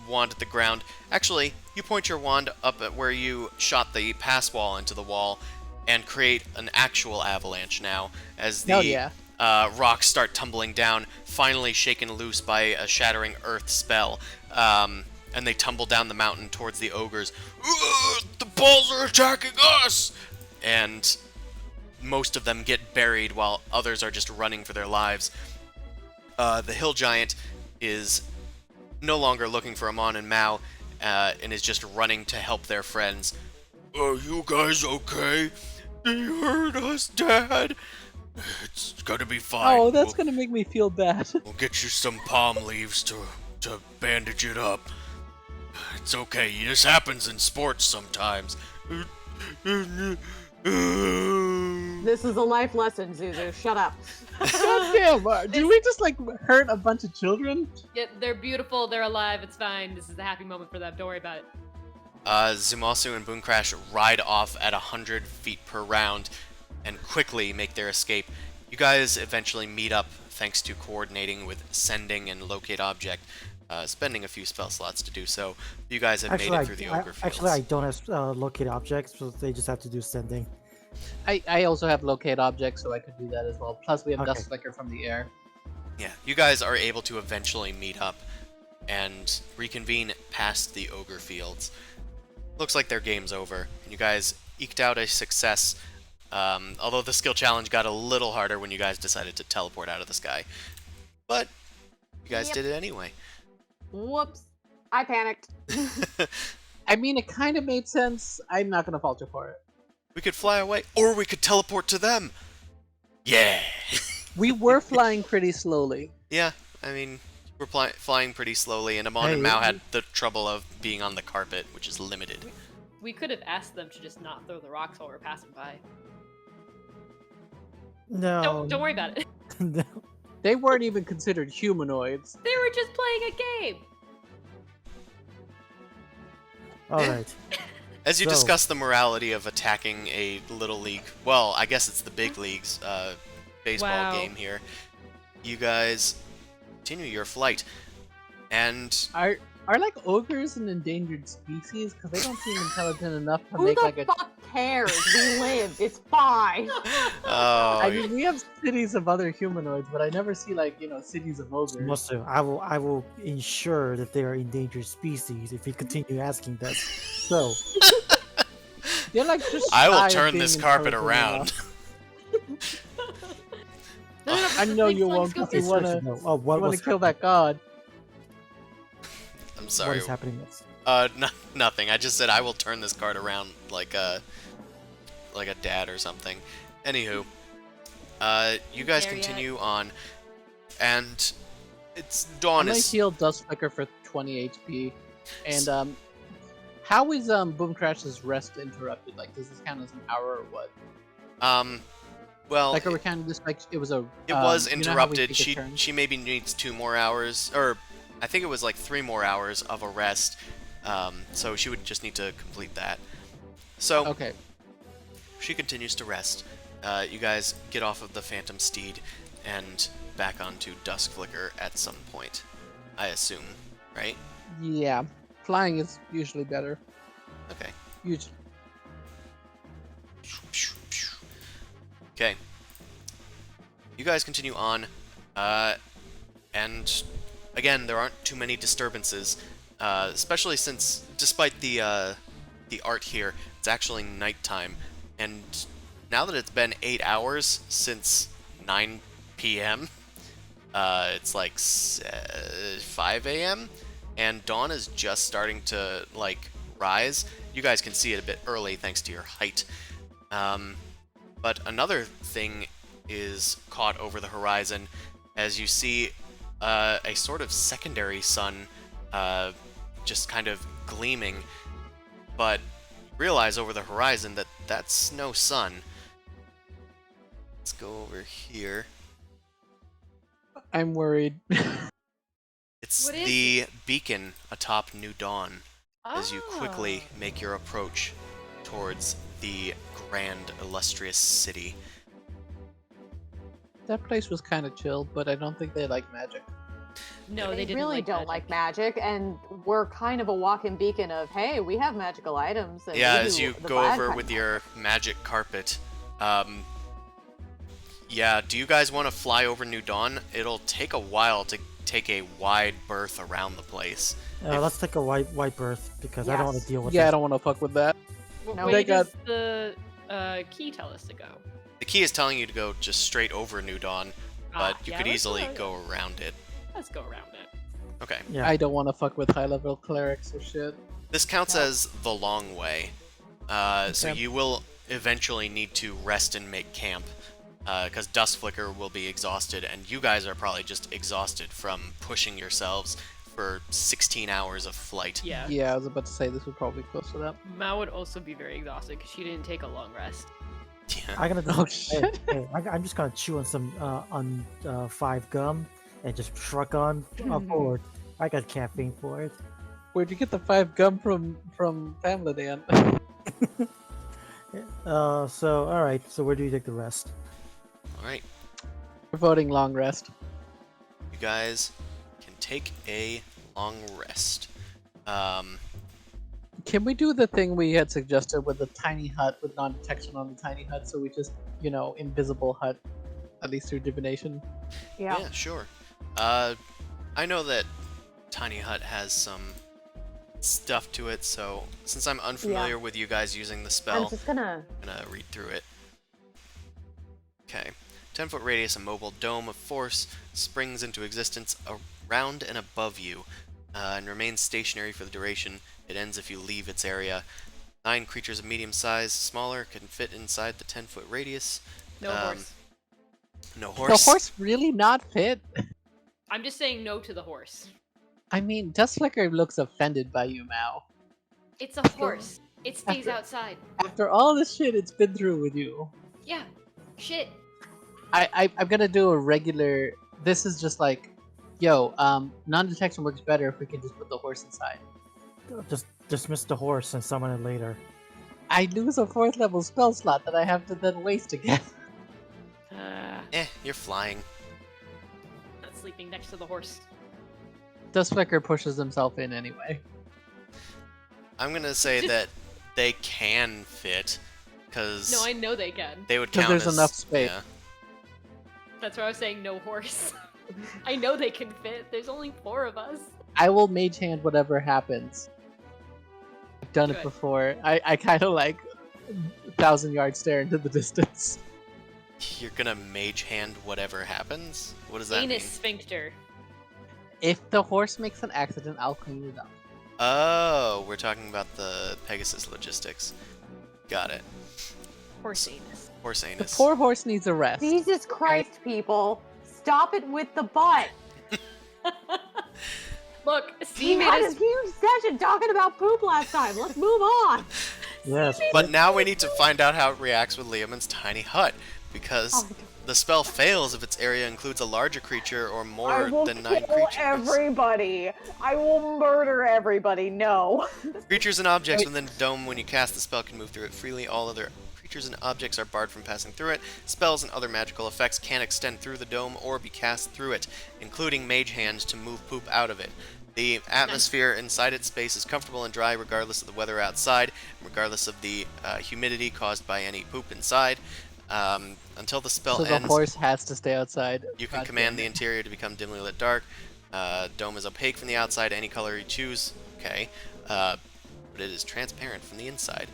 wand at the ground. Actually, you point your wand up at where you shot the pass wall into the wall and create an actual avalanche now, as Hell the yeah. rocks start tumbling down, finally shaken loose by a shattering earth spell. And they tumble down the mountain towards the ogres. The balls are attacking us! And most of them get buried while others are just running for their lives. The hill giant is no longer looking for Amon and Mao, and is just running to help their friends. Are you guys okay? They hurt us, Dad. It's gonna be fine. Oh, that's gonna make me feel bad. We'll get you some palm leaves to bandage it up. It's okay. This happens in sports sometimes. This is a life lesson, Zuzu. Shut up. God damn, did we just, hurt a bunch of children? Yeah, they're beautiful. They're alive. It's fine. This is a happy moment for them. Don't worry about it. Zumasu and Boom Crash ride off at 100 feet per round and quickly make their escape. You guys eventually meet up thanks to coordinating with Sending and Locate Object, spending a few spell slots to do so. You guys have made it through the Ogre Fields. Actually, I don't have locate objects, so they just have to do sending. I also have locate objects, so I could do that as well. Plus, we have Okay. Dust Flicker from the air. Yeah, you guys are able to eventually meet up and reconvene past the Ogre Fields. Looks like their game's over. You guys eked out a success, although the skill challenge got a little harder when you guys decided to teleport out of the sky. But you guys Yep. did it anyway. Whoops. I panicked. I mean, it kind of made sense. I'm not gonna falter for it. We could fly away, or we could teleport to them. Yeah. We were flying pretty slowly. Yeah, I mean, we're flying pretty slowly, and Amon Hey, and Mao had the trouble of being on the carpet, which is limited. We could have asked them to just not throw the rocks while we're passing by. No. Don't worry about it. No. They weren't even considered humanoids. They were just playing a game. All right. As you So- discuss the morality of attacking a little league, well, I guess it's the big league's baseball Wow. game here, you guys continue your flight, and Are like ogres an endangered species? Because they don't seem intelligent enough to Who make the like a. fuck cares? We live. It's fine. oh, I mean, we have cities of other humanoids, but I never see cities of ogres. Musu, I will ensure that they are endangered species if you continue asking that. So, They're like just. I will shy of turn being this carpet intelligent around. enough. No, I but the know thing you flying won't. scope You is- It's hard wanna, to know. Oh, what you wanna was kill that god. I'm What sorry. is happening next? Nothing. I just said I will turn this card around like a dad or something. Anywho, you guys There yet? continue on, and it's I'm dawn gonna is. heal Dust Flicker for 20 HP. And how is Boom Crash's rest interrupted? Like, does this count as an hour or what? Well, Like, are we kind of just like it was a? it was you know how we interrupted. take a turn? She maybe needs 2 more hours, or I think it was like 3 more hours of a rest. So she would just need to complete that. So Okay. she continues to rest. You guys get off of the Phantom Steed and back onto Dusk Flicker at some point, I assume, right? Yeah, flying is usually better. Okay. Usually. Okay. You guys continue on, and again, there aren't too many disturbances, especially since, despite the art here, it's actually nighttime, and now that it's been 8 hours since 9 p.m., it's like 5 a.m., and dawn is just starting to, like, rise. You guys can see it a bit early thanks to your height. But another thing is caught over the horizon as you see a sort of secondary sun just kind of gleaming, but realize over the horizon that that's no sun. Let's go over here. I'm worried. It's What is the beacon atop New Dawn as you quickly Ah. make your approach towards the grand, illustrious city. That place was kind of chill, but I don't think they like magic. No, they they didn't really like don't magic. like magic, and we're kind of a walking beacon of, hey, we have magical items. And Yeah, we as do you the go bad over kind with of your magic carpet. Yeah, do you guys want to fly over New Dawn? It'll take a while to take a wide berth around the place. If- Let's take a white berth because I don't want to Yes. deal with Yeah, I this. don't want to fuck with that. No, Where they got- does the key tell us to go? The key is telling you to go just straight over New Dawn, but you yeah, could let's easily go around it. Let's go around it. Okay. Yeah. I don't want to fuck with high-level clerics or shit. This counts as the long way. So Okay. you will eventually need to rest and make camp, because Dust Flicker will be exhausted, and you guys are probably just exhausted from pushing yourselves for 16 hours of flight. Yeah. Yeah, I was about to say this would probably be close to that. Mao would also be very exhausted because she didn't take a long rest. Yeah. I'm gonna Oh, just, shit. I'm just gonna chew on some 5 gum and just shrug on forward. I got caffeine for it. Where'd you get the 5 gum from Pamela, Dan? So all right. So where do you take the rest? All right. We're voting long rest. You guys can take a long rest. Can we do the thing we had suggested with the tiny hut with non-detection on the tiny hut, so we just, invisible hut, at least through divination? Yeah. Yeah, sure. I know that Tiny Hut has some stuff to it, so since I'm unfamiliar with you guys using the I'm spell, just gonna. I'm gonna read through it. Okay. 10-foot radius, a mobile dome of force springs into existence around and above you, and remains stationary for the duration. It ends if you leave its area. 9 creatures of medium size, smaller, can fit inside the 10-foot radius. No horse. No horse. The horse really not fit? I'm just saying no to the horse. I mean, Dust Flicker looks offended by you, Mao. It's a horse. It stays After- outside. After all this shit it's been through with you. Yeah. Shit. I'm gonna do a regular. This is just like, yo, non-detection works better if we can just put the horse inside. Just dismiss the horse and summon it later. I lose a 4th level spell slot that I have to then waste again. You're flying. Not sleeping next to the horse. Dust Flicker pushes himself in anyway. I'm gonna say Just- that they can fit, because No, I know they can. they would 'Cause count there's as, enough space. Yeah. That's why I was saying no horse. I know they can fit. There's only 4 of us. I will mage hand whatever happens. I've done it Good. before. I kind of like 1,000 yard stare into the distance. You're gonna mage hand whatever happens? What does that Anus mean? sphincter. If the horse makes an accident, I'll clean it up. Oh, we're talking about the Pegasus logistics. Got it. Horse anus. Horse The anus. poor horse needs a rest. Jesus Christ, people. Stop it with the butt. Look, He C made had us. a huge session talking about poop last time. Let's move on. Yes. But now we need to find out how it reacts with Liamon's tiny hut, because Oh my God. the spell fails if its area includes a larger creature or I more will than 9 kill creatures. everybody. I will murder everybody. No. Creatures and objects within the dome when you cast the spell can move through it freely. All other creatures and objects are barred from passing through it. Spells and other magical effects can extend through the dome or be cast through it, including Mage Hand to move poop out of it. The atmosphere inside its space is comfortable and dry regardless of the weather outside, regardless of the humidity caused by any poop inside. Until the spell So the ends, horse has to stay outside. you can God command the damn it. interior to become dimly lit dark. Dome is opaque from the outside, any color you choose. Okay. But it is transparent from the inside.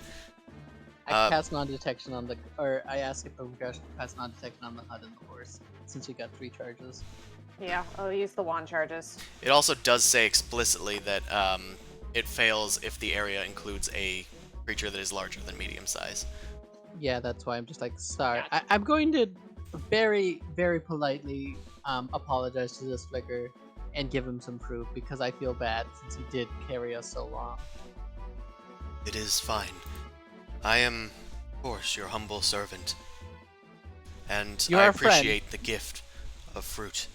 I cast non-detection on the, or I ask if the Gosh can cast non-detection on the hut and the horse, since you got 3 charges. Yeah, I'll use the wand charges. It also does say explicitly that it fails if the area includes a creature that is larger than medium size. Yeah, that's why I'm just like, sorry. I'm going to very, very politely apologize to this flicker and give him some proof because I feel bad since he did carry us so long. It is fine. I am, of course, your humble servant. And You're I our friend. appreciate the gift of fruit.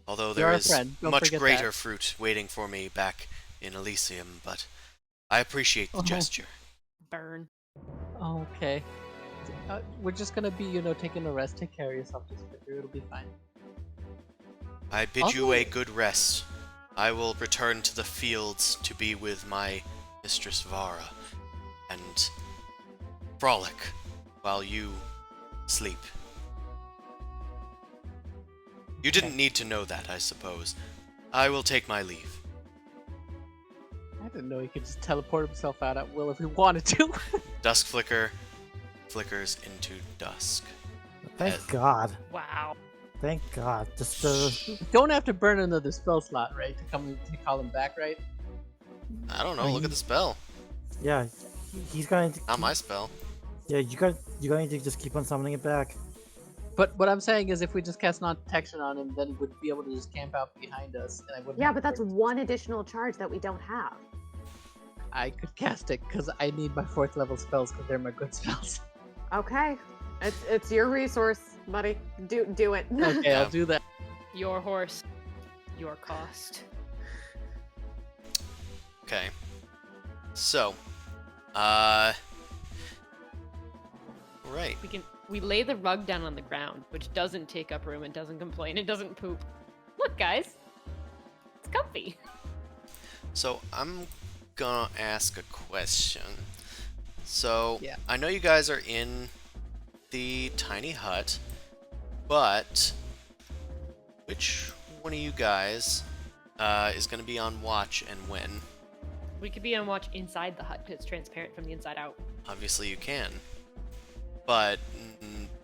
Although You're there our is friend. Don't much forget greater that. fruit waiting for me back in Elysium, but I appreciate the Oh. gesture. Burn. Okay. We're just gonna be, taking a rest. Take care of yourself, just flicker. It'll be fine. I bid Also- you a good rest. I will return to the fields to be with my mistress Vara and frolic while you sleep. You didn't need to know that, I suppose. I will take my leave. I didn't know he could just teleport himself out at will if he wanted to. Dusk flicker flickers into dusk. Thank Yes. God. Wow. Thank God. Just Don't have to burn another spell slot, right? To call him back, right? I don't know, look at the spell. yeah, he's going to. Not my spell. Yeah, you're going to just keep on summoning it back. But what I'm saying is, if we just cast non-detection on him, then he would be able to just camp out behind us, and I wouldn't. Yeah, have but to that's burn- one additional charge that we don't have. I could cast it because I need my 4th level spells because they're my good spells. Okay. It's your resource, buddy. Do it. Okay, Yeah. I'll do that. Your horse. Your cost. Okay. So, right. We lay the rug down on the ground, which doesn't take up room, it doesn't complain, it doesn't poop. Look, guys. It's comfy. So I'm gonna ask a question. So Yeah. I know you guys are in the tiny hut, but which one of you guys is gonna be on watch and when? We could be on watch inside the hut because it's transparent from the inside out. Obviously you can, but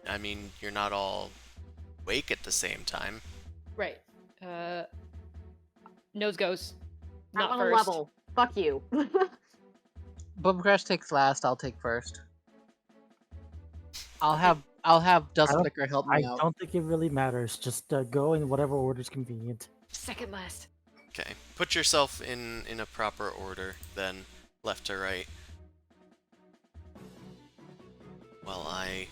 I mean you're not all awake at the same time. Right. Nose goes. Not Not on a first. level. Fuck you. Bum Crash takes last. I'll take first. I'll have Dust I don't- Flicker help I me out. don't think it really matters. Just go in whatever order is convenient. Second last. Okay, put yourself in a proper order then, left to right. While I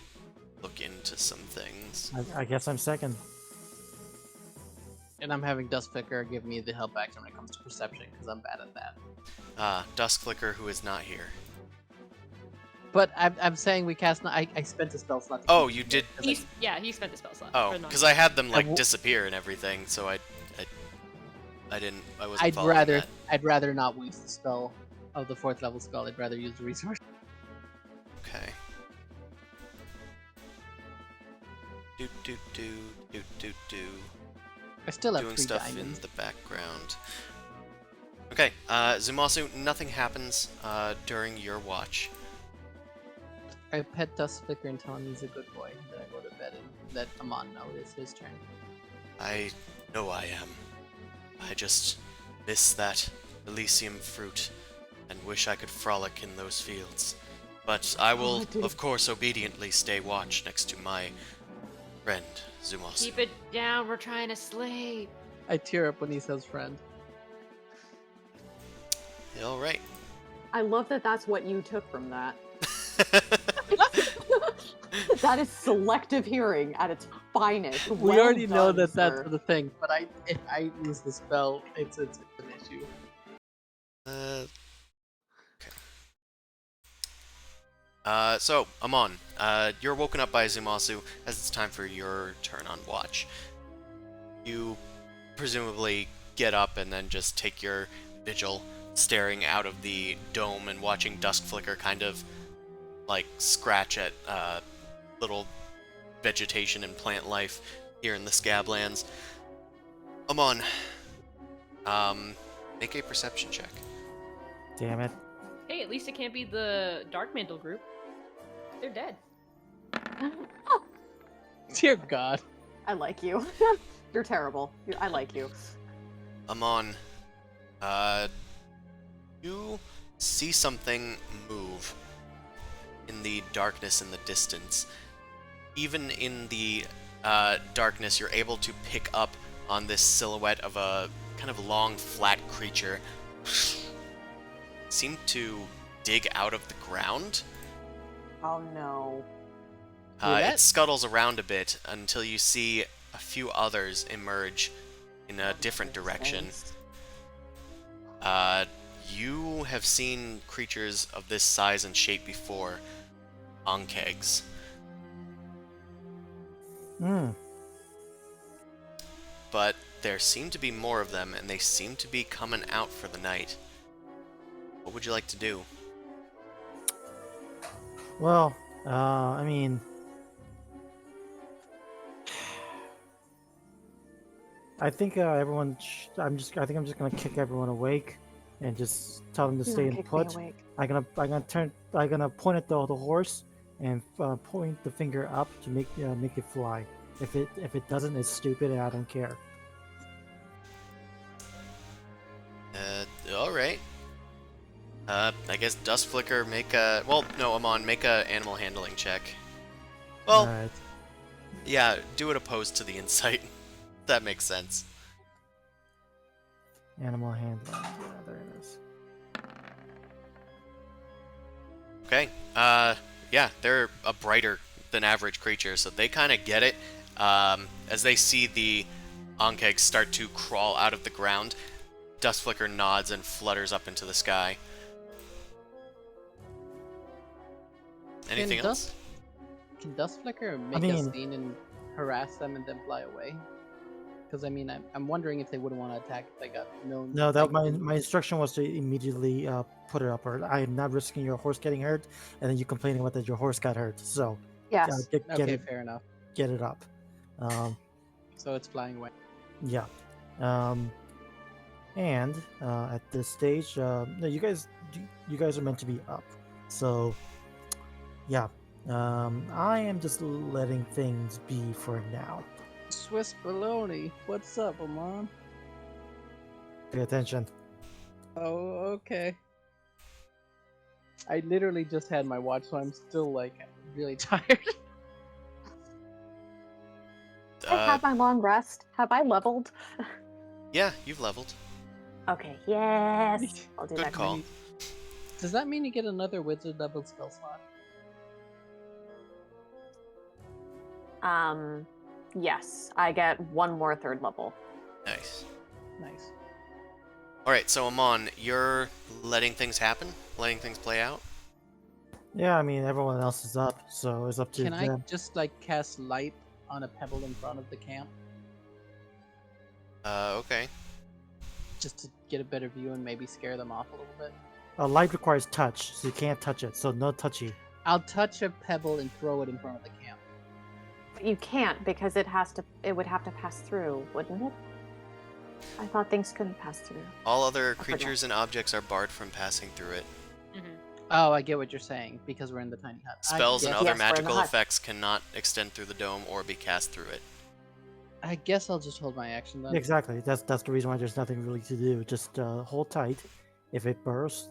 look into some things. I guess I'm second. And I'm having Dust Flicker give me the help action when it comes to perception because I'm bad at that. Dusk Flicker, who is not here. But I'm saying we cast. I spent a spell slot. To Oh, keep you it did. because He spent the spell slot. Oh, for non- because I had them like w- disappear and everything, so I didn't. I wasn't I'd following rather that. I'd rather not waste the spell of the 4th level spell. I'd rather use the resource. Okay. Do do do do do do. I still have Doing 3 stuff diamonds. in the background. Okay, Zumasu, nothing happens during your watch. I pet Dust Flicker and tell him he's a good boy. Then I go to bed and let Amon know it's his turn. I know I am. I just miss that Elysium fruit and wish I could frolic in those fields. But I will, dude. of course, obediently stay watch next to my friend, Zumasu. Keep it down. We're trying to sleep. I tear up when he says friend. Alright. I love that that's what you took from that. That is selective hearing at its finest. We Well already know done, that sir. that's the thing, but if I use the spell, it's an issue. Okay. So, Amon, you're woken up by Zumasu as it's time for your turn on watch. You presumably get up and then just take your vigil, staring out of the dome and watching Dusk Flicker kind of, like, scratch at, little vegetation and plant life here in the Scablands. Amon, make a perception check. Damn it. Hey, at least it can't be the Dark Mantle group. They're dead. Dear God. I like you. You're terrible. I like you. Amon, you see something move in the darkness in the distance. Even in the darkness, you're able to pick up on this silhouette of a kind of long, flat creature. Seem to dig out of the ground. Oh no. It scuttles around a bit until you see a few others emerge in a different direction. You have seen creatures of this size and shape before. Ankegs. Hmm. But there seem to be more of them, and they seem to be coming out for the night. What would you like to do? Well, I mean, I think everyone. I think I'm just gonna kick everyone awake, and just tell them to You stay don't in kick me put. awake. I'm gonna point at the horse and point the finger up to make it fly. If it doesn't, it's stupid, and I don't care. Alright. I guess Dust Flicker make a... Well, no, Amon, make a animal handling check. Well, Alright. yeah, do it opposed to the insight. That makes sense. Animal handling. Yeah, there it is. Okay. Yeah, they're a brighter than average creature, so they kind of get it. As they see the Ankegs start to crawl out of the ground, Dust Flicker nods and flutters up into the sky. Anything else? Can Dust Flicker make a scene and harass them and then fly away? Because I mean, I'm wondering if they wouldn't want to attack if they got known. No, that my instruction was to immediately put it up, or I am not risking your horse getting hurt, and then you complaining about that your horse got hurt. So Yes. get Okay, it, fair enough. get it up. So it's flying away. Yeah. And at this stage, no, you guys are meant to be up. So yeah, I am just letting things be for now. Swiss baloney. What's up, Amon? Pay attention. Oh, okay. I literally just had my watch, so I'm still like really tired. I had my long rest. Have I leveled? Yeah, you've leveled. Okay, yes. I'll do Good that. call. Does that mean you get another wizard level spell slot? Yes. I get one more third level. Nice. Nice. Alright, so Amon, you're letting things happen? Letting things play out? Yeah, I mean everyone else is up, so it's up to Can I them. just like cast light on a pebble in front of the camp, Okay. just to get a better view and maybe scare them off a little bit? Light requires touch, so you can't touch it. So no touchy. I'll touch a pebble and throw it in front of the camp. But you can't because it would have to pass through, wouldn't it? I thought things couldn't pass through. All other I forgot. creatures and objects are barred from passing through it. Mm-hmm. Oh, I get what you're saying because we're in the tiny hut. Spells and I, other Yes, we're in the magical hut. effects cannot extend through the dome or be cast through it. I guess I'll just hold my action then. Exactly. That's the reason why there's nothing really to do. Just hold tight. If it bursts,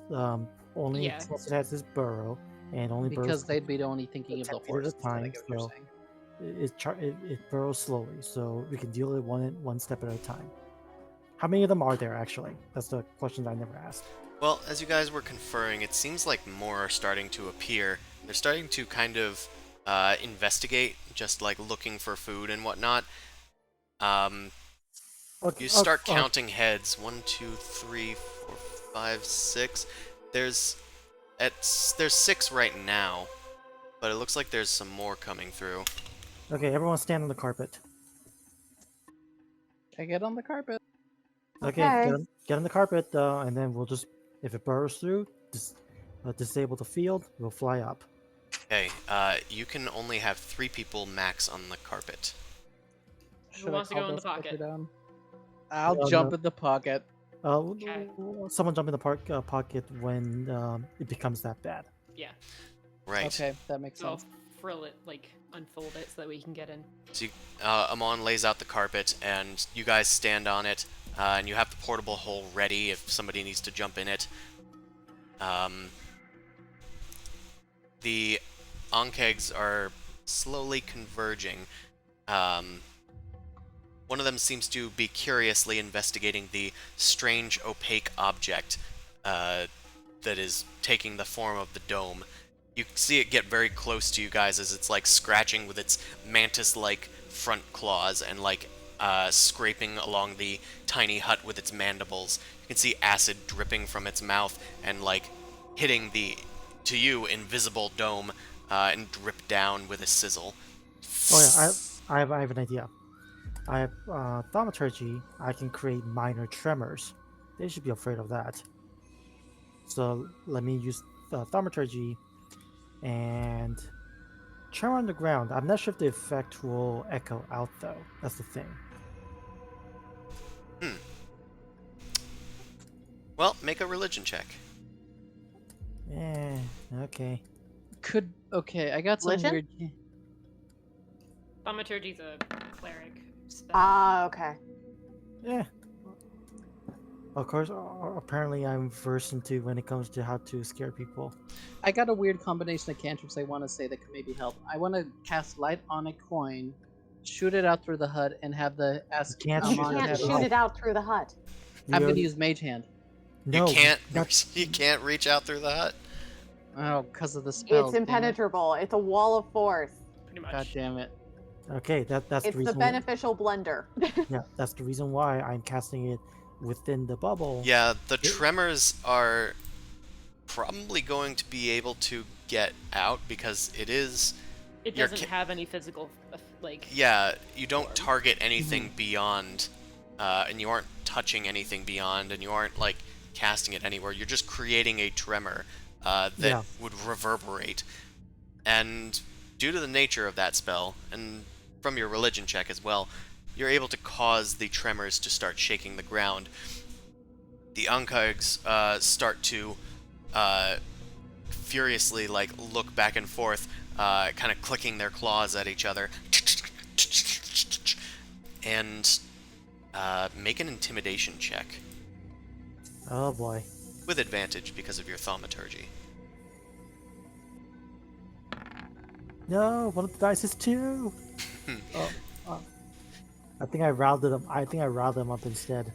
only Yeah. it has this burrow, and only Because burrows they'd be only thinking of 10 the feet at a horse. Instead, I time. get what you're So saying. it burrows slowly, so we can deal it one step at a time. How many of them are there actually? That's the question I never asked. Well, as you guys were conferring, it seems like more are starting to appear. They're starting to kind of investigate, just like looking for food and whatnot. You start counting heads. 1, 2, 3, 4, 5, 6. There's 6 right now, but it looks like there's some more coming through. Okay, everyone stand on the carpet. I get on the carpet. Okay, Okay. get on the carpet, and then we'll just, if it burrows through, just disable the field. We'll fly up. Okay, you can only have 3 people max on the carpet. Should I wants to call go in the those guys pocket? down? I'll No, jump no. in the pocket. Okay. Someone jump in the pocket when it becomes that bad. Yeah. Right. Okay, that makes So I'll sense. frill it, like unfold it so that we can get in. So Amon lays out the carpet, and you guys stand on it, and you have the portable hole ready if somebody needs to jump in it. The Ankegs are slowly converging. One of them seems to be curiously investigating the strange opaque object that is taking the form of the dome. You see it get very close to you guys as it's like scratching with its mantis-like front claws and like scraping along the tiny hut with its mandibles. You can see acid dripping from its mouth and like hitting the, to you, invisible dome and drip down with a sizzle. Oh yeah, I have an idea. I have thaumaturgy. I can create minor tremors. They should be afraid of that. So let me use thaumaturgy and tremor on the ground. I'm not sure if the effect will echo out though. That's the thing. Well, make a religion check. Okay. Okay, I got some Religion? weird. Thaumaturgy's a cleric spell. Ah, okay. Yeah. Of course, apparently I'm versed into when it comes to how to scare people. I got a weird combination of cantrips I want to say that could maybe help. I want to cast light on a coin, shoot it out through the hut, and have the ask. You can't You shoot it can't out shoot it out through the hut. I'm You're- gonna use Mage Hand. No, you can't. that's- You can't reach out through the hut. Oh, because of the spell. It's impenetrable. It's a wall of force. Pretty much. God damn it. Okay, that's It's the the reason. beneficial blender. Yeah, that's the reason why I'm casting it within the bubble. Yeah, the tremors are probably going to be able to get out because it is. It Your doesn't have any physical, like. Yeah, you don't target anything beyond, and you aren't touching anything beyond, and you aren't like casting it anywhere. You're just creating a tremor that Yeah. would reverberate. And due to the nature of that spell, and from your religion check as well, you're able to cause the tremors to start shaking the ground. The Ankegs start to furiously like look back and forth, kind of clicking their claws at each other, and make an intimidation check Oh boy. with advantage because of your thaumaturgy. No, one of the dice is 2. I think I routed them. I think I routed them up instead.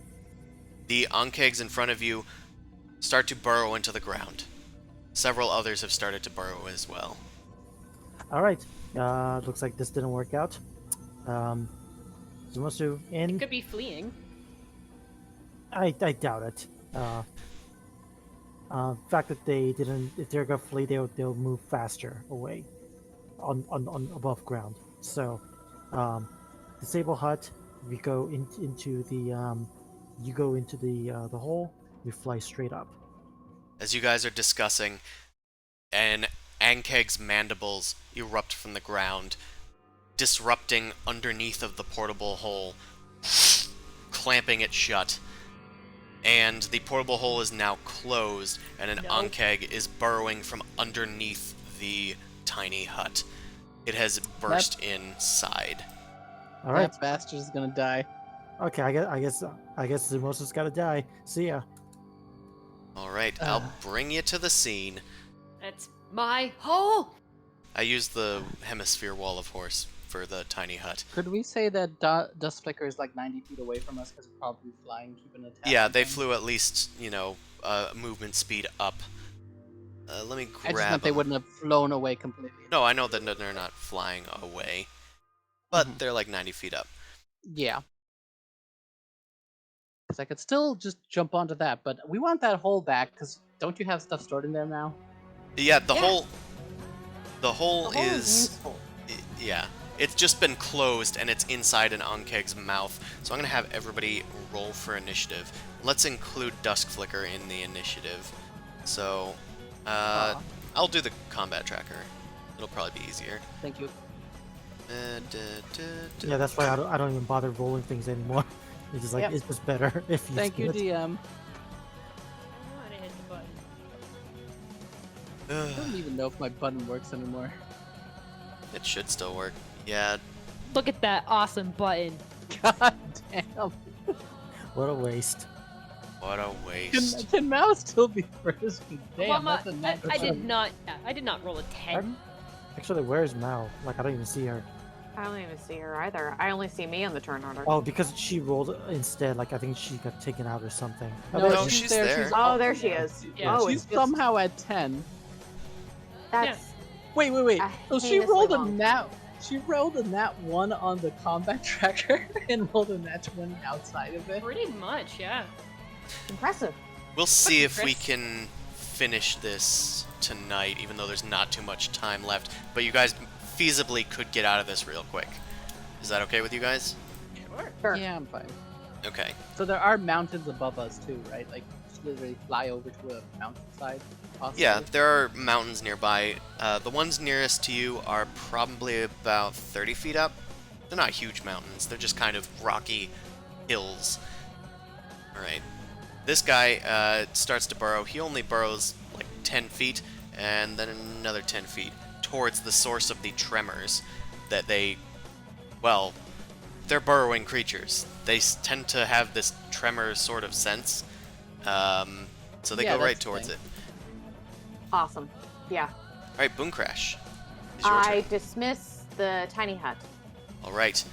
The Ankegs in front of you start to burrow into the ground. Several others have started to burrow as well. All right. Looks like this didn't work out. Zumasu in. Could be fleeing. I doubt it. Fact that they didn't. If they're gonna flee, they'll move faster away, on above ground. So, disable hut. We go into the. You go into the hole. We fly straight up. As you guys are discussing, an Ankeg's mandibles erupt from the ground, disrupting underneath of the portable hole, clamping it shut. and the portable hole is now closed, and an No. Ankeg is burrowing from underneath the tiny hut. It has burst inside. All right. That bastard's gonna die. Okay. I guess Zimosa's gotta die. See ya. All right, I'll bring you to the scene. That's my hole. I used the hemisphere wall of horse for the tiny hut. Could we say that Dust Flicker is like 90 feet away from us because it's probably flying, keeping attack? Yeah, they flew at least, movement speed up. Let me I grab just meant they them. wouldn't have flown away completely. No, I know that they're not flying away, but they're like 90 feet up. Yeah. Because I could still just jump onto that, but we want that hole back, because don't you have stuff stored in there now? Yeah, the Yes. hole The hole is is useful. yeah. It's just been closed and it's inside an Ankeg's mouth. So I'm gonna have everybody roll for initiative. Let's include Dusk Flicker in the initiative. So I'll do the combat tracker. It'll probably be easier. Thank you. Yeah, that's why I don't even bother rolling things anymore. It's just like Yep. it's just better if you. Thank do you, it. DM. I want to hit the button. I don't even know if my button works anymore. It should still work. Yeah. Look at that awesome button. God damn. What a waste. What a waste. Can Mao still be first? Damn, Well, that's a net. I did not. I did not roll a 10. Actually, where's Mao? Like I don't even see her. I don't even see her either. I only see me on the turn order. Oh, because she rolled instead. Like I think she got taken out or something. No, No, she's she's there. there. She's Oh, there she is. Yeah. Oh, she's it's just, somehow at 10. that's Wait. A So she heinously rolled a long nat. She rolled a nat 1 on the combat tracker and rolled a nat 20 outside of it. Pretty much, yeah. impressive. We'll see if we Chris? can finish this tonight, even though there's not too much time left. But you guys feasibly could get out of this real quick. Is that okay with you guys? Sure. Sure. Yeah, I'm fine. Okay. So there are mountains above us too, right? Like just literally fly over to a mountainside. Possibly. Yeah, there are mountains nearby. The ones nearest to you are probably about 30 feet up. They're not huge mountains. They're just kind of rocky hills. Alright. This guy starts to burrow. He only burrows like 10 feet, and then another 10 feet towards the source of the tremors that well, they're burrowing creatures. They tend to have this tremor sort of sense. So they Yeah, go right that's the towards thing. it. Awesome. Yeah. Alright, Boom Crash. It's your I turn. dismiss the tiny hut. Alright.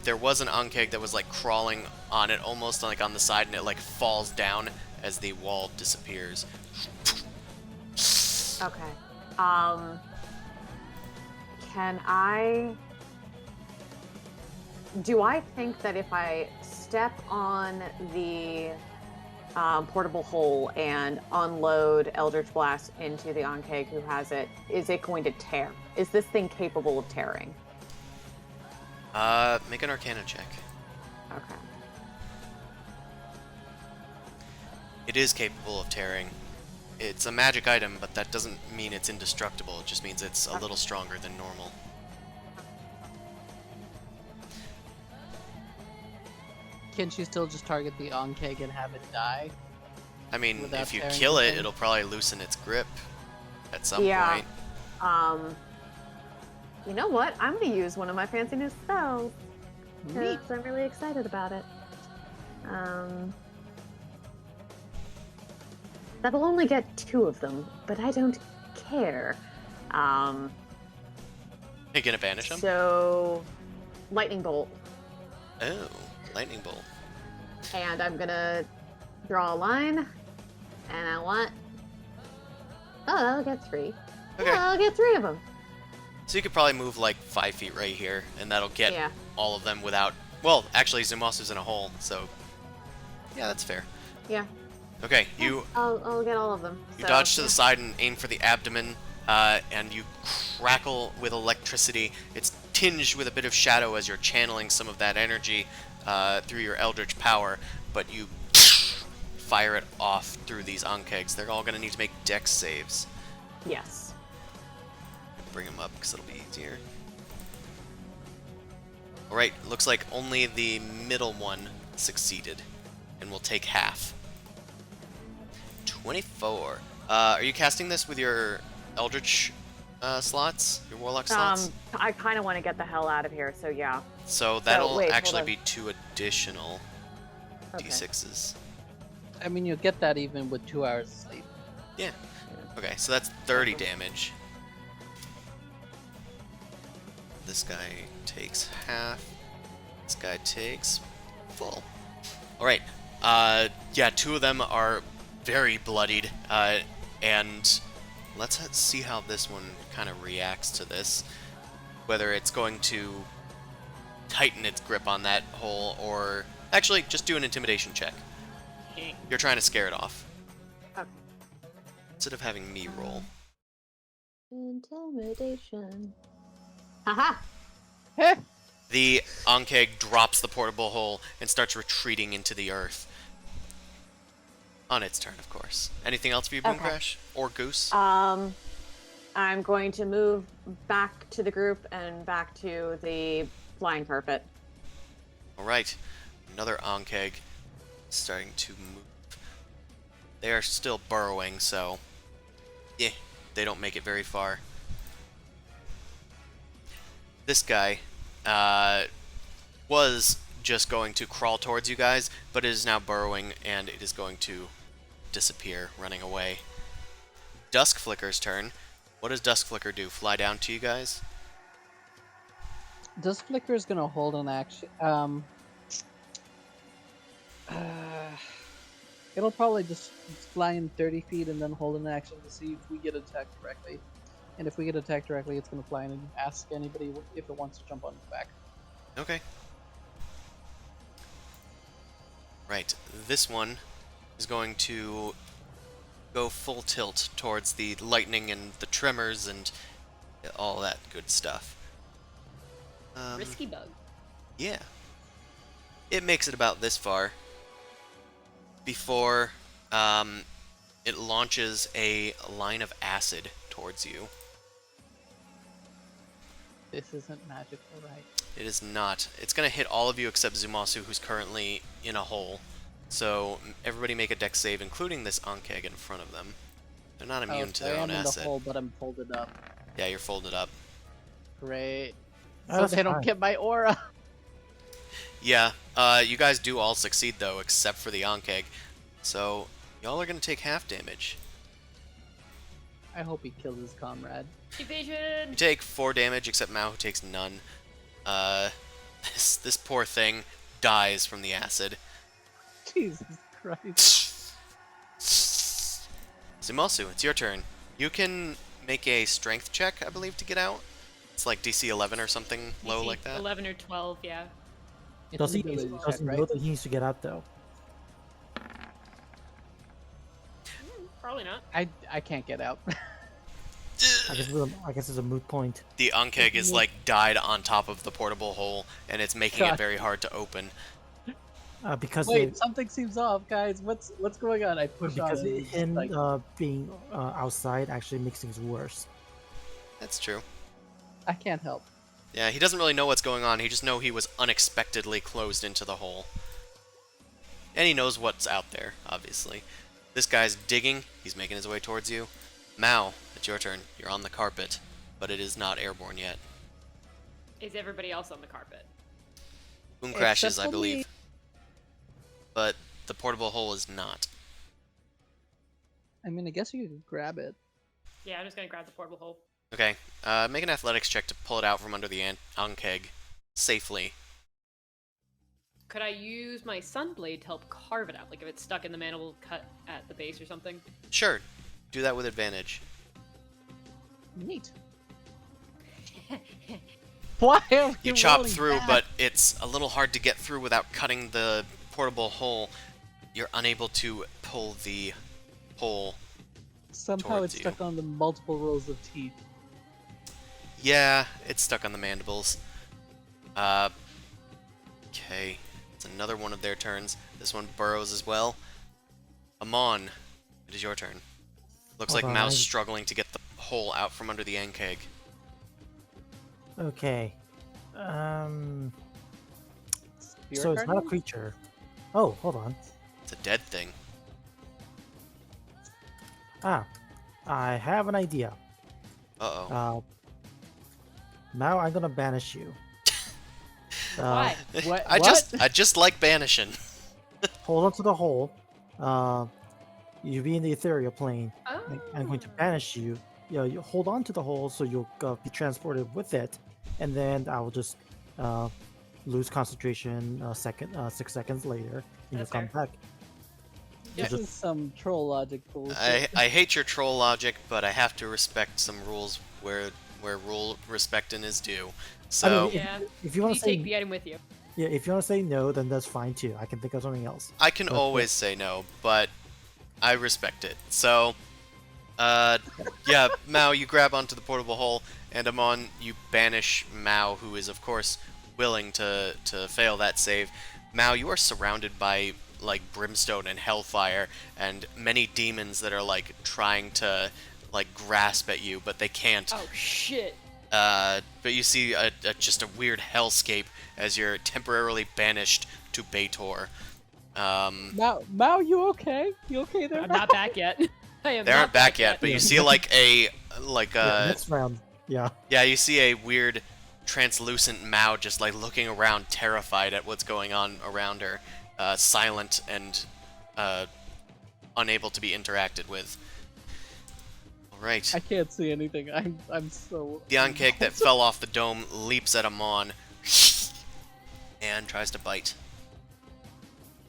There was an Ankeg that was like crawling on it, almost like on the side, and it like falls down as the wall disappears. Okay. Can I... Do I think that if I step on the portable hole and unload Eldritch Blast into the Ankeg who has it, is it going to tear? Is this thing capable of tearing? Make an Arcana check. Okay. It is capable of tearing. It's a magic item, but that doesn't mean it's indestructible. It just means it's a little stronger than normal. Can she still just target the Ankeg and have it die? I mean, Without if you tearing kill it, anything? it'll probably loosen its grip at some Yeah. point. You know what? I'm going to use one of my fancy new spells. Neat. Because I'm really excited about it. That'll only get 2 of them, but I don't care. You gonna banish him? So, lightning bolt, Oh, lightning bolt. and I'm gonna draw a line, and I want. Oh, I'll get 3. Okay. Yeah, I'll get 3 of them. So you could probably move like 5 feet right here, and that'll get Yeah. all of them without. Well, actually, Zumasu's in a hole, so yeah, that's fair. Yeah. Okay, you I'll get all of them. you So, dodge to yeah. the side and aim for the abdomen, and you crackle with electricity. It's tinged with a bit of shadow as you're channeling some of that energy through your eldritch power, but you fire it off through these Ankegs. They're all going to need to make dex saves. Yes. Bring them up because it'll be easier. Alright, looks like only the middle one succeeded, and will take half. 24. Are you casting this with your Eldritch slots? Your Warlock slots? I kind of want to get the hell out of here, so yeah. So that'll wait, hold actually on. be 2 additional Okay. d6s. I mean, you'll get that even with 2 hours of sleep. Yeah. Okay, so that's 30 damage. This guy takes half. This guy takes full. Alright. Yeah, 2 of them are very bloodied. And let's see how this one kind of reacts to this. Whether it's going to tighten its grip on that hole or... Actually, just do an intimidation check. You're trying to scare it off. Okay. Instead of having me roll. Intimidation. Haha! Heh! The Ankeg drops the portable hole and starts retreating into the earth. On its turn, of course. Anything else for you, Boom Okay. Crash? Or Goose? I'm going to move back to the group and back to the flying carpet. Alright. Another Ankeg starting to move. They are still burrowing, so... yeah, they don't make it very far. This guy was just going to crawl towards you guys, but it is now burrowing, and it is going to disappear, running away. Dusk Flicker's turn. What does Dusk Flicker do? Fly down to you guys? Dusk Flicker is gonna hold an action. It'll probably just fly in 30 feet and then hold an action to see if we get attacked directly. And if we get attacked directly, it's gonna fly in and ask anybody if it wants to jump on its back. Okay. Right. This one is going to go full tilt towards the lightning and the tremors and all that good stuff. Risky bug. Yeah. It makes it about this far before it launches a line of acid towards you. This isn't magical, right? It is not. It's going to hit all of you except Zumasu, who's currently in a hole. So everybody make a dex save, including this Ankeg in front of them. They're not immune to I their am own in the acid. hole, but I'm folded up. Yeah, you're folded up. Great. Oh, So that's they don't fine. get my aura. Yeah, you guys do all succeed, though, except for the Ankeg. So, y'all are going to take half damage. I hope he kills his comrade. You Evasion! take 4 damage, except Mao, who takes none. This poor thing dies from the acid. Jesus Christ. Zumasu, it's your turn. You can make a strength check, I believe, to get out. It's like DC 11 or something low DC like that. 11 or 12, yeah. It's Does an he, ability does check, he know right? that he needs to get out though? Probably not. I can't get out. I guess it's a moot point. The Ankeg is like died on top of the portable hole, and it's making it God. very hard to open. Because Wait, something seems off, guys. What's going on? I push on because it. It's him like, being outside actually makes things worse. That's true. I can't help. Yeah, he doesn't really know what's going on. He just know he was unexpectedly closed into the hole. And he knows what's out there, obviously. This guy's digging. He's making his way towards you. Mao, it's your turn. You're on the carpet, but it is not airborne yet. Is everybody else on the carpet? Boom crashes, Except I for believe. me. But the portable hole is not. I mean, I guess you could grab it. Yeah, I'm just gonna grab the portable hole. Okay, make an athletics check to pull it out from under the Ankeg safely. Could I use my Sunblade to help carve it out? Like if it's stuck in the mandible cut at the base or something? Sure, do that with advantage. Neat. Why are You chop through, but it's a little hard to get through without cutting the portable hole. You're unable to pull the hole. somehow towards it's you. stuck on the multiple rows of teeth. Yeah, it's stuck on the mandibles. Okay, it's another one of their turns. This one burrows as well. Amon, it is your turn. Looks Hold like on, Mao's I- struggling to get the hole out from under the Ankeg. Okay. Spirit So it's not a Guardian? creature. Oh, hold on. It's a dead thing. Ah, I have an idea. Uh-oh. Now I'm gonna banish you. Why? What? I just like banishing. Hold on to the hole. Uh, you be in the ethereal plane. I'm going to Oh. banish you. You hold on to the hole so you'll be transported with it, and then I will just uh, lose concentration 6 seconds later, and you'll That's come fair. back. Yep. This is some troll logic bullshit. I hate your troll logic, but I have to respect some rules where rule respecting is due. I mean, So Yeah. if you want You to say take the item with you. yeah, if you want to say no, then that's fine too. I can think of something else. I can But, always say no, but I respect it. So, yeah, Mao, you grab onto the portable hole, and Amon, you banish Mao, who is of course willing to fail that save. Mao, you are surrounded by like brimstone and hellfire, and many demons that are like trying to like grasp at you, but they can't. Oh shit. But you see just a weird hellscape as you're temporarily banished to Baitor. Mao, you okay? You okay there? I'm not back yet. I am They not aren't back yet, but you see like yeah, next round. Yeah. yeah, you see a weird translucent Mao just like looking around, terrified at what's going on around her, silent and unable to be interacted with. All right. I can't see anything. I'm so. The Ankeg that fell off the dome leaps at Amon and tries to bite.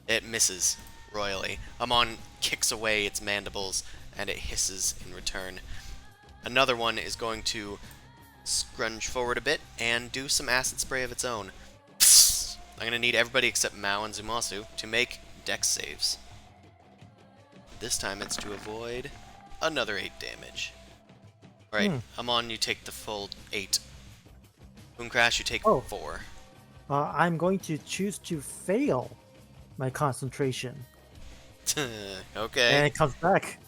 It misses royally. Amon kicks away its mandibles and it hisses in return. Another one is going to scrunch forward a bit and do some acid spray of its own. I'm going to need everybody except Mao and Zumasu to make dex saves. This time it's to avoid another 8 damage. Alright, Amon, you take the full 8. Boomcrash, you take Oh. 4. I'm going to choose to fail my concentration, and Okay. it comes back.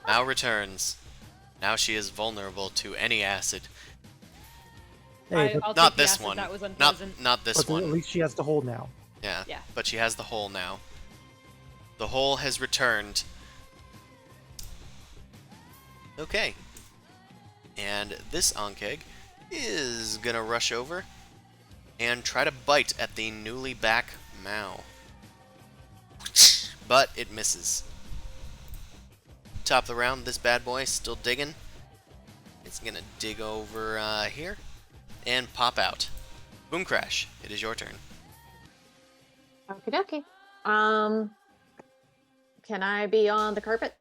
Mao returns. Now she is vulnerable to any acid. Hey, but, I'll Not take the this acid, one. That was Not unpleasant. not this but at one. least she has the hole now. Yeah. Yeah. But she has the hole now. The hole has returned. Okay. And this Ankeg is gonna rush over and try to bite at the newly back Mao. But it misses. Top of the round, this bad boy still digging. It's gonna dig over here and pop out. Boom Crash, it is your turn. Okie dokie. Can I be on the carpet?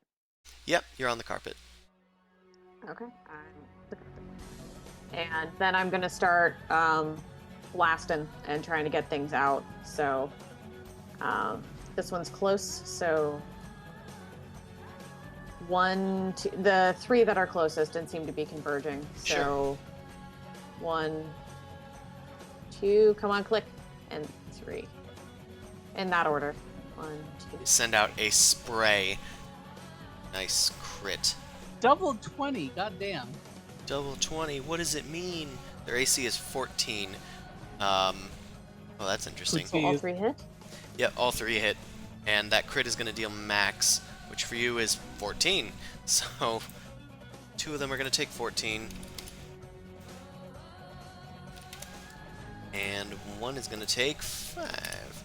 Yep, you're on the carpet. Okay. And then I'm gonna start blasting and trying to get things out. So this one's close. So one, two, the 3 that are closest didn't seem to be converging. So Sure. 1, 2, come on, click, and 3. In that order. 1, 2. Send out a spray. Nice crit. Double 20. Goddamn. Double 20, what does it mean? Their AC is 14. Well, that's interesting. Click. So all 3 hit. Yep, all 3 hit. And that crit is going to deal max, which for you is 14. So, 2 of them are going to take 14. And 1 is going to take 5.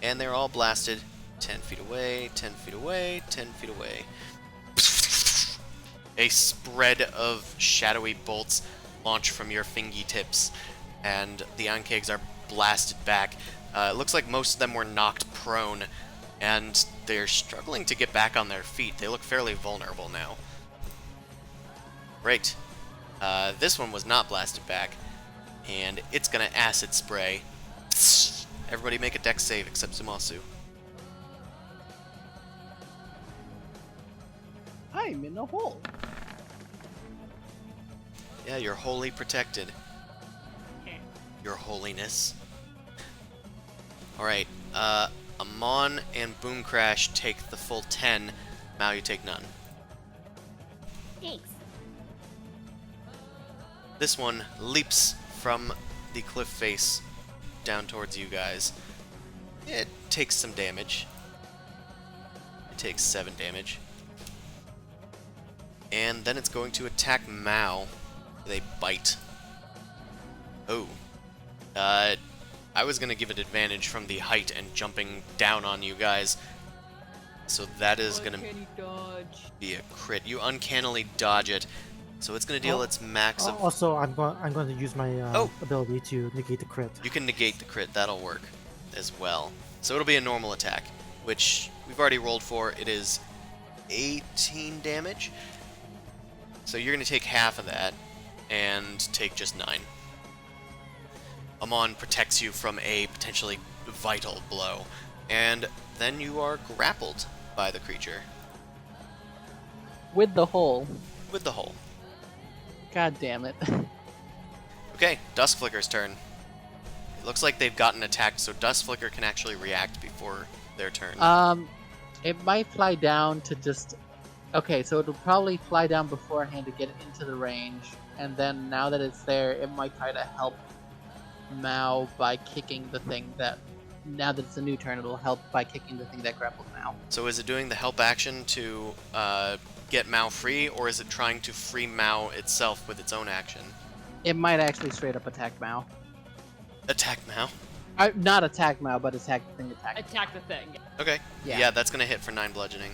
And they're all blasted 10 feet away, 10 feet away, 10 feet away. A spread of shadowy bolts launch from your fingertips, and the Ankegs are blasted back. It looks like most of them were knocked prone, and they're struggling to get back on their feet. They look fairly vulnerable now. Great. This one was not blasted back, and it's gonna acid spray. Everybody make a dex save except Zumasu. I'm in a hole. Yeah, you're wholly protected. Your holiness. Alright, Amon and Boom Crash take the full 10. Mao, you take none. Thanks. This one leaps from the cliff face down towards you guys. It takes some damage. It takes 7 damage. And then it's going to attack Mao with a bite. Oh. I was going to give it advantage from the height and jumping down on you guys. So that is going to be a crit. You uncannily dodge it. So it's going to deal its max of... Also, I'm going to use my Oh. ability to negate the crit. You can negate the crit. That'll work as well. So it'll be a normal attack, which we've already rolled for. It is 18 damage. So you're going to take half of that and take just 9. Amon protects you from a potentially vital blow. And then you are grappled by the creature. With the hole. With the hole. God damn it. Okay, Duskflicker's turn. It looks like they've gotten attacked, so Duskflicker can actually react before their turn. It might fly down to just... Okay, so it'll probably fly down beforehand to get into the range, and then now that it's there, it might try to help Mao by kicking the thing that... Now that it's a new turn, it'll help by kicking the thing that grappled Mao. So is it doing the help action to get Mao free, or is it trying to free Mao itself with its own action? It might actually straight up attack Mao. Attack Mao? Not attack Mao, but attack the thing attack. Attack the thing. Okay. Yeah. Yeah, that's gonna hit for 9 bludgeoning.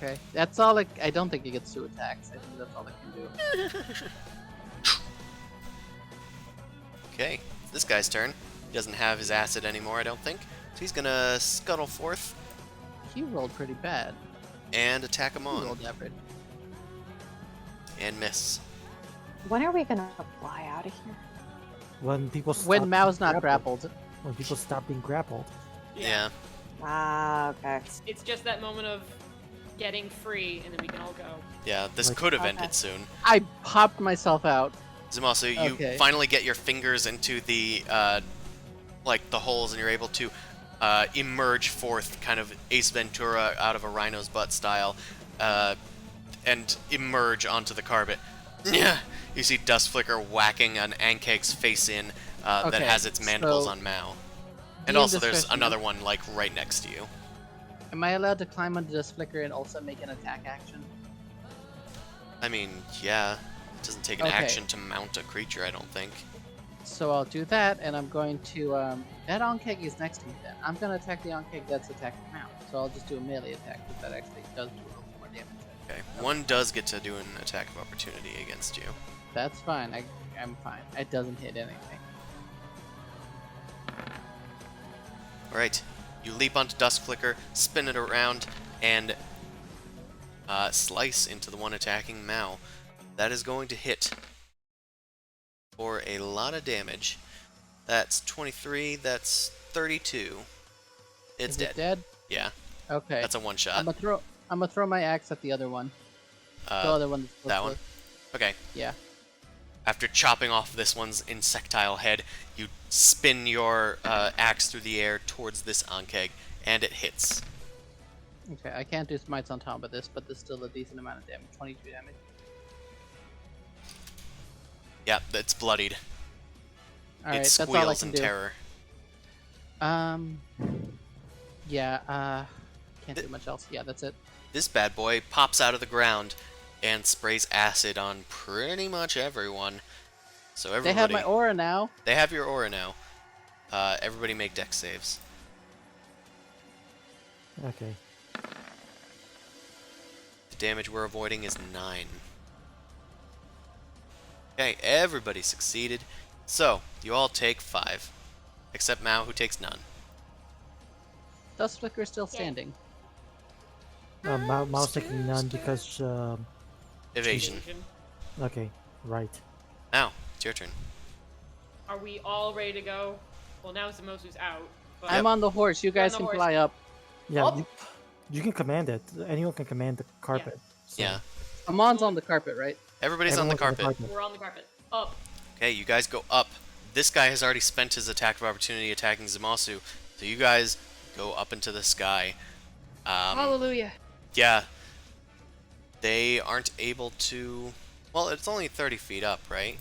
Okay. That's all it... I don't think it gets 2 attacks. I think that's all it can do. Okay, this guy's turn. He doesn't have his acid anymore, I don't think. So he's gonna scuttle forth He rolled pretty bad. and attack him He on. rolled average. And miss. When are we gonna fly out of here? When people stop When Mao's being not grappled. When people stop being grappled. Yeah. Ah, okay. It's just that moment of getting free, and then we can all go. Yeah, this Like- could have Okay. ended soon. I popped myself out. Zumasu, you Okay. finally get your fingers into the, like, the holes, and you're able to emerge forth, kind of Ace Ventura out of a rhino's butt style, and emerge onto the carpet. Yeah. You see Dustflicker whacking an Ankake's face in that Okay, has its mandibles so on Mao. And the also there's indiscretion- another one, like, right next to you. Am I allowed to climb onto this flicker and also make an attack action? I mean, yeah. It doesn't take an Okay. action to mount a creature, I don't think. So I'll do that, and I'm going to, that Onkeg is next to me then. I'm gonna attack the Onkeg that's attacking Mao. So I'll just do a melee attack, because that actually does do a little more damage. Okay. One does get to do an attack of opportunity against you. That's fine, I'm fine. It doesn't hit anything. Alright, you leap onto Duskflicker, spin it around, and slice into the one attacking Mao. That is going to hit for a lot of damage. That's 23, that's 32. It's Is dead. it dead? Yeah, Okay. that's a one shot. I'm gonna throw my axe at the other one. The other one that's that one? closest. Okay. Yeah. After chopping off this one's insectile head, you spin your axe through the air towards this Ankeg, and it hits. Okay, I can't do smites on top of this, but there's still a decent amount of damage. 22 damage. Yeah, it's bloodied. Alright, It that's all I squeals can in do. terror. Yeah, can't do much else. Yeah, that's it. This bad boy pops out of the ground and sprays acid on pretty much everyone. So everybody... They have my aura now. They have your aura now. Everybody make dex saves. Okay. The damage we're avoiding is 9. Okay, everybody succeeded. So, you all take 5. Except Mao, who takes none. Dust Flicker is still standing. Mouse taking none because Evasion. okay, right. Mao, it's your turn. Are we all ready to go? Well, now Zamosu's out. But I'm on the horse. You guys the can horse. fly up. Yeah, Oh. you can command it. Anyone can command the carpet. So Yeah. Amon's on the carpet, right? Everybody's on the everyone's carpet. we're on the carpet. Up. Okay, you guys go up. This guy has already spent his attack of opportunity attacking Zamasu, so you guys go up into the sky. Hallelujah. Yeah. They aren't able to... Well, it's only 30 feet up, right?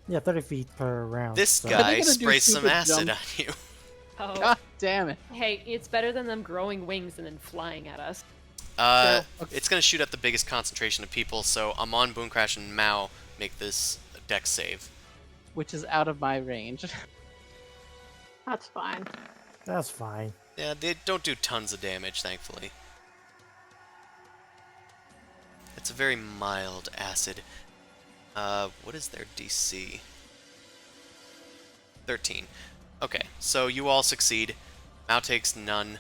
Yeah, 30 feet per round. This so- Are they guy gonna do sprays some stupid acid jump? on you. Oh. God damn it. Hey, it's better than them growing wings and then flying at us. Okay. It's gonna shoot at the biggest concentration of people, so Amon, Boomcrash, and Mao make this dex save. Which is out of my range. That's fine. That's fine. Yeah, they don't do tons of damage, thankfully. It's a very mild acid. What is their DC? 13. Okay, so you all succeed. Mao takes none.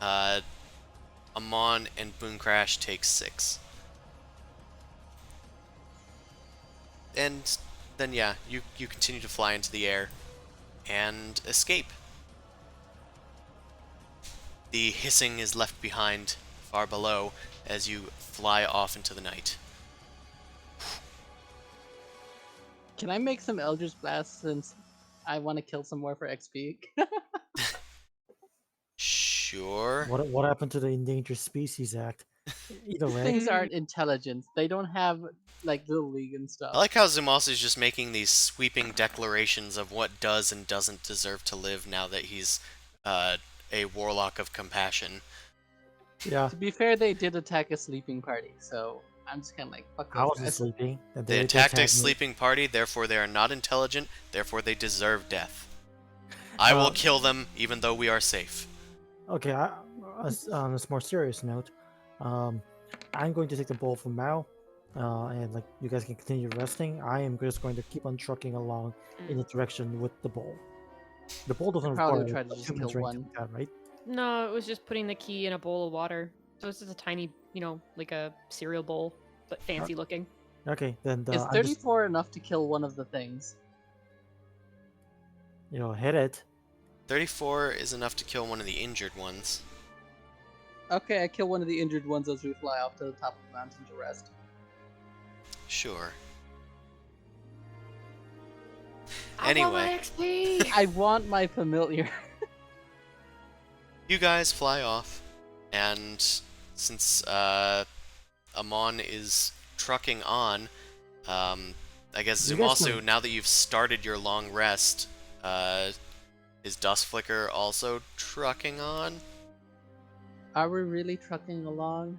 Amon and Boomcrash takes 6. And then, yeah, you continue to fly into the air and escape. The hissing is left behind far below as you fly off into the night. Can I make some Eldritch Blasts since I want to kill some more for XP? Sure. What happened to the Endangered Species Act? Either way, Things aren't intelligent. They don't have like Little League and I stuff. like how Zumos is just making these sweeping declarations of what does and doesn't deserve to live now that he's a warlock of compassion. yeah. To be fair, they did attack a sleeping party, so I'm just kind of like, fuck I those wasn't guys. sleeping. And They did attacked a attack me. sleeping party, therefore they are not intelligent, therefore they deserve death. I will kill them even though we are safe. Okay, on a more serious note, I'm going to take the bowl from Mao, and like you guys can continue resting. I am just going to keep on trucking along in the direction with the bowl. The bowl doesn't Probably require try to a just human's kill range to one. do that, right? No, it was just putting the key in a bowl of water. So it's just a tiny, like a cereal bowl, but fancy looking. Okay, then Is I'm 34 enough to kill one of the things? just, hit it. 34 is enough to kill one of the injured ones. Okay, I kill one of the injured ones as we fly off to the top of the mountain to rest. Sure. I want my Anyway, XP! I want my familiar. you guys fly off, and since Amon is trucking on, I guess You guys Zumasu, can- now that you've started your long rest, is Dustflicker also trucking on? Are we really trucking along?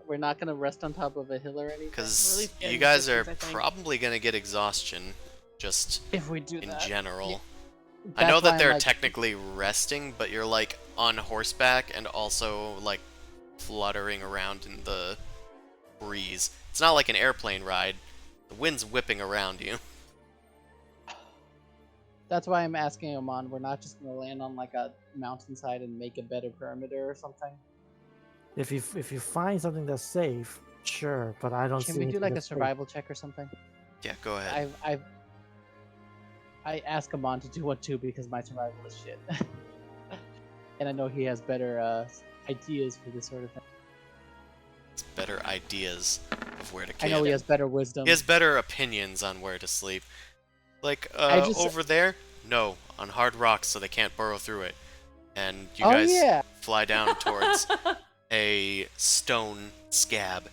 We're not gonna rest on top of a hill or anything? Because Really you getting guys are distance, I think. probably gonna get exhaustion, just If we do in that. general. I That's know why that I'm they're like, technically resting, but you're like on horseback and also like fluttering around in the breeze. It's not like an airplane ride. The wind's whipping around you. That's why I'm asking Oman. We're not just gonna land on like a mountainside and make a better perimeter or something. If you find something that's safe, sure, but I don't Can see we do anything like a that's safe. survival check or something? Yeah, go ahead. I ask Amon to do one too because my survival is shit, and I know he has better ideas for this sort of thing. It's better ideas of where to I camp. know he has better wisdom. He has better opinions on where to sleep. Like, I just- over there? No, on hard rocks so they can't burrow through it. And you Oh, guys yeah. fly down towards a stone scab.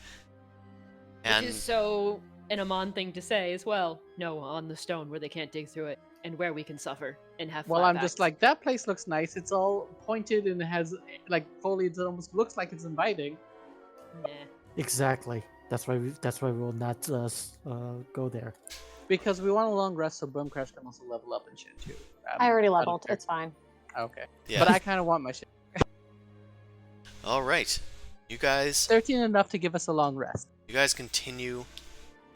And Which is so an Amon thing to say as well. No, on the stone where they can't dig through it, and where we can suffer and have. Well, I'm just flatbacks. like, that place looks nice. It's all pointed and it has like foliage that almost looks like it's inviting. Nah. Exactly. That's why we will not go there. Because we want a long rest so Boomcrash can also level up and shit too. I already don't leveled. care. It's fine. Okay. yeah. But I kind of want my shit. All right. You guys 13 enough to give us a long rest. continue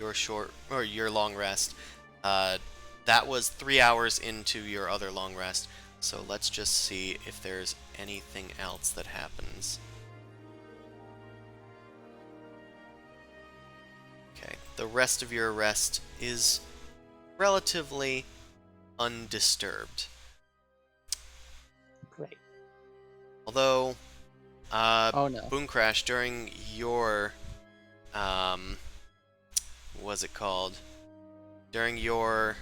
your long rest. That was 3 hours into your other long rest. So let's just see if there's anything else that happens. Okay, the rest of your rest is relatively undisturbed. Great. Although, Oh no. Boomcrash, during your, what was it called? During your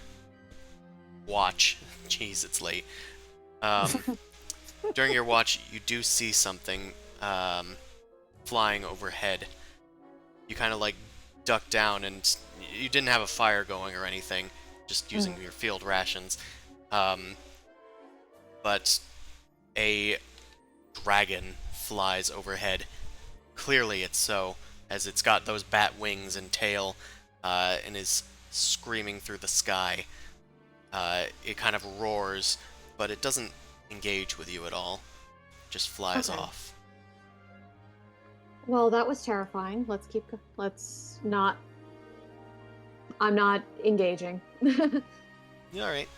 watch, jeez, it's late. During your watch, you do see something flying overhead. You kind of like duck down, and you didn't have a fire going or anything, just using your field rations. But a dragon flies overhead, clearly it's so, as it's got those bat wings and tail, and is screaming through the sky. It kind of roars, but it doesn't engage with you at all. Just flies Okay. off. Well, that was terrifying. Let's not. I'm not engaging. All right.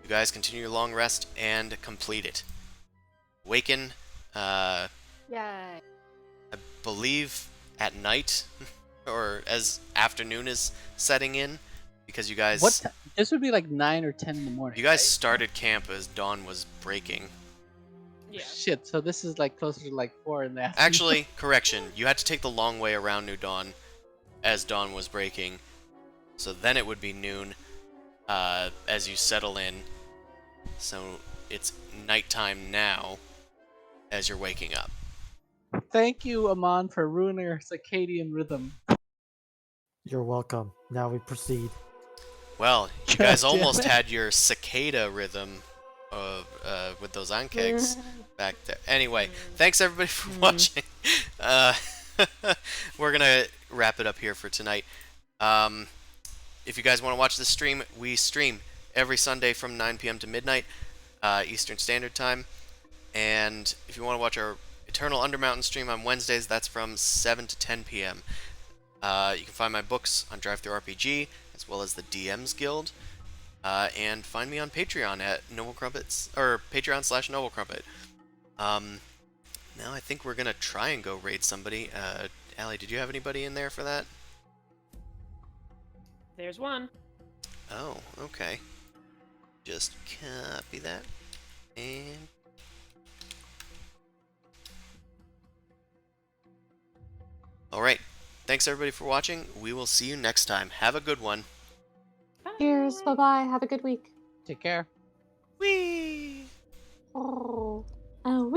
You guys continue your long rest and complete it. Waken, Yay. I believe at night, or as afternoon is setting in, because you guys What? This would be like 9 or 10 in the morning. you guys right? started camp as dawn was breaking. Yeah. Shit. So this is like closer to like 4 in the afternoon. Actually, correction. You had to take the long way around New Dawn as dawn was breaking. So then it would be noon as you settle in. So it's nighttime now as you're waking up. Thank you, Amon, for ruining our circadian rhythm. You're welcome. Now we proceed. Well, you God guys damn almost it. had your cicada rhythm with those ankegs back there. Anyway, thanks everybody for watching. We're gonna wrap it up here for tonight. If you guys want to watch the stream, we stream every Sunday from 9 p.m. to midnight Eastern Standard Time. And if you want to watch our Eternal Undermountain stream on Wednesdays, that's from 7 to 10 p.m. You can find my books on DriveThruRPG, as well as the DM's Guild. And find me on Patreon at Noble Crumpets, or Patreon/NobleCrumpet. Now I think we're gonna try and go raid somebody. Allie, did you have anybody in there for that? There's one. Oh, okay. Just copy that. And... Alright. Thanks everybody for watching. We will see you next time. Have a good one. Cheers. Bye bye. Have a good week. Take care. Whee! Oh. Oh.